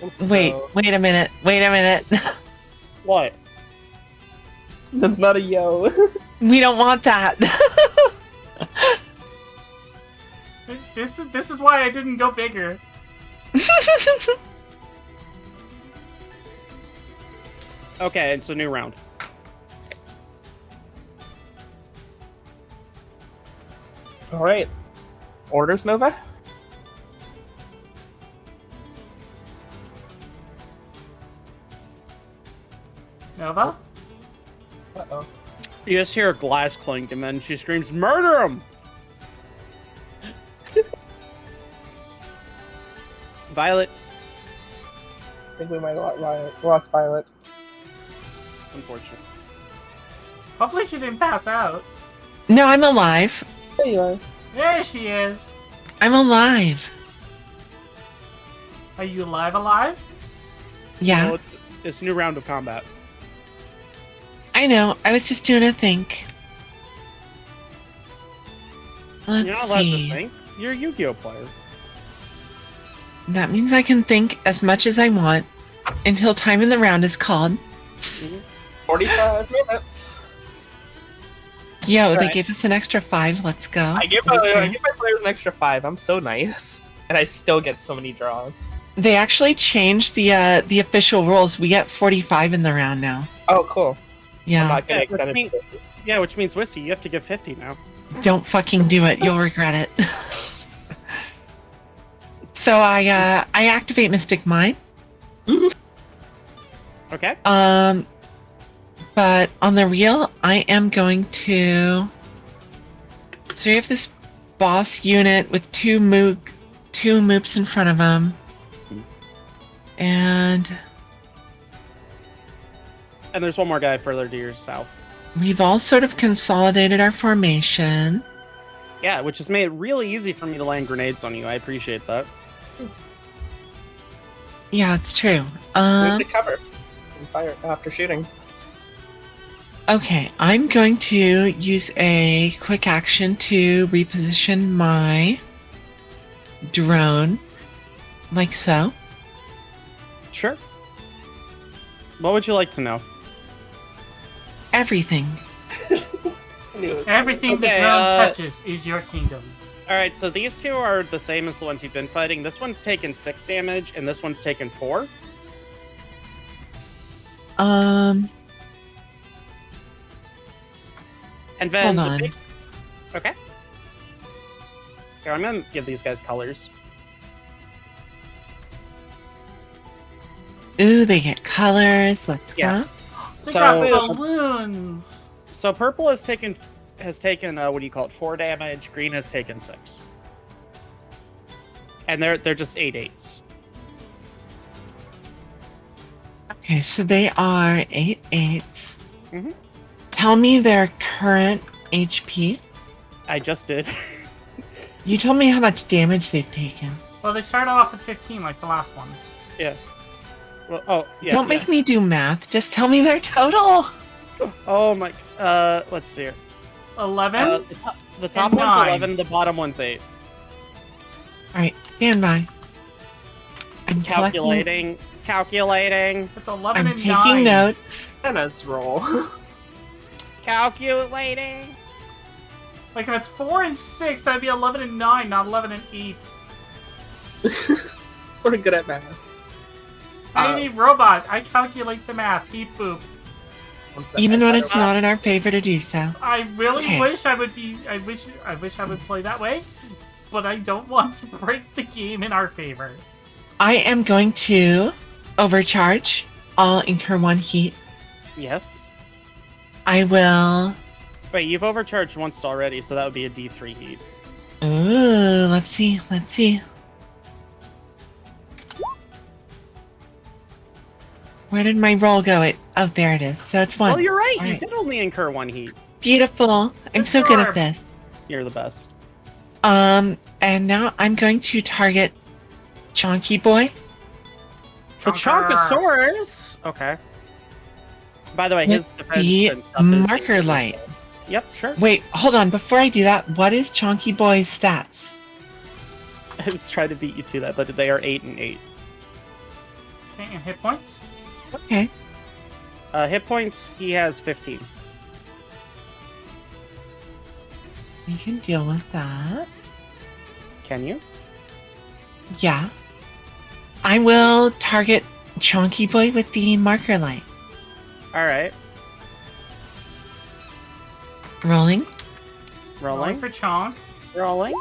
S4: Okay.
S3: Wait a minute.
S1: What?
S4: That's not a yo.
S3: We don't want that.
S2: This is why I didn't go bigger.
S1: Okay, it's a new round.
S4: All right. Orders, Nova?
S2: Nova?
S4: Uh-oh.
S1: You just hear a glass clink, and then she screams, "Murder him!" Violet,
S4: I think we might have lost Violet.
S1: unfortunate.
S2: Hopefully she didn't pass out.
S3: No, I'm alive.
S4: There you are.
S2: There she is.
S3: I'm alive.
S2: Are you alive?
S3: Yeah,
S6: Well, it's a new round of combat.
S3: I know. I was just doing a think. Let's
S6: You're not allowed to
S3: see.
S6: think. You're a Yu-Gi-Oh player.
S3: That means I can think as much as I want until time in the round is called.
S4: 45 minutes.
S3: Yo, they
S4: Alright.
S3: gave us an extra 5. Let's go.
S4: I give my players an extra 5. I'm so nice. And I still get so many draws.
S3: They actually changed the official rules. We get 45 in the round now.
S4: Oh, cool. I'm
S3: Yeah.
S4: not going
S6: Yeah,
S4: to extend it.
S6: which
S4: to 50.
S6: Yeah, which means Wissy, you have to give 50 now.
S3: Don't fucking do it. You'll regret it. So I activate Mystic Mind.
S6: Okay.
S3: But on the real, I am going to. So you have this boss unit with two moops in front of him, and
S6: And there's one more guy further to your south.
S3: we've all sort of consolidated our formation.
S6: Yeah, which has made it really easy for me to land grenades on you. I appreciate that.
S3: Yeah, it's true.
S4: Move to cover. And fire after shooting.
S3: Okay, I'm going to use a quick action to reposition my drone, like so.
S6: Sure. What would you like to know?
S3: Everything.
S2: Everything the
S6: Okay,
S2: drone touches is your kingdom.
S6: Alright, so these two are the same as the ones you've been fighting. This one's taken 6 damage, and this one's taken 4.
S3: Um,
S6: And then
S3: hold on.
S6: Okay. Here, I'm gonna give these guys colors.
S3: Ooh, they get colors. Let's
S6: Yeah.
S3: go.
S2: They
S6: So-
S2: got balloons.
S6: So purple has taken what do you call it? 4 damage. Green has taken 6. And they're just 8/8s.
S3: Okay, so they are 8/8s.
S6: Mhm.
S3: Tell me their current HP.
S6: I just did.
S3: You told me how much damage they've taken.
S2: Well, they started off with 15 like the last ones.
S6: Yeah. Well, oh yeah.
S3: Don't make me do math. Just tell me their total.
S6: Oh my. Let's see here.
S2: 11?
S6: The top
S2: And
S6: one's
S2: 9.
S6: 11. The bottom one's 8.
S3: All right, stand by. I'm
S6: Calculating. Calculating.
S2: It's 11
S3: I'm
S2: and
S3: taking
S2: 9.
S3: notes.
S4: Tennis roll.
S6: Calculating.
S2: Like if it's 4 and 6, that'd be 11 and 9, not 11 and 8.
S4: We're good at math.
S2: I need robot. I calculate the math. Beep boop.
S3: Even when it's not in our favor to do so.
S2: I really
S3: Okay.
S2: wish I would be. I wish I would play that way, but I don't want to break the game in our favor.
S3: I am going to overcharge. I'll incur 1 heat.
S6: Yes.
S3: I will.
S6: Wait, you've overcharged once already, so that would be a D3 heat.
S3: Ooh, let's see. Let's see. Where did my roll go? Oh, there it is. So it's 1.
S6: Well, you're right.
S3: All
S6: You
S3: right.
S6: did only incur 1 heat.
S3: Beautiful. I'm so good at this.
S6: You're the best.
S3: And now I'm going to target Chonky Boy.
S6: The
S2: Chonker.
S6: Chonkosaurus. Okay. By the way, his
S3: With
S6: defense
S3: the
S6: and stuff is
S3: marker light.
S6: Yep, sure.
S3: Wait, hold on. Before I do that, what is Chonky Boy's stats?
S6: I was trying to beat you to that, but they are 8 and 8.
S2: Okay, and hit points.
S3: Okay.
S6: Hit points, he has 15.
S3: We can deal with that.
S6: Can you?
S3: Yeah. I will target Chonky Boy with the marker light.
S6: All right.
S3: Rolling.
S2: Rolling
S6: Rolling.
S2: for Chonk.
S6: Rolling.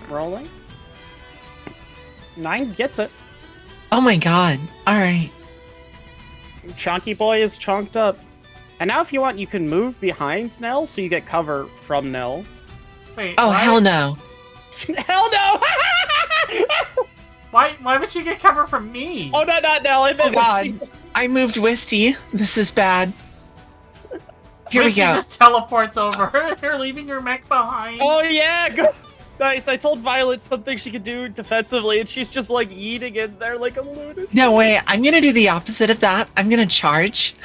S6: Rolling. 9 gets it.
S3: Oh my god. Alright.
S6: Chonky Boy is chonked up. And now if you want, you can move behind Nell, so you get cover from Nell.
S2: Wait.
S3: Oh,
S2: why,
S3: hell no.
S6: Hell no!
S2: Why would you get cover from me?
S6: Oh, no, not Nell. I
S3: Oh
S6: meant
S3: god. I moved Wisty. This is bad. Here we
S2: Misty
S3: go.
S2: just teleports over. They're leaving her mech behind.
S1: Oh yeah, nice. I told Violet something she could do defensively, and she's just like eating in there like a lunatic.
S3: No way. I'm gonna do the opposite of that. I'm gonna charge,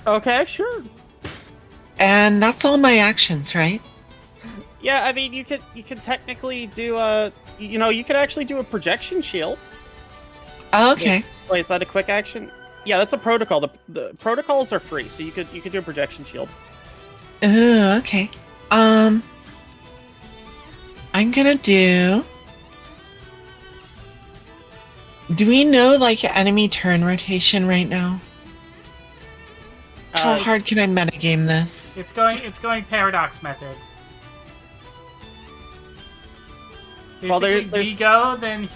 S1: Okay, sure.
S3: and that's all my actions, right?
S1: Yeah, I mean, you could technically do a, you could actually do a projection shield.
S3: Oh, okay.
S1: Wait, is that a quick action? Yeah, that's a protocol. The protocols are free, so you could do a projection shield.
S3: Ooh, okay. I'm gonna do. Do we know like enemy turn rotation right now? How hard can I metagame this?
S2: It's going paradox method.
S1: Well,
S2: Basically,
S1: there's-
S2: we go, then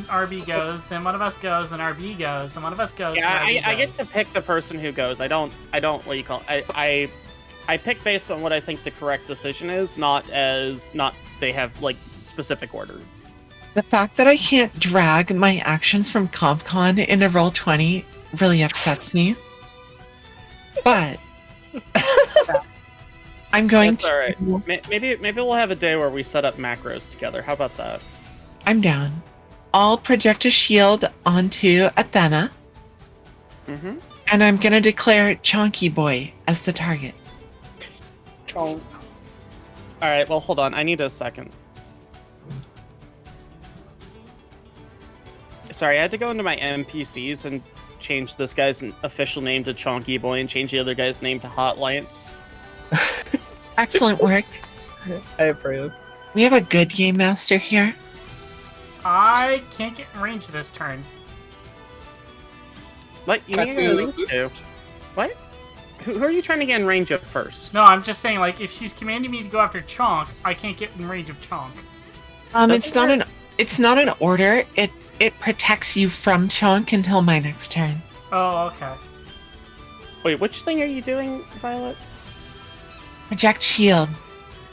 S2: RB goes, then one of us goes, then RB goes, then one of us goes.
S1: Yeah,
S2: then RB
S1: I get
S2: goes.
S1: to pick the person who goes. I don't. What do you call it? I pick based on what I think the correct decision is, not they have like specific order.
S3: The fact that I can't drag my actions from CompCon into Roll20 really upsets me. But I'm going
S1: That's
S3: to.
S1: all right. Maybe we'll have a day where we set up macros together. How about that?
S3: I'm down. I'll project a shield onto Athena,
S1: Mm-hmm.
S3: and I'm gonna declare Chonky Boy as the target.
S4: Chonk.
S1: All right. Well, hold on. I need a second. Sorry, I had to go into my NPCs and change this guy's official name to Chonky Boy and change the other guy's name to Hot Lance.
S3: Excellent work.
S4: I approve.
S3: We have a good game master here.
S2: I can't get in range this turn.
S1: What? You need at least two. What? Who are you trying to get in range of first?
S2: No, I'm just saying, like, if she's commanding me to go after Chonk, I can't get in range of Chonk.
S3: It's not an order. It protects you from Chonk until my next turn.
S2: Oh, okay.
S1: Wait, which thing are you doing, Violet?
S3: Project shield.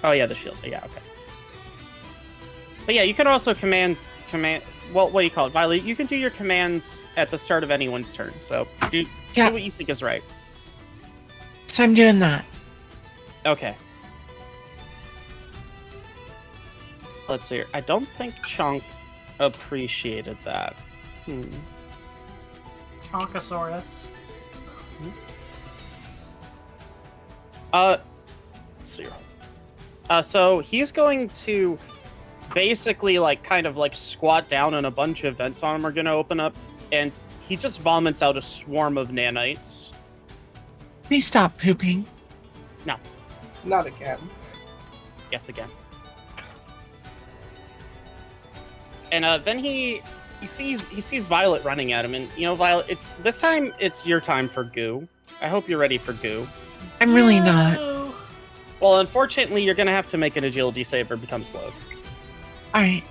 S1: Oh yeah, the shield. Yeah, okay. But yeah, you can also command. Well, what do you call it, Violet? You can do your commands at the start of anyone's turn. So do what you think is right.
S3: So I'm doing that.
S1: Okay. Let's see here. I don't think Chunk appreciated that.
S2: Chonkosaurus.
S1: Let's see here. So he's going to basically kind of squat down, and a bunch of vents on him are going to open up, and he just vomits out a swarm of nanites.
S3: Please stop pooping.
S1: No.
S4: Not again.
S1: Yes, again. And then he sees Violet running at him, and Violet, this time it's your time for goo. I hope you're ready for goo.
S3: I'm really not.
S2: No.
S1: Well, unfortunately, you're gonna have to make an agility save or become slow.
S3: Alright.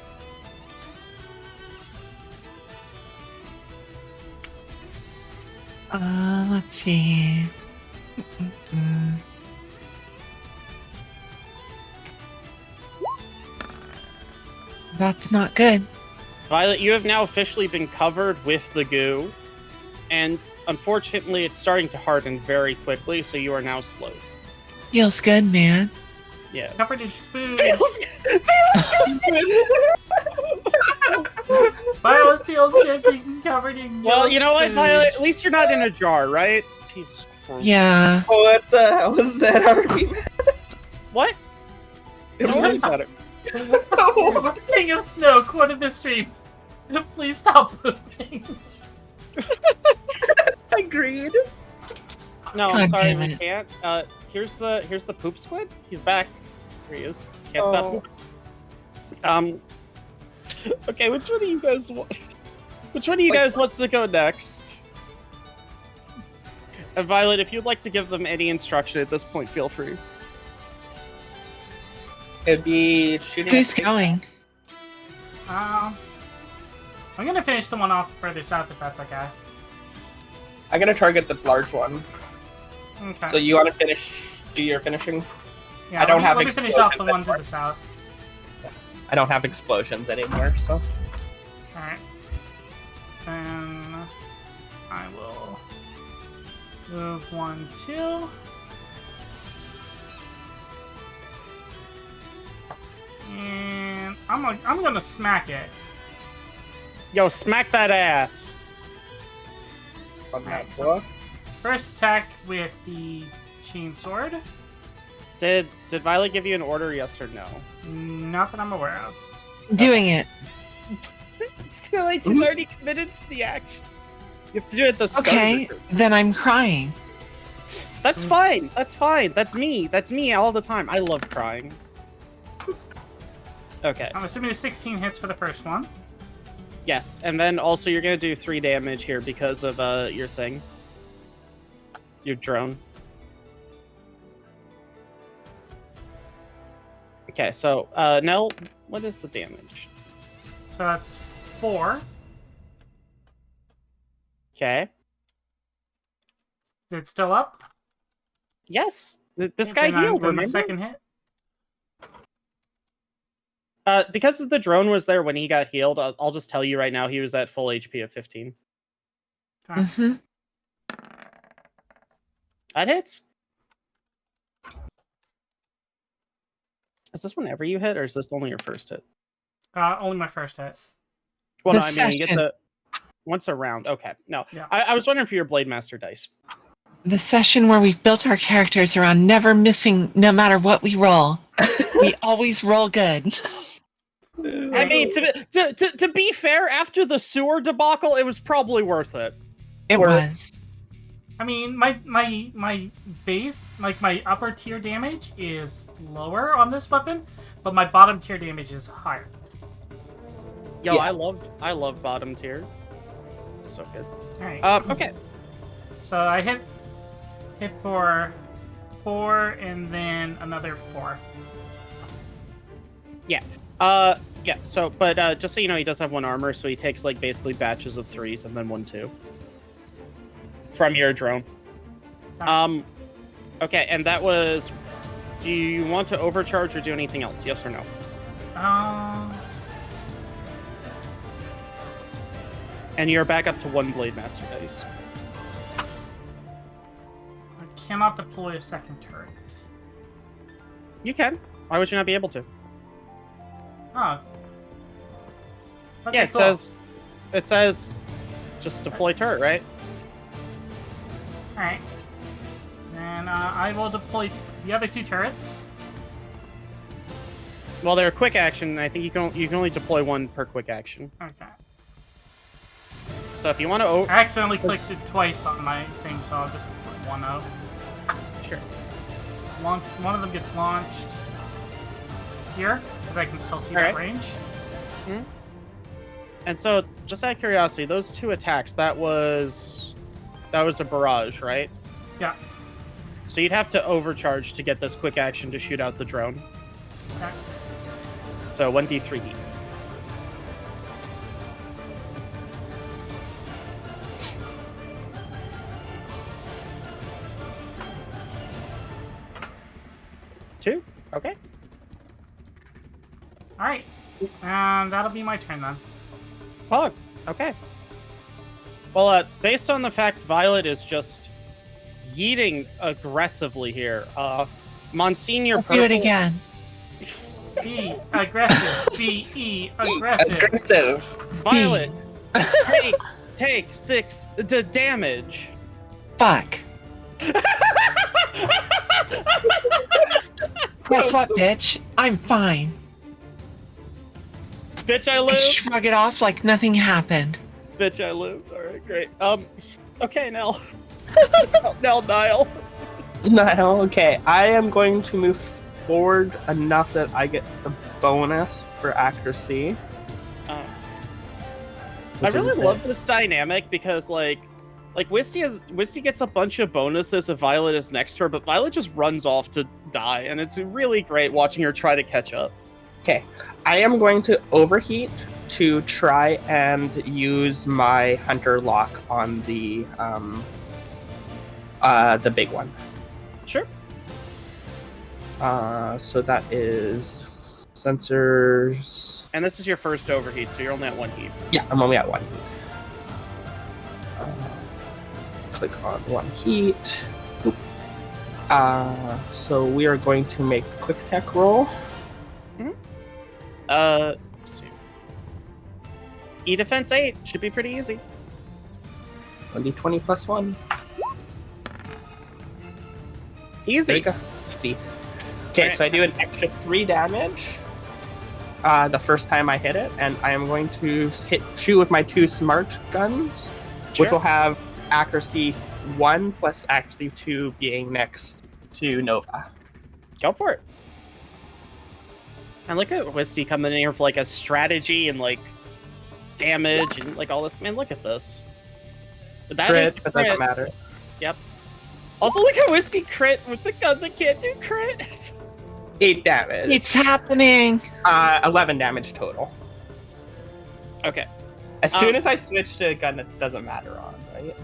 S3: Let's see. That's not good.
S1: Violet, you have now officially been covered with the goo, and unfortunately, it's starting to harden very quickly, so you are now slowed.
S3: Feels good, man.
S1: Yeah.
S2: Covered in spoons. Violet feels good being covered in
S1: Well,
S2: yellow
S1: you know what,
S2: spooge.
S1: Violet? At least you're not in a jar, right? Jesus Christ.
S3: Yeah.
S4: What the hell was that argument?
S1: What?
S4: It
S1: No,
S4: was
S1: it's better.
S2: King of Snow, quoted the stream. Please stop pooping.
S4: agreed.
S1: No, I'm
S3: God
S1: sorry,
S3: damn
S1: we
S3: it.
S1: can't. Here's the poop squid. He's back. Here he is. Can't stop
S4: Oh.
S1: pooping. Okay, which one of you guys wants to go next? And Violet, if you'd like to give them any instruction at this point, feel free.
S4: It'd be shooting.
S3: Who's
S4: at-
S3: going?
S2: I'm gonna finish the one off further south if that's okay.
S4: I'm gonna target the large one.
S2: Okay.
S4: So you want to do your finishing?
S2: yeah,
S4: I don't have
S2: let me finish off the
S4: explosions
S2: one to
S4: anymore.
S2: the south.
S4: I don't have explosions anymore, so.
S2: Alright. Then I will move 1, 2. And I'm gonna smack it.
S6: Yo, smack that ass.
S4: On that
S2: Alright, so-
S4: floor.
S2: First attack with the chainsword.
S6: Did Violet give you an order, yes or no?
S2: Not that I'm aware of.
S3: Doing it.
S6: It's too late. She's already committed to the action. You have to do it the start.
S3: Okay, then I'm crying.
S6: That's fine. That's fine. That's me. That's me all the time. I love crying. Okay.
S2: I'm assuming the 16 hits for the first one.
S6: Yes, and then also you're gonna do 3 damage here because of your thing. Your drone. Okay, so Nell, what is the damage?
S2: So that's 4.
S6: Okay.
S2: Is it still up?
S6: Yes. This
S2: Okay,
S6: guy
S2: then
S6: healed,
S2: then
S6: remember?
S2: the second hit.
S6: Because the drone was there when he got healed, I'll just tell you right now he was at full HP of 15.
S2: Okay.
S3: Hmm.
S6: That hits. Is this one ever you hit, or is this only your first hit?
S2: Only my first hit.
S6: Well,
S3: The
S6: no, I mean, you get
S3: session.
S6: the... Once a round. Okay, no.
S2: Yeah.
S6: I was wondering for your Blade Master dice.
S3: The session where we've built our characters around never missing no matter what we roll. We always roll good.
S6: I mean, to be fair, after the sewer debacle, it was probably worth it.
S3: It
S4: Or-
S3: was.
S2: I mean, my base, like my upper tier damage is lower on this weapon, but my bottom tier damage is higher.
S6: Yo,
S4: Yeah.
S6: I love bottom tier. It's so good.
S2: Alright.
S6: Okay.
S2: So I hit for 4 and then another 4.
S6: Yeah. So, but just so you know, he does have 1 armor, so he takes like basically batches of 3s and then 1, 2 from your drone. Okay, and that was. Do you want to overcharge or do anything else? Yes or no? And you're back up to 1 Blade Master dice.
S2: I cannot deploy a second turret.
S6: You can. Why would you not be able to?
S2: Oh. Okay,
S6: Yeah, it
S2: cool.
S6: says, just deploy turret, right?
S2: Alright. Then I will deploy the other 2 turrets.
S6: Well, they're a quick action. I think you can only deploy 1 per quick action.
S2: Okay.
S6: So if you want to,
S2: I accidentally clicked it twice on my thing, so I'll just put 1 out.
S6: sure.
S2: One of them gets launched here, because I can still see that
S6: Alright.
S2: range.
S6: And so, just out of curiosity, those 2 attacks, that was a barrage, right?
S2: Yeah.
S6: So you'd have to overcharge to get this quick action to shoot out the drone.
S2: Okay.
S6: So 1d3 heat. Two? Okay.
S2: Alright. And that'll be my turn then.
S6: Pog. Okay. Well, based on the fact Violet is just yeeting aggressively here, Monsignor
S3: Do it
S6: Purple-
S3: again.
S2: B, aggressive. B-E, aggressive.
S4: Aggressive.
S6: Violet, take 6 damage.
S3: Fuck. Guess what, bitch? I'm fine.
S6: Bitch, I
S3: I
S6: live.
S3: shrug it off like nothing happened.
S6: Bitch, I lived. All right, great. Okay, Nell. Nell, Niall.
S4: No, okay. I am going to move forward enough that I get the bonus for accuracy.
S6: I
S4: which is
S6: really
S4: a bit-
S6: love this dynamic because, like Wisty gets a bunch of bonuses if Violet is next to her, but Violet just runs off to die, and it's really great watching her try to catch up.
S4: Okay, I am going to overheat to try and use my hunter lock on the big one.
S6: Sure.
S4: So that is sensors.
S6: And this is your first overheat, so you're only at 1 heat.
S4: Yeah, I'm only at 1 heat. Click on 1 heat. Oop. So we are going to make the quick tech roll.
S6: Mhm.
S1: Let's see. E defense 8 should be pretty easy.
S4: 1d20 plus 1. There
S1: Easy.
S4: you go. Easy. Okay,
S1: Alright.
S4: so I do an extra 3 damage the first time I hit it, and I am going to shoot with my 2 smart guns,
S1: Sure.
S4: which will have accuracy 1 plus accuracy 2 being next to Nova.
S1: Go for it. And look at Wisty coming in here for like a strategy and like damage and like all this. Man, look at this. That is
S4: Crit, but doesn't matter.
S1: Yep. Also, look at Wisty crit with the gun that can't do crit.
S4: 8 damage.
S3: It's happening.
S4: 11 damage total.
S1: Okay.
S4: As soon as I switch to a gun that doesn't matter on, right?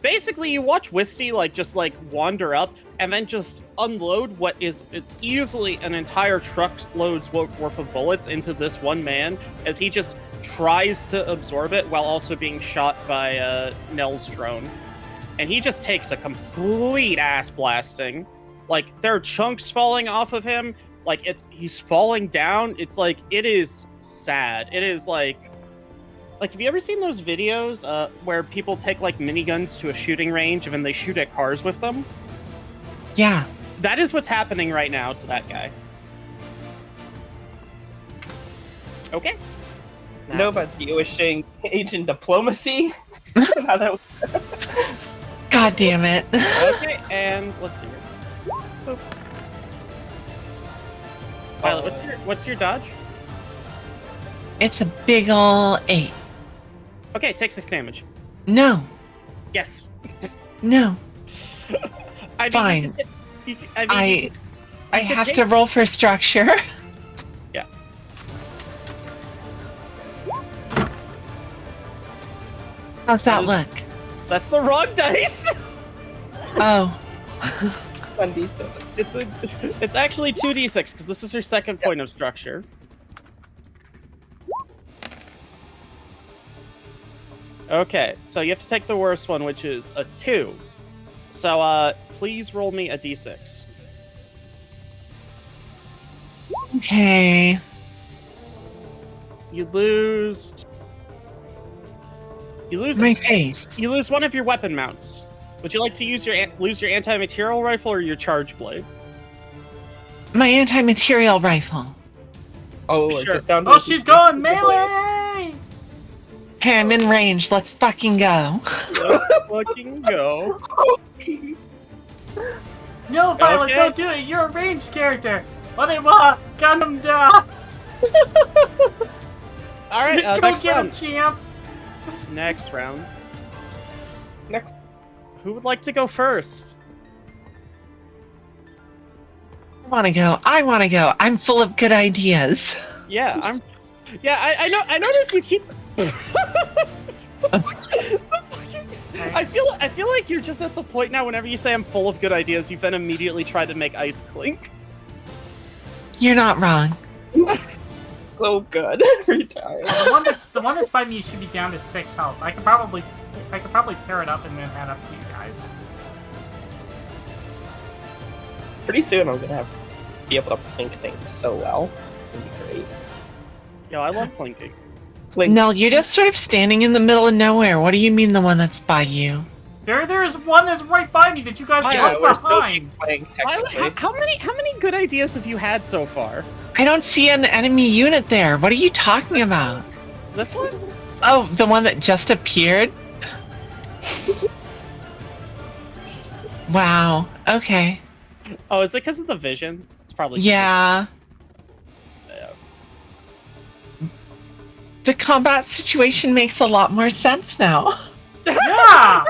S1: Basically, you watch Wisty like just like wander up and then just unload what is easily an entire truckload's worth of bullets into this one man as he just tries to absorb it while also being shot by Nell's drone. And he just takes a complete ass blasting. Like, there are chunks falling off of him. Like, he's falling down. It's like, it is sad. It is like, have you ever seen those videos where people take like miniguns to a shooting range and then they shoot at cars with them?
S3: Yeah.
S1: That is what's happening right now to that guy. Okay. Now-
S4: Nova, do you wishing agent diplomacy? Now that-
S3: God damn it.
S1: Okay, and let's see here. Boop. Violet, what's your dodge?
S3: It's a big ol' 8.
S1: Okay, take 6 damage.
S3: No.
S1: Yes.
S3: No.
S1: I mean,
S3: Fine.
S1: you can- you
S3: I
S1: can
S3: have
S1: take-
S3: to roll for structure.
S1: Yeah.
S3: How's that
S1: That
S3: look?
S1: That's the wrong dice.
S3: Oh.
S4: 1d6.
S1: It's actually 2d6 because this is your second point of structure. Okay, so you have to take the worst one, which is a 2. So, please roll me a d6.
S3: Okay.
S1: You lose
S3: My face.
S1: You lose one of your weapon mounts. Would you like to lose your anti-material rifle or your charge blade?
S3: My anti-material rifle.
S4: Oh, it's
S1: Sure.
S4: just down to
S2: Oh,
S4: the
S2: she's
S4: D6
S2: going
S4: with the blade.
S2: melee!
S3: Okay, I'm in range. Let's fucking go.
S1: Let's fucking go.
S2: No, Violet,
S1: Okay.
S2: don't do it. You're a ranged character. Whatever. Gundam da.
S1: All right,
S2: Go
S1: next
S2: get him,
S1: round.
S2: champ.
S1: Next round.
S4: Next.
S1: Who would like to go first?
S3: I want to go. I want to go. I'm full of good ideas.
S1: Yeah, I know. I notice you keep. I feel like you're just at the point now. Whenever you say I'm full of good ideas, you then immediately try to make ice clink.
S3: You're not wrong.
S4: So good. Every time.
S2: The one that's by me should be down to 6 health. I could probably pair it up and then head up to you guys.
S4: Pretty soon I'm gonna be able to plink things so well. It's gonna be great.
S1: Yo, I love clinking.
S4: Plink.
S3: No, you're just sort of standing in the middle of nowhere. What do you mean the one that's by you?
S2: There's one that's right by me that you guys
S1: Yeah,
S2: left
S4: we're still
S2: behind.
S4: playing
S1: Violet,
S4: technically.
S1: how many good ideas have you had so far?
S3: I don't see an enemy unit there. What are you talking about?
S1: This one?
S3: Oh, the one that just appeared? Wow. Okay.
S1: Oh, is it because of the vision? It's probably
S3: Yeah.
S1: Yeah.
S3: The combat situation makes a lot more sense now.
S2: Yeah.
S1: I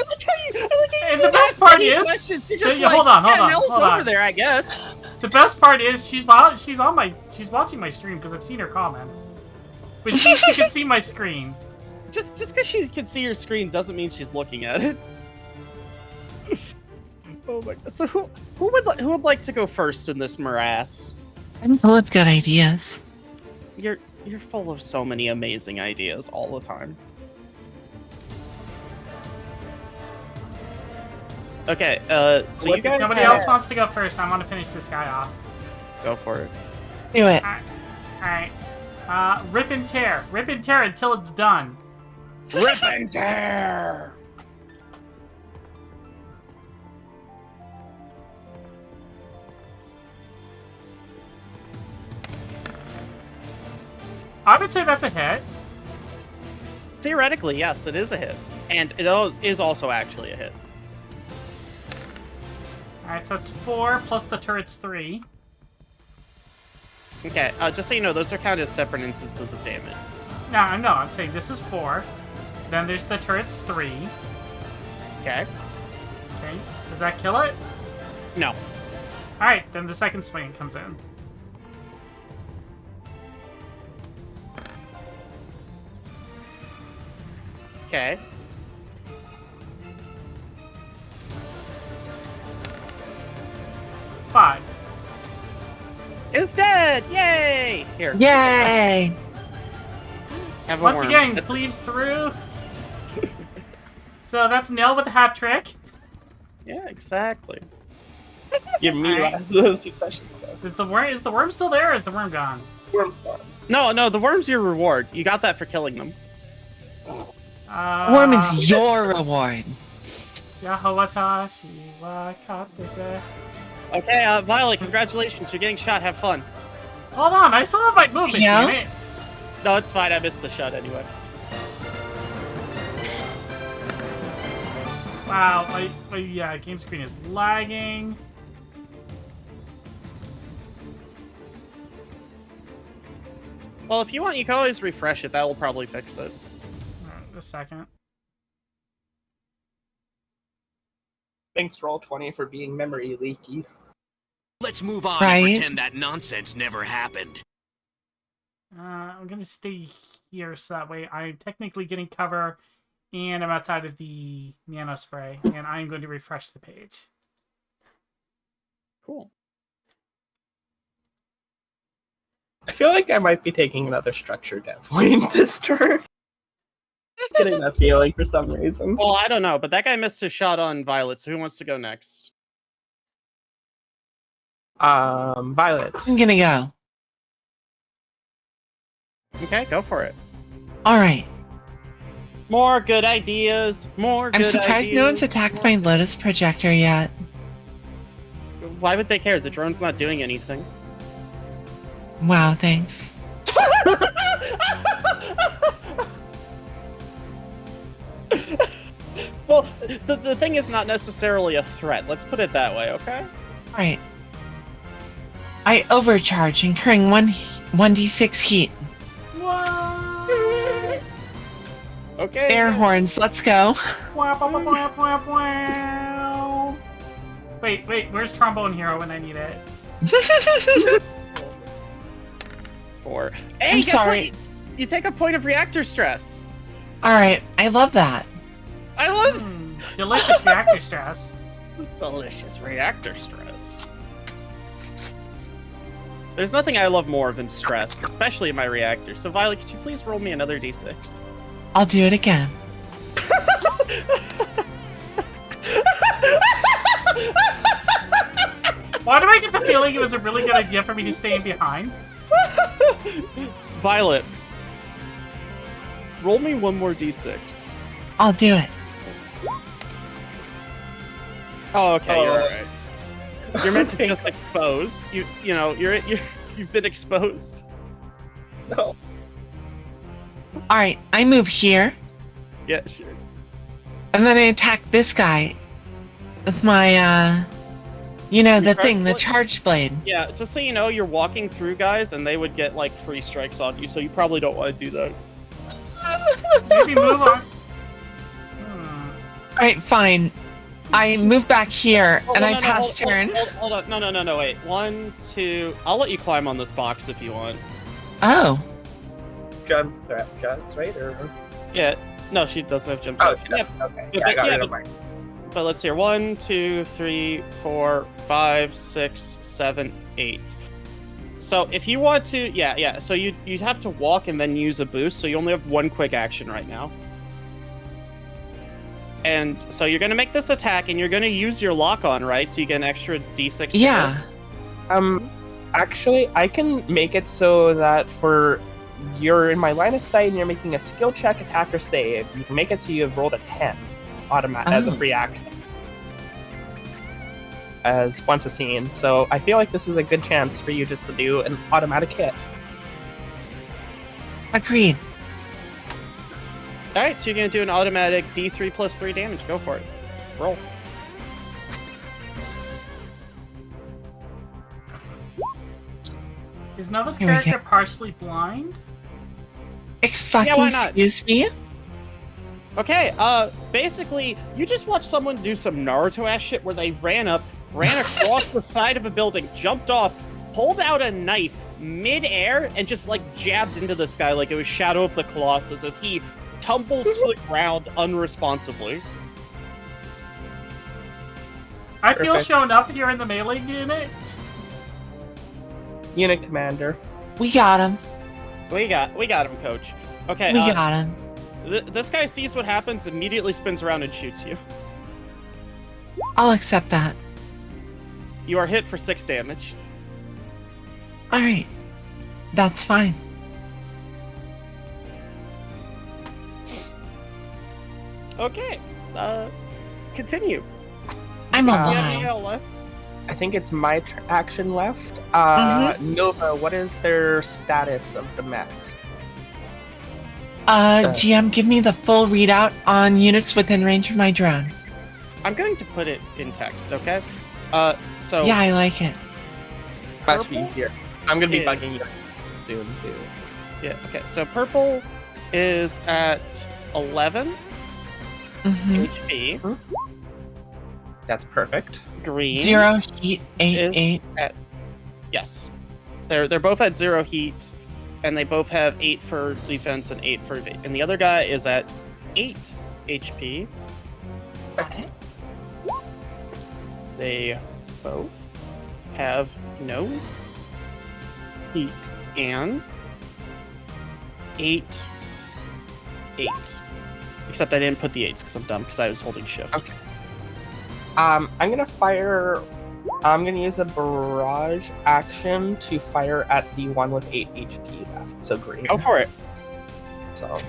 S1: like how you
S2: And the
S1: didn't
S2: best
S1: ask
S2: part
S1: any
S2: is-
S1: questions. You're just
S2: Yeah,
S1: like,
S2: hold on,
S1: Nell's
S2: hold
S1: over
S2: on.
S1: there, I guess.
S2: The best part is she's watching my stream because I've seen her comment. But she can see my screen.
S1: Just because she can see your screen doesn't mean she's looking at it. Oh my god. So who would like to go first in this morass?
S3: I'm full of good ideas.
S1: You're full of so many amazing ideas all the time. Okay, so
S4: What
S1: you guys
S2: Nobody
S1: have-
S2: else wants to go first. I want to finish this guy off.
S1: go for it.
S3: Do it.
S2: Alright. Rip and tear. Rip and tear until it's done.
S1: Rip and tear!
S2: I would say that's a hit.
S1: Theoretically, yes, it is a hit. And it is also actually a hit.
S2: Alright, so that's 4 plus the turret's 3.
S1: Okay, just so you know, those are counted as separate instances of damage.
S2: No, I'm saying this is 4. Then there's the turret's 3.
S1: Okay?
S2: Okay, does that kill it?
S1: No.
S2: Alright, then the second swing comes in.
S1: Okay.
S2: Five.
S1: It's dead! Yay! Here.
S3: Yay!
S1: Have a
S2: Once
S1: worm.
S2: again,
S1: That's-
S2: cleaves through. So that's Nell with the hat trick.
S1: Yeah, exactly.
S4: Give me
S2: Alright.
S4: the 2 questions.
S2: Is the worm still there or is the worm gone?
S4: Worm's gone.
S1: No, the worm's your reward. You got that for killing them.
S3: Worm is your reward.
S2: Yahawatashi wa katese.
S1: Okay, Violet, congratulations. You're getting shot. Have fun.
S2: Hold on, I still have my movement,
S3: Yeah?
S2: damn it.
S1: No, it's fine. I missed the shot anyway.
S2: Wow, yeah, game screen is lagging.
S1: Well, if you want, you can always refresh it. That will probably fix it.
S2: A second.
S4: Thanks, Roll20, for being memory leaky.
S5: Let's move on
S3: Right.
S5: and pretend that nonsense never happened.
S2: I'm gonna stay here so that way I'm technically getting cover and I'm outside of the nano spray and I'm going to refresh the page.
S1: Cool.
S4: I feel like I might be taking another structure down point this turn. Getting that feeling for some reason.
S1: Well, I don't know, but that guy missed his shot on Violet, so who wants to go next?
S4: Violet.
S3: I'm gonna go.
S1: Okay, go for it.
S3: All right.
S1: More good ideas. More
S3: I'm
S1: good
S3: surprised no one's
S1: ideas.
S3: attacked my Lotus projector yet.
S1: Why would they care? The drone's not doing anything.
S3: Wow, thanks.
S1: Well, the thing is not necessarily a threat. Let's put it that way, okay?
S3: All right. I overcharge, incurring 1d6 heat.
S2: What?
S1: Okay.
S3: Air horns, let's go.
S2: Wait, where's Trombone Hero when I need it?
S1: 4. Hey,
S3: I'm
S1: guess
S3: sorry.
S1: what? You take a point of reactor stress.
S3: All right, I love that.
S1: I love
S2: Delicious reactor stress.
S1: delicious reactor stress. There's nothing I love more than stress, especially in my reactor. So, Violet, could you please roll me another d6?
S3: I'll do it again.
S2: Why do I get the feeling it was a really good idea for me to stay in behind?
S1: Violet, roll me one more d6.
S3: I'll do it.
S1: Oh, okay, you're
S4: Oh.
S1: alright. You're meant to just expose. You've been exposed.
S4: No.
S3: All right, I move here,
S1: Yeah, sure.
S3: and then I attack this guy with my, the
S1: charge
S3: thing, the
S1: blade?
S3: charge blade.
S1: Yeah, just so you know, you're walking through guys, and they would get like free strikes on you, so you probably don't want to do that.
S2: Maybe move on.
S3: All right, fine. I move back here,
S1: Oh,
S3: and
S1: no,
S3: I
S1: no,
S3: pass turn.
S1: Hold on. No, wait. 1, 2. I'll let you climb on this box if you want.
S3: Oh,
S4: Jump threat shots, right? Or
S1: Yeah. No, she doesn't have jump
S4: oh,
S1: jets.
S4: she
S1: Yeah,
S4: doesn't. Okay.
S1: Yeah,
S4: Yeah, I got
S1: yeah,
S4: rid of mine.
S1: but let's see here. 1, 2, 3, 4, 5, 6, 7, 8. So if you want to, yeah. So you'd have to walk and then use a boost. So you only have one quick action right now.
S6: And so you're gonna make this attack, and you're gonna use your lock on, right? So you get an extra d6. to
S3: Yeah.
S6: hit.
S4: Actually, I can make it so that for you're in my line of sight and you're making a skill check, attack, or save, you can make it so you have rolled a 10 as a free action. As once a scene. So I feel like this is a good chance for you just to do an automatic hit.
S3: Agreed.
S6: All right, so you're gonna do an automatic d3 plus 3 damage. Go for it. Roll.
S2: Is Nova's
S3: Here we
S2: character partially blind?
S6: why not?
S3: Excuse me?
S6: Okay, basically, you just watched someone do some Naruto-ass shit where they ran across the side of a building, jumped off, pulled out a knife mid-air, and just, like, jabbed into this guy like it was Shadow of the Colossus as he tumbles to the ground unresponsibly.
S2: I feel
S4: Perfect.
S2: shown up here in the melee unit.
S4: Unit commander.
S3: We got him.
S6: We got him, Coach. Okay,
S3: We got him.
S6: this guy sees what happens, immediately spins around and shoots you.
S3: I'll accept that.
S6: You are hit for 6 damage.
S3: All right. That's fine.
S6: Okay, continue.
S3: I'm
S6: Do you have any
S3: alive.
S6: health left?
S4: I think it's my action left. Nova, what is their status of the mechs?
S3: GM, give me the full readout on units within range of my drone.
S6: I'm going to put it in text, okay? So
S3: Yeah, I like it.
S4: Much
S6: Purple?
S4: easier. I'm gonna be
S6: Yeah.
S4: bugging you soon too.
S6: yeah, okay. So purple is at 11
S3: Mm-hmm.
S6: HP.
S4: That's perfect.
S6: Green
S3: 0 heat, 8,
S6: is
S3: 8.
S6: at yes. They're both at 0 heat, and they both have 8 for defense and 8 for evade. And the other guy is at 8 HP.
S3: Got it.
S6: They both have no heat and 8. Except I didn't put the 8s because I'm dumb because I was holding shift.
S4: Okay. I'm gonna use a barrage action to fire at the one with 8 HP left. So green.
S6: Go for it.
S4: So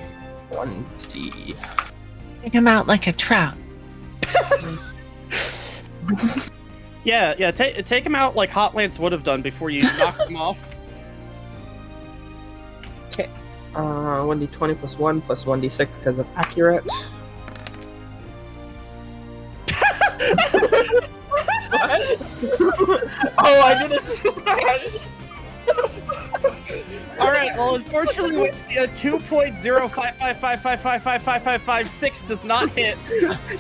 S4: 1d.
S3: Take him out like a trout.
S6: Yeah. Take him out like Hot Lance would have done before you knocked him off.
S4: 1d20 plus 1 plus 1d6 because of accurate. What? Oh, I did a smash!
S6: All right. Well, unfortunately, we see a 2.05555555556 does not hit.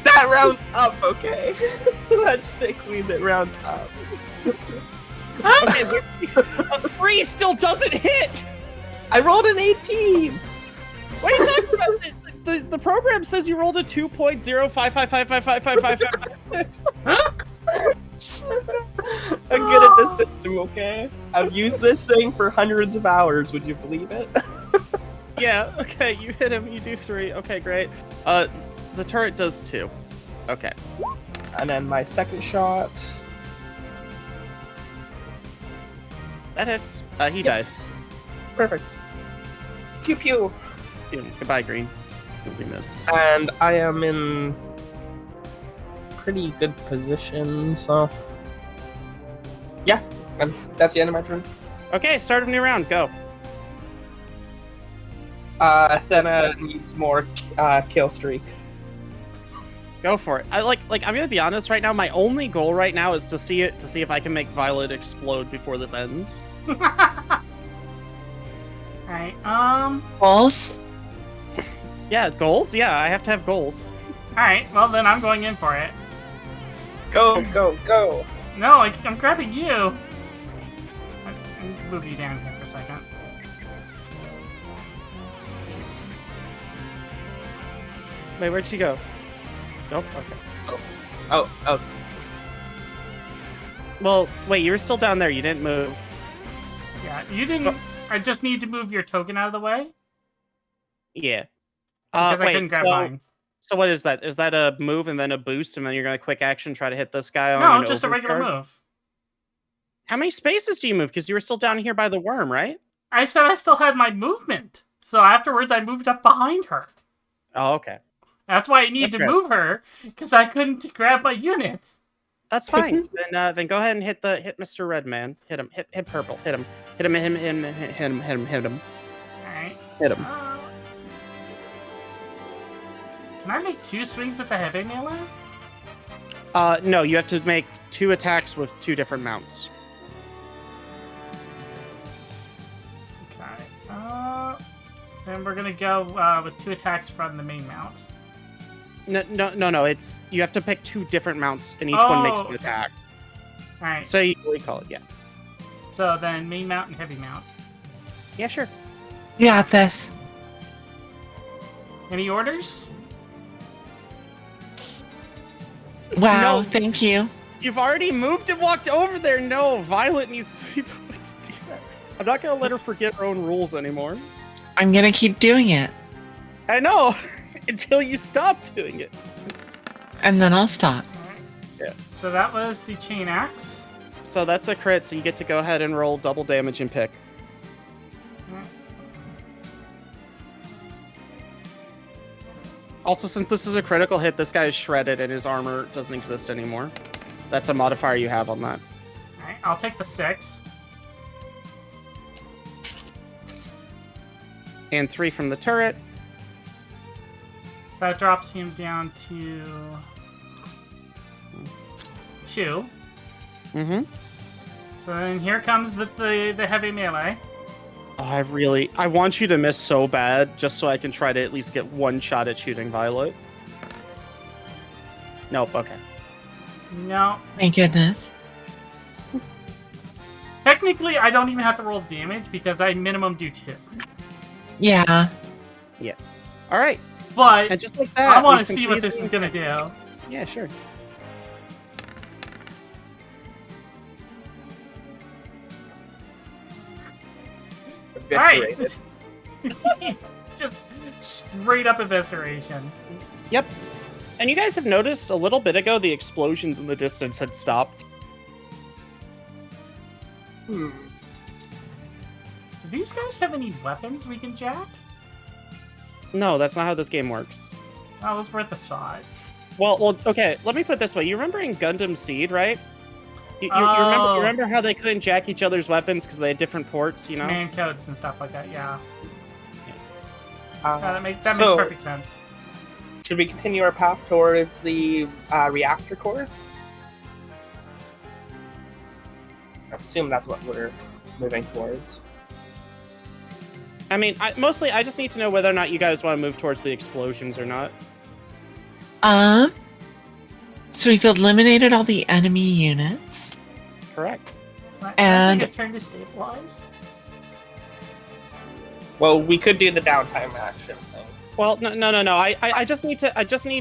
S4: That rounds up, okay? That 6 means it rounds up.
S6: Okay, a 3 still doesn't hit.
S4: I rolled an 18!
S6: What are you talking about? The program says you rolled a 2.05555555556.
S4: I'm good at this system, okay? I've used this thing for hundreds of hours, would you believe it?
S6: Yeah. Okay, you hit him. You do 3. Okay, great. The turret does 2. Okay.
S4: And then my second shot.
S6: That hits. He dies.
S4: Perfect. Pew pew.
S6: Goodbye, Green. You'll be missed.
S4: And I am in pretty good position, so yeah, and that's the end of my turn.
S6: Okay, start of new round. Go.
S4: Athena needs more kill streak.
S6: Go for it. I'm gonna be honest right now. My only goal right now is to see if I can make Violet explode before this ends.
S2: Alright,
S3: Balls?
S6: Yeah, goals. Yeah, I have to have goals.
S2: alright, well then I'm going in for it.
S4: Go, go, go!
S2: No, I'm grabbing you! I need to move you down here for a second.
S6: Wait, where'd she go? Nope. Okay.
S4: Oh,
S6: Well, wait. You were still down there. You didn't move.
S2: Yeah, you didn't... I just need to move your token out of the way.
S6: Yeah.
S2: Because I
S6: Wait.
S2: couldn't grab
S6: So,
S2: mine.
S6: So what is that? Is that a move and then a boost, and then you're gonna quick action try to hit this guy on
S2: No,
S6: an
S2: just a regular
S6: overcharge?
S2: move.
S6: How many spaces do you move? Because you were still down here by the worm, right?
S2: I said I still had my movement. So afterwards, I moved up behind her.
S6: Oh, okay.
S2: That's why I needed
S6: That's
S2: to
S6: fair.
S2: move her, because I couldn't grab my units.
S6: That's fine. Then go ahead and hit Mr. Red Man. Hit him. Hit purple. Hit him. Hit him. Hit him. Hit him.
S2: Alright.
S6: Hit him.
S2: Can I make 2 swings with the heavy melee?
S6: No, you have to make 2 attacks with 2 different mounts.
S2: Okay. Then we're gonna go with 2 attacks from the main mount.
S6: No. It's you have to pick 2 different mounts, and each one makes an attack.
S2: Alright.
S6: So you call it, yeah.
S2: So then main mount and heavy mount.
S6: Yeah, sure.
S3: You got this.
S2: Any orders?
S3: Wow,
S6: No.
S3: thank you.
S6: You've already moved and walked over there. No, Violet needs to be able to do that. I'm not gonna let her forget her own rules anymore.
S3: I'm gonna keep doing it,
S6: I know, until you stop doing it.
S3: and then I'll stop.
S2: Alright.
S6: Yeah.
S2: So that was the chain axe.
S6: So that's a crit, so you get to go ahead and roll double damage and pick. Also, since this is a critical hit, this guy is shredded and his armor doesn't exist anymore. That's a modifier you have on that.
S2: Alright, I'll take the 6.
S6: And 3 from the turret.
S2: So that drops him down to 2.
S6: Mm-hmm.
S2: So then here comes with the heavy melee.
S6: Oh, I want you to miss so bad, just so I can try to at least get one shot at shooting Violet. Nope, okay.
S2: No.
S3: Thank goodness.
S2: Technically, I don't even have to roll damage because I minimum do 2.
S3: Yeah.
S6: Alright,
S2: But
S6: and just like that,
S2: I want
S6: we've
S2: to see what this is
S6: completed-
S2: going to do.
S6: Yeah, sure.
S4: Eviscerated.
S2: Just straight up evisceration.
S6: Yep. And you guys have noticed a little bit ago the explosions in the distance had stopped.
S2: Do these guys have any weapons we can jack?
S6: No, that's not how this game works.
S2: That was worth a shot.
S6: Well, okay. Let me put it this way: you remember in Gundam Seed, right? You
S2: Oh.
S6: remember how they couldn't jack each other's weapons because they had different ports, you know?
S2: Command codes and stuff like that, yeah.
S4: Uh,
S2: That makes perfect sense.
S4: Should we continue our path towards the reactor core? I assume that's what we're moving towards.
S6: I mean, mostly I just need to know whether or not you guys want to move towards the explosions or not.
S3: So we've eliminated all the enemy units.
S6: Correct.
S3: And-
S2: I think a turn to stabilize.
S4: Well, we could do the downtime action thing.
S6: Well, no. I just need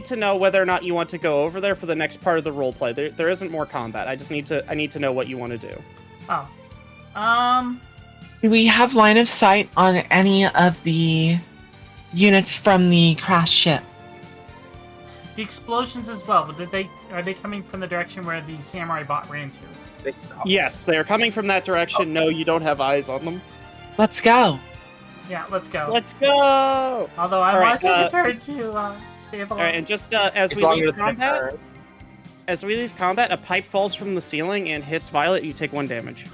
S6: to know whether or not you want to go over there for the next part of the role play. There isn't more combat. I need to know what you want to do.
S2: Oh.
S3: Do we have line of sight on any of the units from the crash ship?
S2: The explosions as well, but are they coming from the direction where the samurai bot ran to?
S6: Yes, they are coming from that direction. No, you don't have eyes on them.
S3: Let's go.
S2: Yeah, let's go.
S6: Let's go.
S2: Although I
S6: All
S2: want
S6: right,
S2: to turn to stabilize.
S6: All right, and just as we leave combat, a pipe falls from the ceiling and hits Violet. You take 1 damage.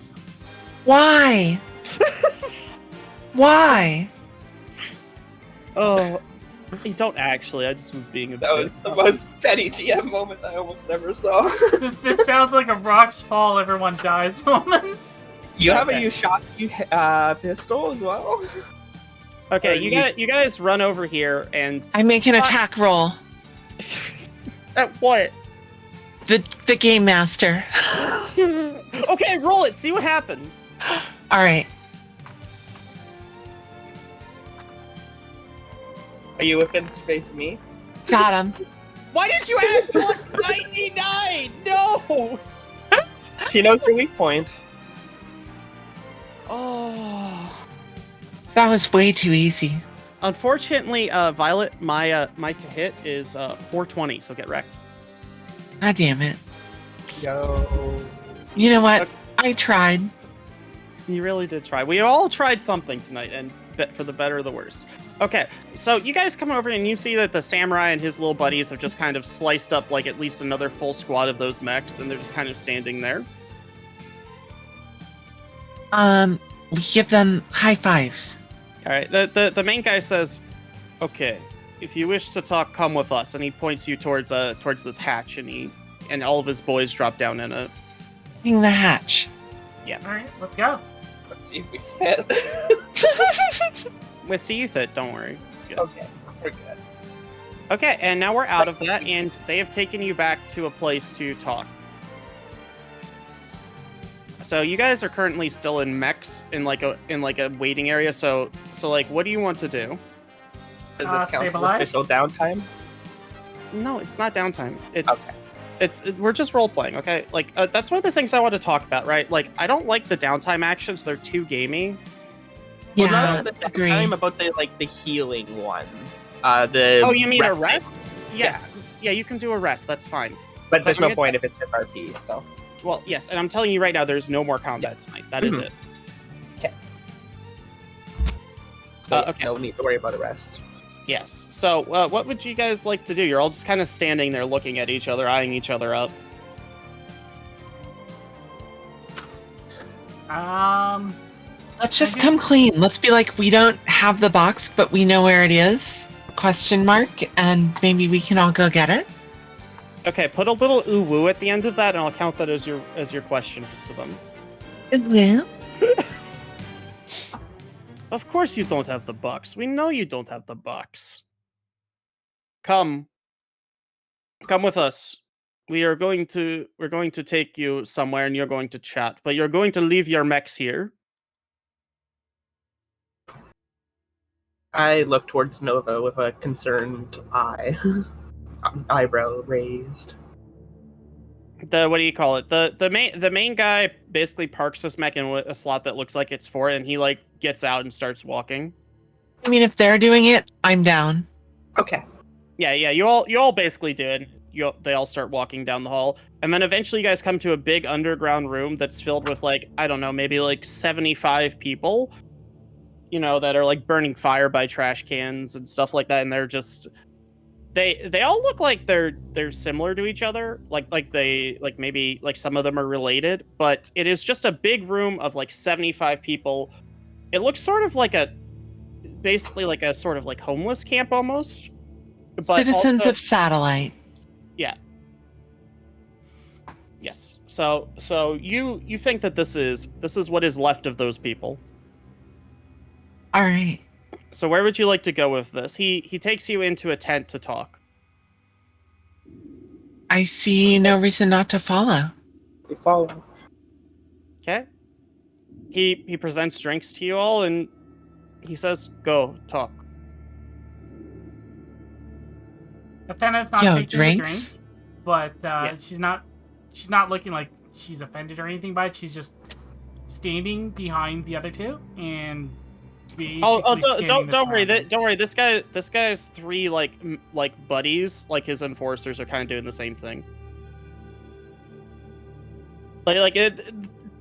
S3: Why? Why?
S6: Oh, you don't actually. I just was being a
S4: That was the most petty GM moment I almost ever saw.
S2: This sounds like a rocks fall, everyone dies moment.
S4: You have
S6: Okay.
S4: a pistol as well?
S6: Okay,
S4: Or
S6: you guys run over here and
S3: I make an attack roll.
S6: what?
S3: The game master.
S6: Okay, roll it. See what happens.
S3: All right.
S4: Are you within space of me?
S3: Got him.
S6: Why did you add plus 99? No.
S4: She knows your weak point.
S6: Oh.
S3: That was way too easy.
S1: Unfortunately, Violet, my to hit is 420, so get wrecked.
S3: God damn it.
S4: Yo.
S3: You know what?
S1: Okay.
S3: I tried.
S1: You really did try. We all tried something tonight, and for the better or the worse. Okay, so you guys come over and you see that the samurai and his little buddies have just kind of sliced up like at least another full squad of those mechs, and they're just kind of standing there.
S3: We give them high fives.
S1: All right, the main guy says, "Okay, if you wish to talk, come with us." And he points you towards this hatch, and all of his boys drop down in it.
S3: In the hatch.
S2: All right, let's go.
S4: Let's see if we fit.
S1: With see you fit, don't worry, it's good.
S4: Okay, we're good.
S1: Okay, and now we're out of that, and they have taken you back to a place to talk. So you guys are currently still in mechs in like a waiting area. So like, what do you want to do?
S4: Does this count as
S2: Stabilize?
S4: official downtime?
S1: No, it's not downtime.
S4: Okay.
S1: We're just role playing, okay? Like that's one of the things I want to talk about, right? Like I don't like the downtime actions; they're too gamey.
S3: Yeah,
S4: Well, not
S3: agree.
S4: I'm about the healing one. The
S1: Oh, you mean a
S4: resting.
S1: rest? Yes. Yeah, you can do a rest. That's fine.
S4: But there's
S1: But we
S4: no
S1: get
S4: point if it's just RP, so.
S1: Well, yes, and I'm telling you right now, there's no more combat tonight. That is
S4: Mhm.
S1: it.
S4: So
S1: okay.
S4: no need to worry about a rest.
S1: Yes. So, what would you guys like to do? You're all just kind of standing there, looking at each other, eyeing each other up.
S3: Let's just come clean. Let's be like, we don't have the box, but we know where it is. Question mark, and maybe we can all go get it.
S1: Okay, put a little ooh woo at the end of that, and I'll count that as your question to them.
S3: Well,
S1: Of course you don't have the box. We know you don't have the box. Come with us. We're going to take you somewhere, and you're going to chat. But you're going to leave your mechs here.
S4: I look towards Nova with a concerned eye. Eyebrow raised.
S1: What do you call it? The main guy basically parks this mech in a slot that looks like it's for it, and he like gets out and starts walking.
S3: I mean, if they're doing it, I'm down.
S4: Okay.
S1: Yeah, you all basically do it. They all start walking down the hall, and then eventually you guys come to a big underground room that's filled with like, I don't know, maybe like 75 people, you know, that are like burning fire by trash cans and stuff like that, and they're just they all look like they're similar to each other, like maybe like some of them are related, but it is just a big room of like 75 people. It looks sort of like basically like a sort of like homeless camp almost. But
S3: Citizens
S1: also,
S3: of Satellite.
S1: yeah. Yes. So you think that this is what is left of those people.
S3: All right.
S1: So where would you like to go with this? He takes you into a tent to talk.
S3: I see no reason not to follow.
S4: We follow.
S1: Okay. He presents drinks to you all, and he says, "Go talk."
S2: Athena's not
S3: Yo,
S2: taking the
S3: drinks?
S2: drink, but
S1: Yeah.
S2: she's not looking like she's offended or anything by it. She's just standing behind the other two and basically scanning the
S1: Don't worry.
S2: surroundings.
S1: Don't worry. This guy's three like buddies, like his enforcers, are kind of doing the same thing.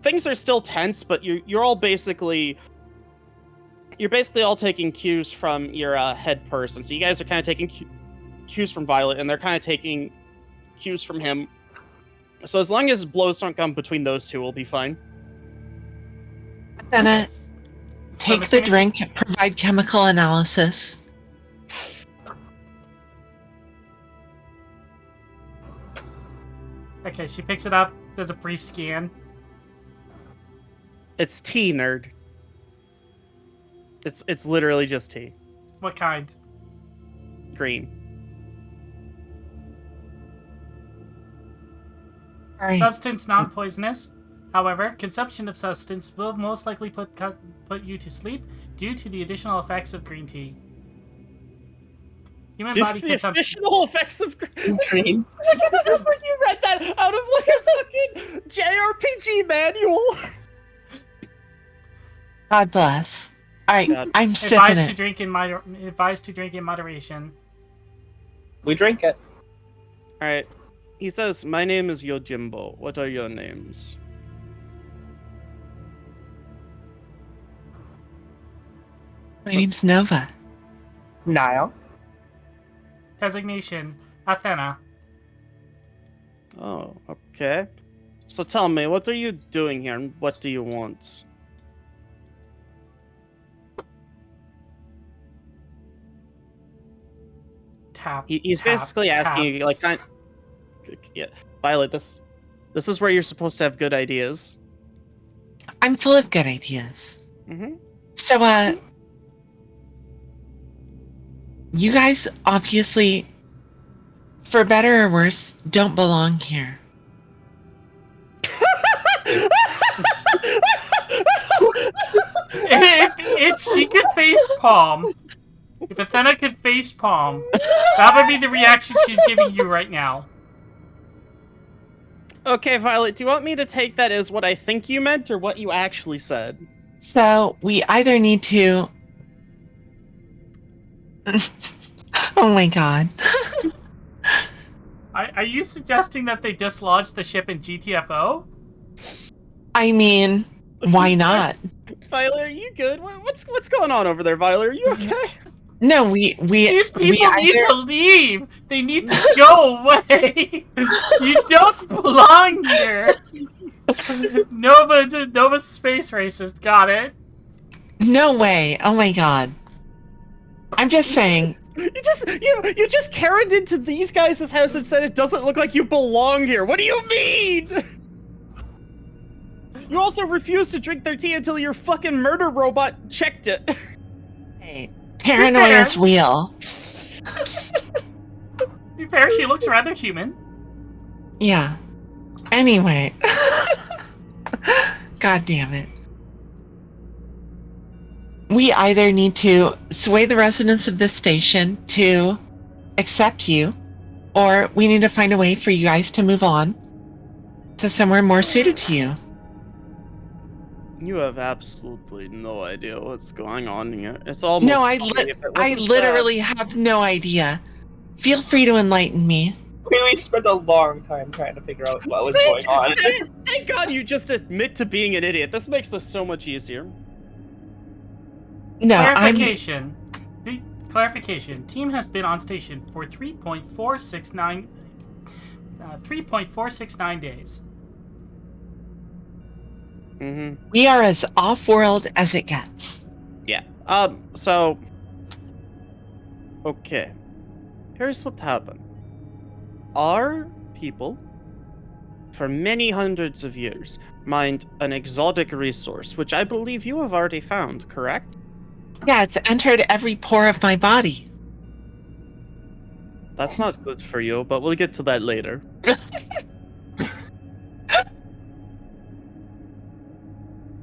S1: Things are still tense, but you're all basically all taking cues from your head person. So you guys are kind of taking cues from Violet, and they're kind of taking cues from him. So as long as blows don't come between those two, we'll be fine.
S3: Athena,
S2: So I'm
S3: take the
S2: assuming-
S3: drink, provide chemical analysis.
S2: Okay, she picks it up. There's a brief scan.
S1: It's tea, nerd. It's literally just tea.
S2: What kind?
S1: Green.
S3: All right.
S2: Substance non-poisonous. However, consumption of substance will most likely put you to sleep due to the additional effects of green tea. Human body
S1: The
S2: consumption.
S1: additional effects of
S4: Green.
S1: it sounds like you read that out of like a fucking JRPG manual.
S3: God bless. All right,
S1: God.
S3: I'm sipping
S2: Advised to
S3: it.
S2: drink in moderation.
S4: We drink it.
S1: All right. He says, "My name is Yojimbo. What are your names?"
S3: My name's Nova.
S4: Niall.
S2: Designation: Athena.
S1: Oh, okay. So tell me, what are you doing here, and what do you want?
S2: Tap.
S1: He's
S2: tap,
S1: basically asking
S2: tap.
S1: you, like, yeah, Violet. This is where you're supposed to have good ideas.
S3: I'm full of good ideas.
S1: Mm-hmm.
S3: So, you guys obviously, for better or worse, don't belong here.
S2: If she could face palm, if Athena could face palm, that would be the reaction she's giving you right now.
S1: Okay, Violet, do you want me to take that as what I think you meant or what you actually said?
S3: So, we either need to. Oh my god.
S2: Are you suggesting that they dislodge the ship in GTFO?
S3: I mean, why not?
S1: Violet, are you good? What's going on over there, Violet? Are you okay?
S3: No, we
S2: These people need
S3: either
S2: to leave. They need to go away. You don't belong here. Nova's space racist. Got it.
S3: no way. Oh my god. I'm just saying.
S1: You just carried into these guys' house and said it doesn't look like you belong here. What do you mean? You also refused to drink their tea until your fucking murder robot checked it.
S3: Hey, paranoia's real.
S2: To be fair, she looks rather human.
S3: Yeah. Anyway. God damn it. We either need to sway the residents of this station to accept you, or we need to find a way for you guys to move on to somewhere more suited to you.
S1: You have absolutely no idea what's going on here. It's almost
S3: No, I
S1: funny if it
S3: I
S1: wasn't
S3: literally have no idea. Feel free to enlighten me.
S4: We spent a long time trying to figure out what was going on.
S1: Thank God you just admit to being an idiot. This makes this so much easier.
S3: No,
S2: Clarification. Clarification. Team has been on station for 3.469 days.
S1: Mm-hmm.
S3: we are as off-world as it gets.
S1: Yeah. So. Okay. Here's what happened. Our people, for many hundreds of years, mined an exotic resource, which I believe you have already found, correct?
S3: Yeah, it's entered every pore of my body.
S1: That's not good for you, but we'll get to that later.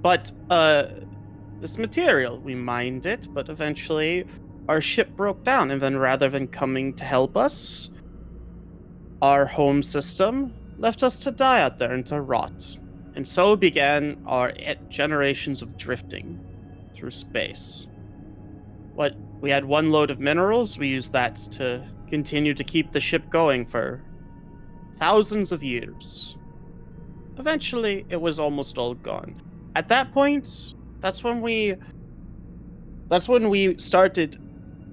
S1: But, this material, we mined it, but eventually our ship broke down, and then rather than coming to help us, our home system left us to die out there and to rot. And so began our generations of drifting through space. We had one load of minerals, we used that to continue to keep the ship going for thousands of years. Eventually, it was almost all gone. At that point, that's when we started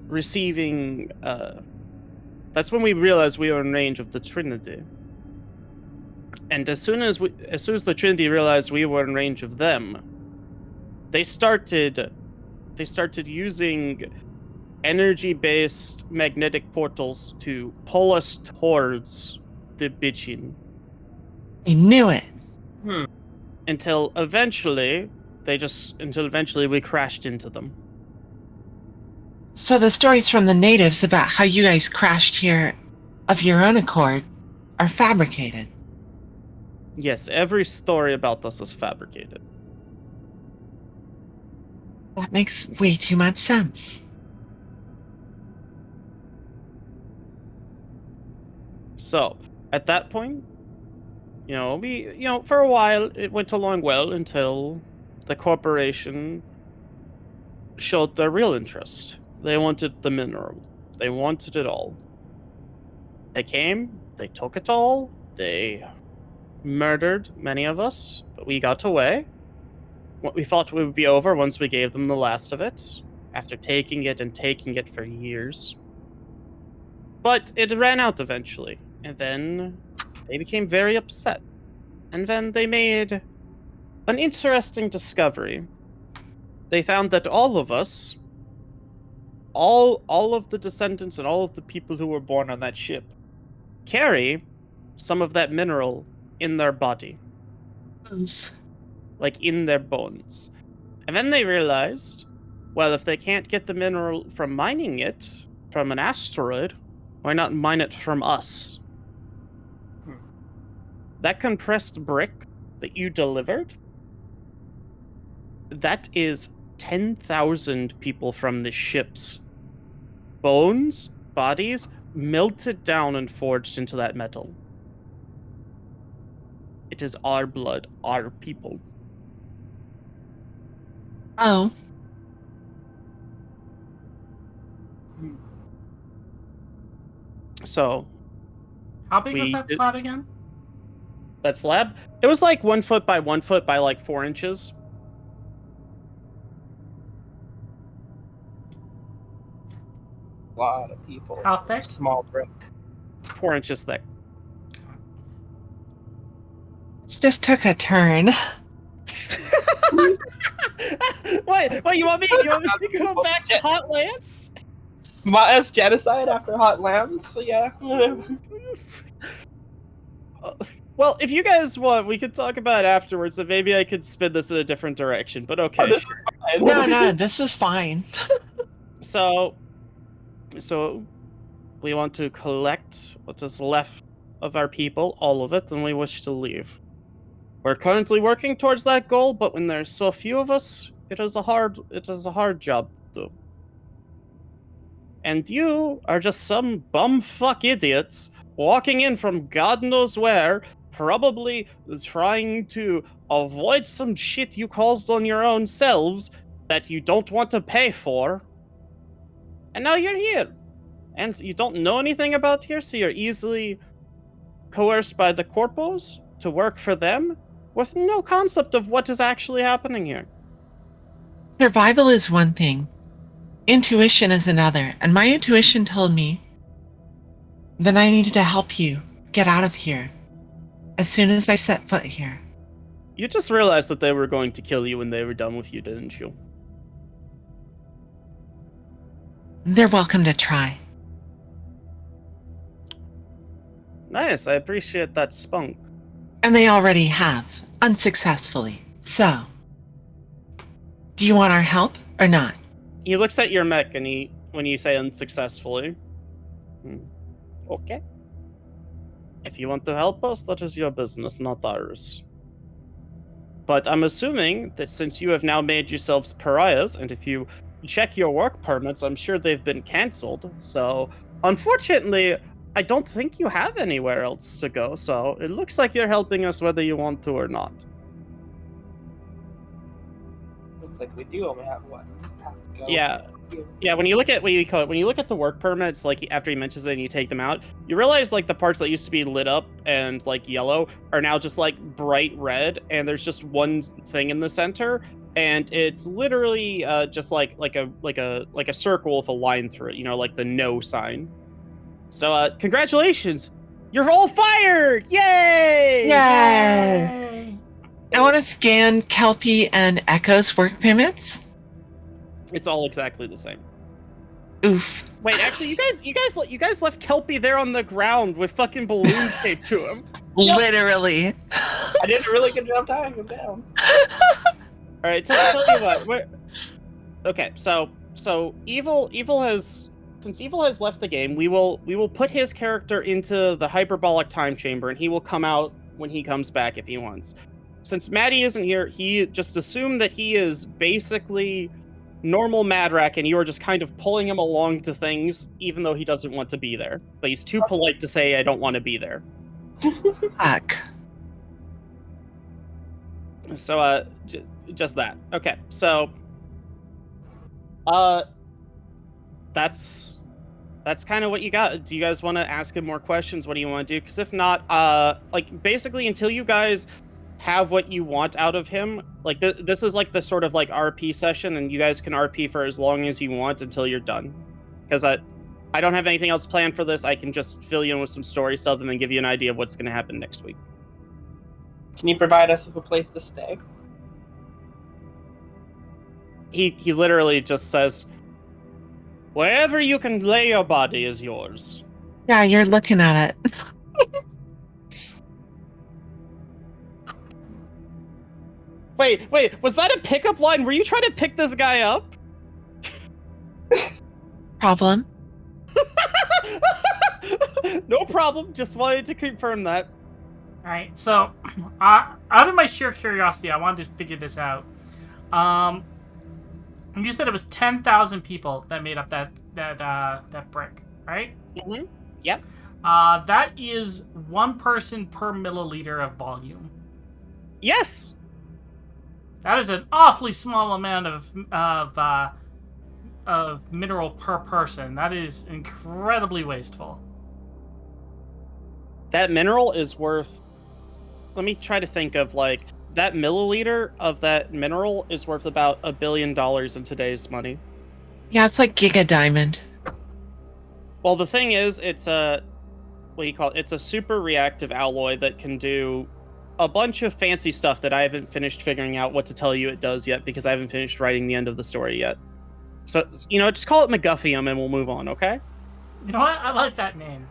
S1: receiving, that's when we realized we were in range of the Trinity. And as soon as the Trinity realized we were in range of them, they started using energy-based magnetic portals to pull us towards the Bitchin.
S3: I knew it.
S1: Until eventually we crashed into them.
S3: So the stories from the natives about how you guys crashed here of your own accord are fabricated.
S1: Yes, every story about us is fabricated.
S3: That makes way too much sense.
S1: So, at that point, for a while, it went along well until the corporation
S6: showed their real interest. They wanted the mineral. They wanted it all. They came, they took it all, they murdered many of us, but we got away. What we thought would be over once we gave them the last of it, after taking it and taking it for years. But it ran out eventually, and then they became very upset. And then they made an interesting discovery. They found that all of us, all of the descendants and all of the people who were born on that ship, carry some of that mineral in their body, like in their bones. And then they realized, well, if they can't get the mineral from mining it from an asteroid, why not mine it from us? That compressed brick that you delivered, that is 10,000 people from the ship's bones, bodies, melted down and forged into that metal. It is our blood, our people.
S3: Oh,
S6: So,
S2: How big was
S6: We
S2: that
S6: did-
S2: slab again?
S6: that slab, it was like 1 foot by 1 foot by like 4 inches.
S4: A lot of people.
S2: How thick?
S4: Small brick.
S6: 4 inches thick.
S3: this just took a turn.
S6: Wait, you want me to go back to Hot Lance?
S4: As genocide after Hot Lands, so yeah.
S6: Well, if you guys want, we could talk about it afterwards, and maybe I could spin this in a different direction, but okay.
S4: Oh, this
S6: sure.
S4: is fine.
S3: No, this is fine.
S6: So we want to collect what is left of our people, all of it, and we wish to leave. We're currently working towards that goal, but when there's so few of us, it is a hard job to do. And you are just some bumfuck idiots walking in from God knows where, probably trying to avoid some shit you caused on your own selves that you don't want to pay for. And now you're here. And you don't know anything about here, so you're easily coerced by the corpos to work for them with no concept of what is actually happening here.
S3: Survival is one thing. Intuition is another. And my intuition told me that I needed to help you get out of here as soon as I set foot here.
S6: You just realized that they were going to kill you when they were done with you, didn't you?
S3: They're welcome to try.
S6: Nice, I appreciate that spunk.
S3: And they already have, unsuccessfully. So, do you want our help or not?
S6: He looks at your mech and when you say unsuccessfully. Okay. If you want to help us, that is your business, not ours. But I'm assuming that since you have now made yourselves pariahs, and if you check your work permits, I'm sure they've been cancelled. So, unfortunately, I don't think you have anywhere else to go. So, it looks like you're helping us whether you want to or not.
S4: Looks like we do only have one path to go.
S6: Yeah, when you look at the work permits, like after he mentions it and you take them out, you realize like the parts that used to be lit up and like yellow are now just like bright red, and there's just one thing in the center, and it's literally just like a circle with a line through it, you know, like the no sign. So congratulations, you're all fired! Yay!
S3: Yay! I want to scan Kelpie and Echo's work permits.
S6: It's all exactly the same.
S3: Oof.
S6: Wait, actually, you guys left Kelpie there on the ground with fucking balloons taped to him.
S3: Literally.
S4: I did a really good job tying him down.
S6: All right, tell you what. Okay, so Evil has left the game. We will put his character into the hyperbolic time chamber, and he will come out when he comes back if he wants. Since Maddie isn't here, he just assumed that he is basically normal Madrak, and you are just kind of pulling him along to things, even though he doesn't want to be there. But he's too polite to say, I don't want to be there.
S3: Fuck.
S6: So, just that. Okay, so Uh, that's kind of what you got. Do you guys want to ask him more questions? What do you want to do? Because if not, like basically until you guys have what you want out of him, like this is like the sort of like RP session, and you guys can RP for as long as you want until you're done. Because I don't have anything else planned for this. I can just fill you in with some story stuff and then give you an idea of what's going to happen next week.
S4: Can you provide us with a place to stay?
S6: He literally just says, "Wherever you can lay your body is yours."
S3: Yeah, you're looking at it.
S6: Wait, was that a pickup line? Were you trying to pick this guy up?
S3: Problem.
S6: No problem. Just wanted to confirm that.
S2: Alright, so, out of my sheer curiosity, I wanted to figure this out. You said it was 10,000 people that made up that brick, right?
S6: Mm-hmm. Yep.
S2: That is one person per milliliter of volume.
S6: Yes.
S2: That is an awfully small amount of mineral per person. That is incredibly wasteful.
S6: That mineral is worth... Let me try to think of, like... That milliliter of that mineral is worth about $1 billion in today's money.
S3: Yeah, it's like Giga Diamond.
S6: Well, the thing is, it's a... What do you call it? It's a super reactive alloy that can do a bunch of fancy stuff that I haven't finished figuring out what to tell you it does yet, because I haven't finished writing the end of the story yet. So, just call it MacGuffium and we'll move on, okay?
S2: You know what? I like that name.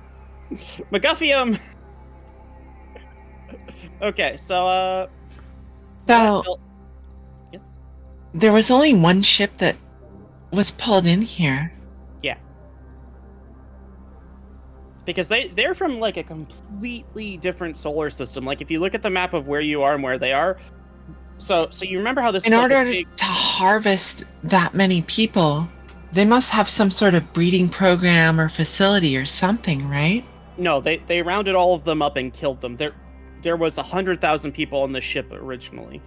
S6: MacGuffium! Okay, so,
S3: So,
S6: yes?
S3: there was only one ship that was pulled in here.
S6: Yeah. Because they're from, like, a completely different solar system. Like, if you look at the map of where you are and where they are, so you remember how this
S3: In
S6: is like
S3: order
S6: a big...
S3: to harvest that many people, they must have some sort of breeding program or facility or something, right?
S6: No, they rounded all of them up and killed them. There was 100,000 people on the ship originally.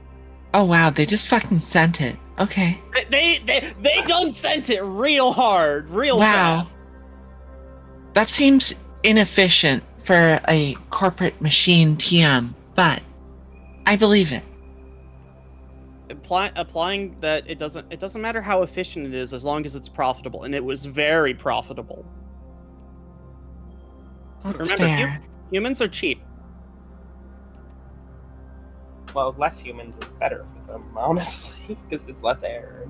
S3: Oh wow, they just fucking sent it. Okay.
S6: They done sent it real hard, real
S3: Wow.
S6: fast.
S3: That seems inefficient for a corporate machine TM, but I believe it.
S6: Applying that it doesn't matter how efficient it is as long as it's profitable, and it was very profitable.
S3: That's
S6: Remember,
S3: fair.
S6: humans are cheap.
S4: Well, less humans is better for them, honestly, because it's less air.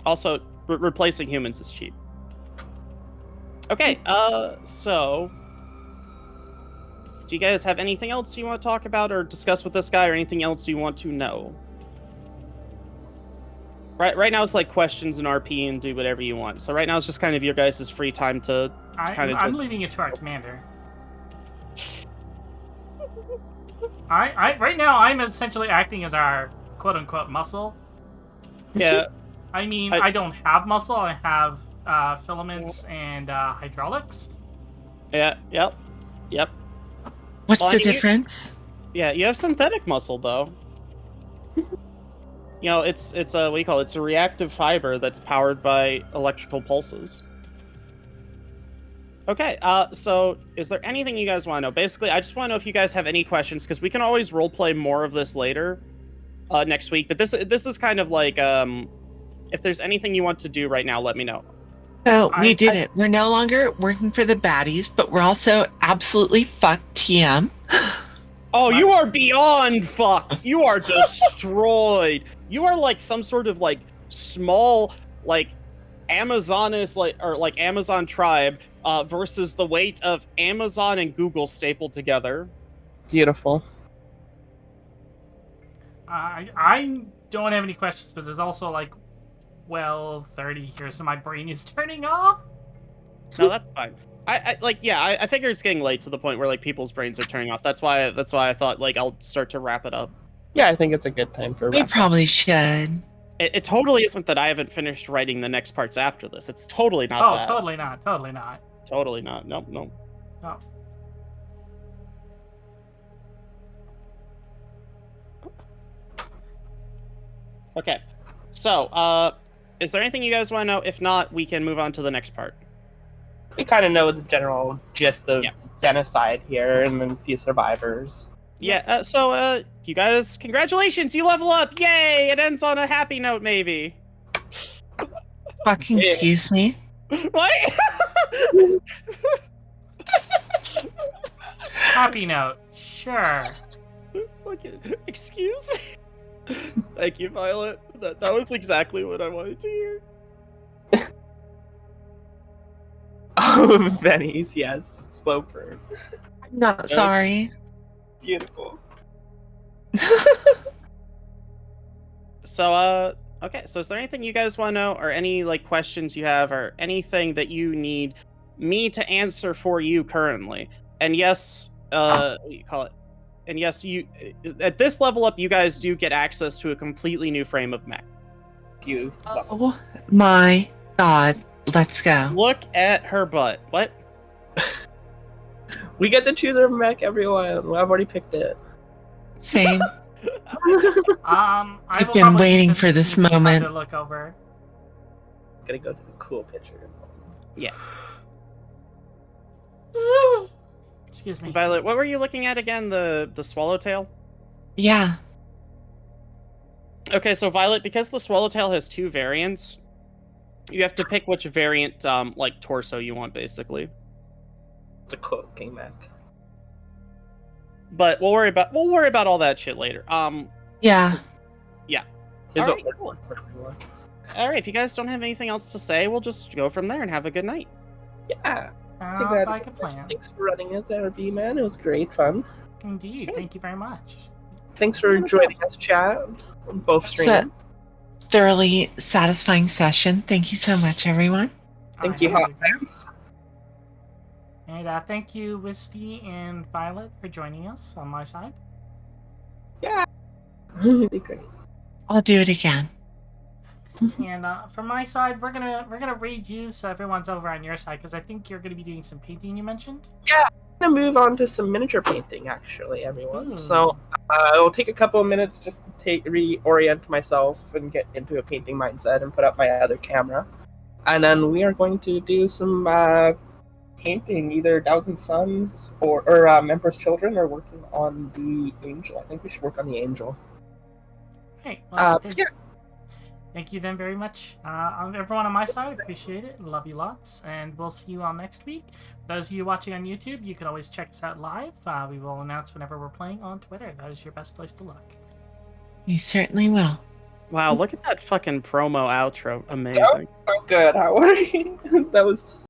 S6: Also, replacing humans is cheap. Okay, so... Do you guys have anything else you want to talk about or discuss with this guy, or anything else you want to know? Right now it's like questions and RP and do whatever you want. So right now it's just kind of your guys' free time to kind of
S2: I'm
S6: just...
S2: leaving it to our commander. Right now I'm essentially acting as our quote-unquote muscle.
S6: Yeah.
S2: I mean, I don't have muscle. I have filaments and hydraulics.
S6: Yeah, yep.
S3: What's
S6: Well, I
S3: the
S6: mean,
S3: difference?
S6: Yeah, you have synthetic muscle, though. It's a, what do you call it? It's a reactive fiber that's powered by electrical pulses. Okay, so is there anything you guys want to know? Basically, I just want to know if you guys have any questions, because we can always roleplay more of this later, next week. But this is kind of like, if there's anything you want to do right now, let me know.
S3: So we did it. We're no longer working for the baddies, but we're also absolutely fucked TM.
S6: Oh, you are beyond fucked. You are destroyed. You are like some sort of like small like Amazonist like Amazon tribe versus the weight of Amazon and Google stapled together.
S4: Beautiful.
S2: I don't have any questions, but there's also like 30 here, so my brain is turning off.
S6: No, that's fine. I figure it's getting late to the point where like people's brains are turning off. That's why I thought like I'll start to wrap it up.
S4: Yeah, I think it's a good time for
S3: We
S4: wrap.
S3: probably should.
S6: It totally isn't that I haven't finished writing the next parts after this. It's totally not
S2: Oh,
S6: that.
S2: totally not.
S6: Totally not. Nope.
S2: Oh.
S6: Okay. So, Is there anything you guys want to know? If not, we can move on to the next part.
S4: We kind of know the general gist of
S6: Yeah.
S4: genocide here and then a few survivors.
S6: Yeah, so, you guys, congratulations, you level up! Yay! It ends on a happy note, maybe.
S3: Fucking
S4: Yeah.
S3: excuse me.
S6: What?
S2: Happy note. Sure.
S6: Fucking, excuse me? Thank you, Violet. That was exactly what I wanted to hear.
S4: Oh, Benny's, yes. Slow burn.
S3: I'm not sorry.
S4: Beautiful.
S6: So, okay, so is there anything you guys want to know, or any, like, questions you have, or anything that you need me to answer for you currently? And yes, what do you call it? And yes, you, at this level up, you guys do get access to a completely new frame of mech.
S4: You.
S3: Oh my god. Let's go.
S6: Look at her butt. What?
S4: We get to choose our mech, everyone. I've already picked it.
S3: Same.
S2: I
S3: I've
S2: will
S3: been
S2: probably
S3: waiting
S2: need
S3: for this
S2: some time
S3: moment.
S2: to look over.
S4: Gotta go to the cool picture.
S6: Yeah.
S2: Excuse me.
S6: Violet, what were you looking at again? The swallowtail?
S3: Yeah.
S6: Okay, so Violet, because the swallowtail has two variants, you have to pick which variant, like, torso you want, basically.
S4: It's a cool king mech.
S6: But we'll worry about all that shit later.
S3: Yeah.
S4: Here's
S6: Alright,
S4: what
S6: cool.
S4: for everyone.
S6: Alright, if you guys don't have anything else to say, we'll just go from there and have a good night.
S4: Yeah. I think
S2: Sounds
S4: that-
S2: like a plan.
S4: Thanks for running as RB, man. It was great fun.
S2: Indeed. Thank you very much.
S4: Thanks for joining us, chat, on both
S3: It's a
S4: streams.
S3: thoroughly satisfying session. Thank you so much, everyone.
S4: Thank you,
S2: Alright,
S4: hot fans.
S2: And thank you, Wisty and Violet, for joining us on my side.
S4: It'd be great.
S3: I'll do it again.
S2: And from my side, we're gonna raid you so everyone's over on your side because I think you're gonna be doing some painting. You mentioned.
S4: I'm gonna move on to some miniature painting, actually, everyone.
S2: Ooh.
S4: So it'll take a couple of minutes just to reorient myself and get into a painting mindset and put up my other camera, and then we are going to do some painting, either Thousand Sons or Emperor's Children, or working on the Angel. I think we should work on the Angel.
S2: Hey, well, thank,
S4: Yeah.
S2: thank you then very much. Everyone on my side, appreciate it. Love you lots, and we'll see you all next week. For those of you watching on YouTube, you can always check us out live. We will announce whenever we're playing on Twitter. That is your best place to look.
S3: You certainly will.
S6: Wow, look at that fucking promo outro. Amazing.
S4: So good. How are you? That was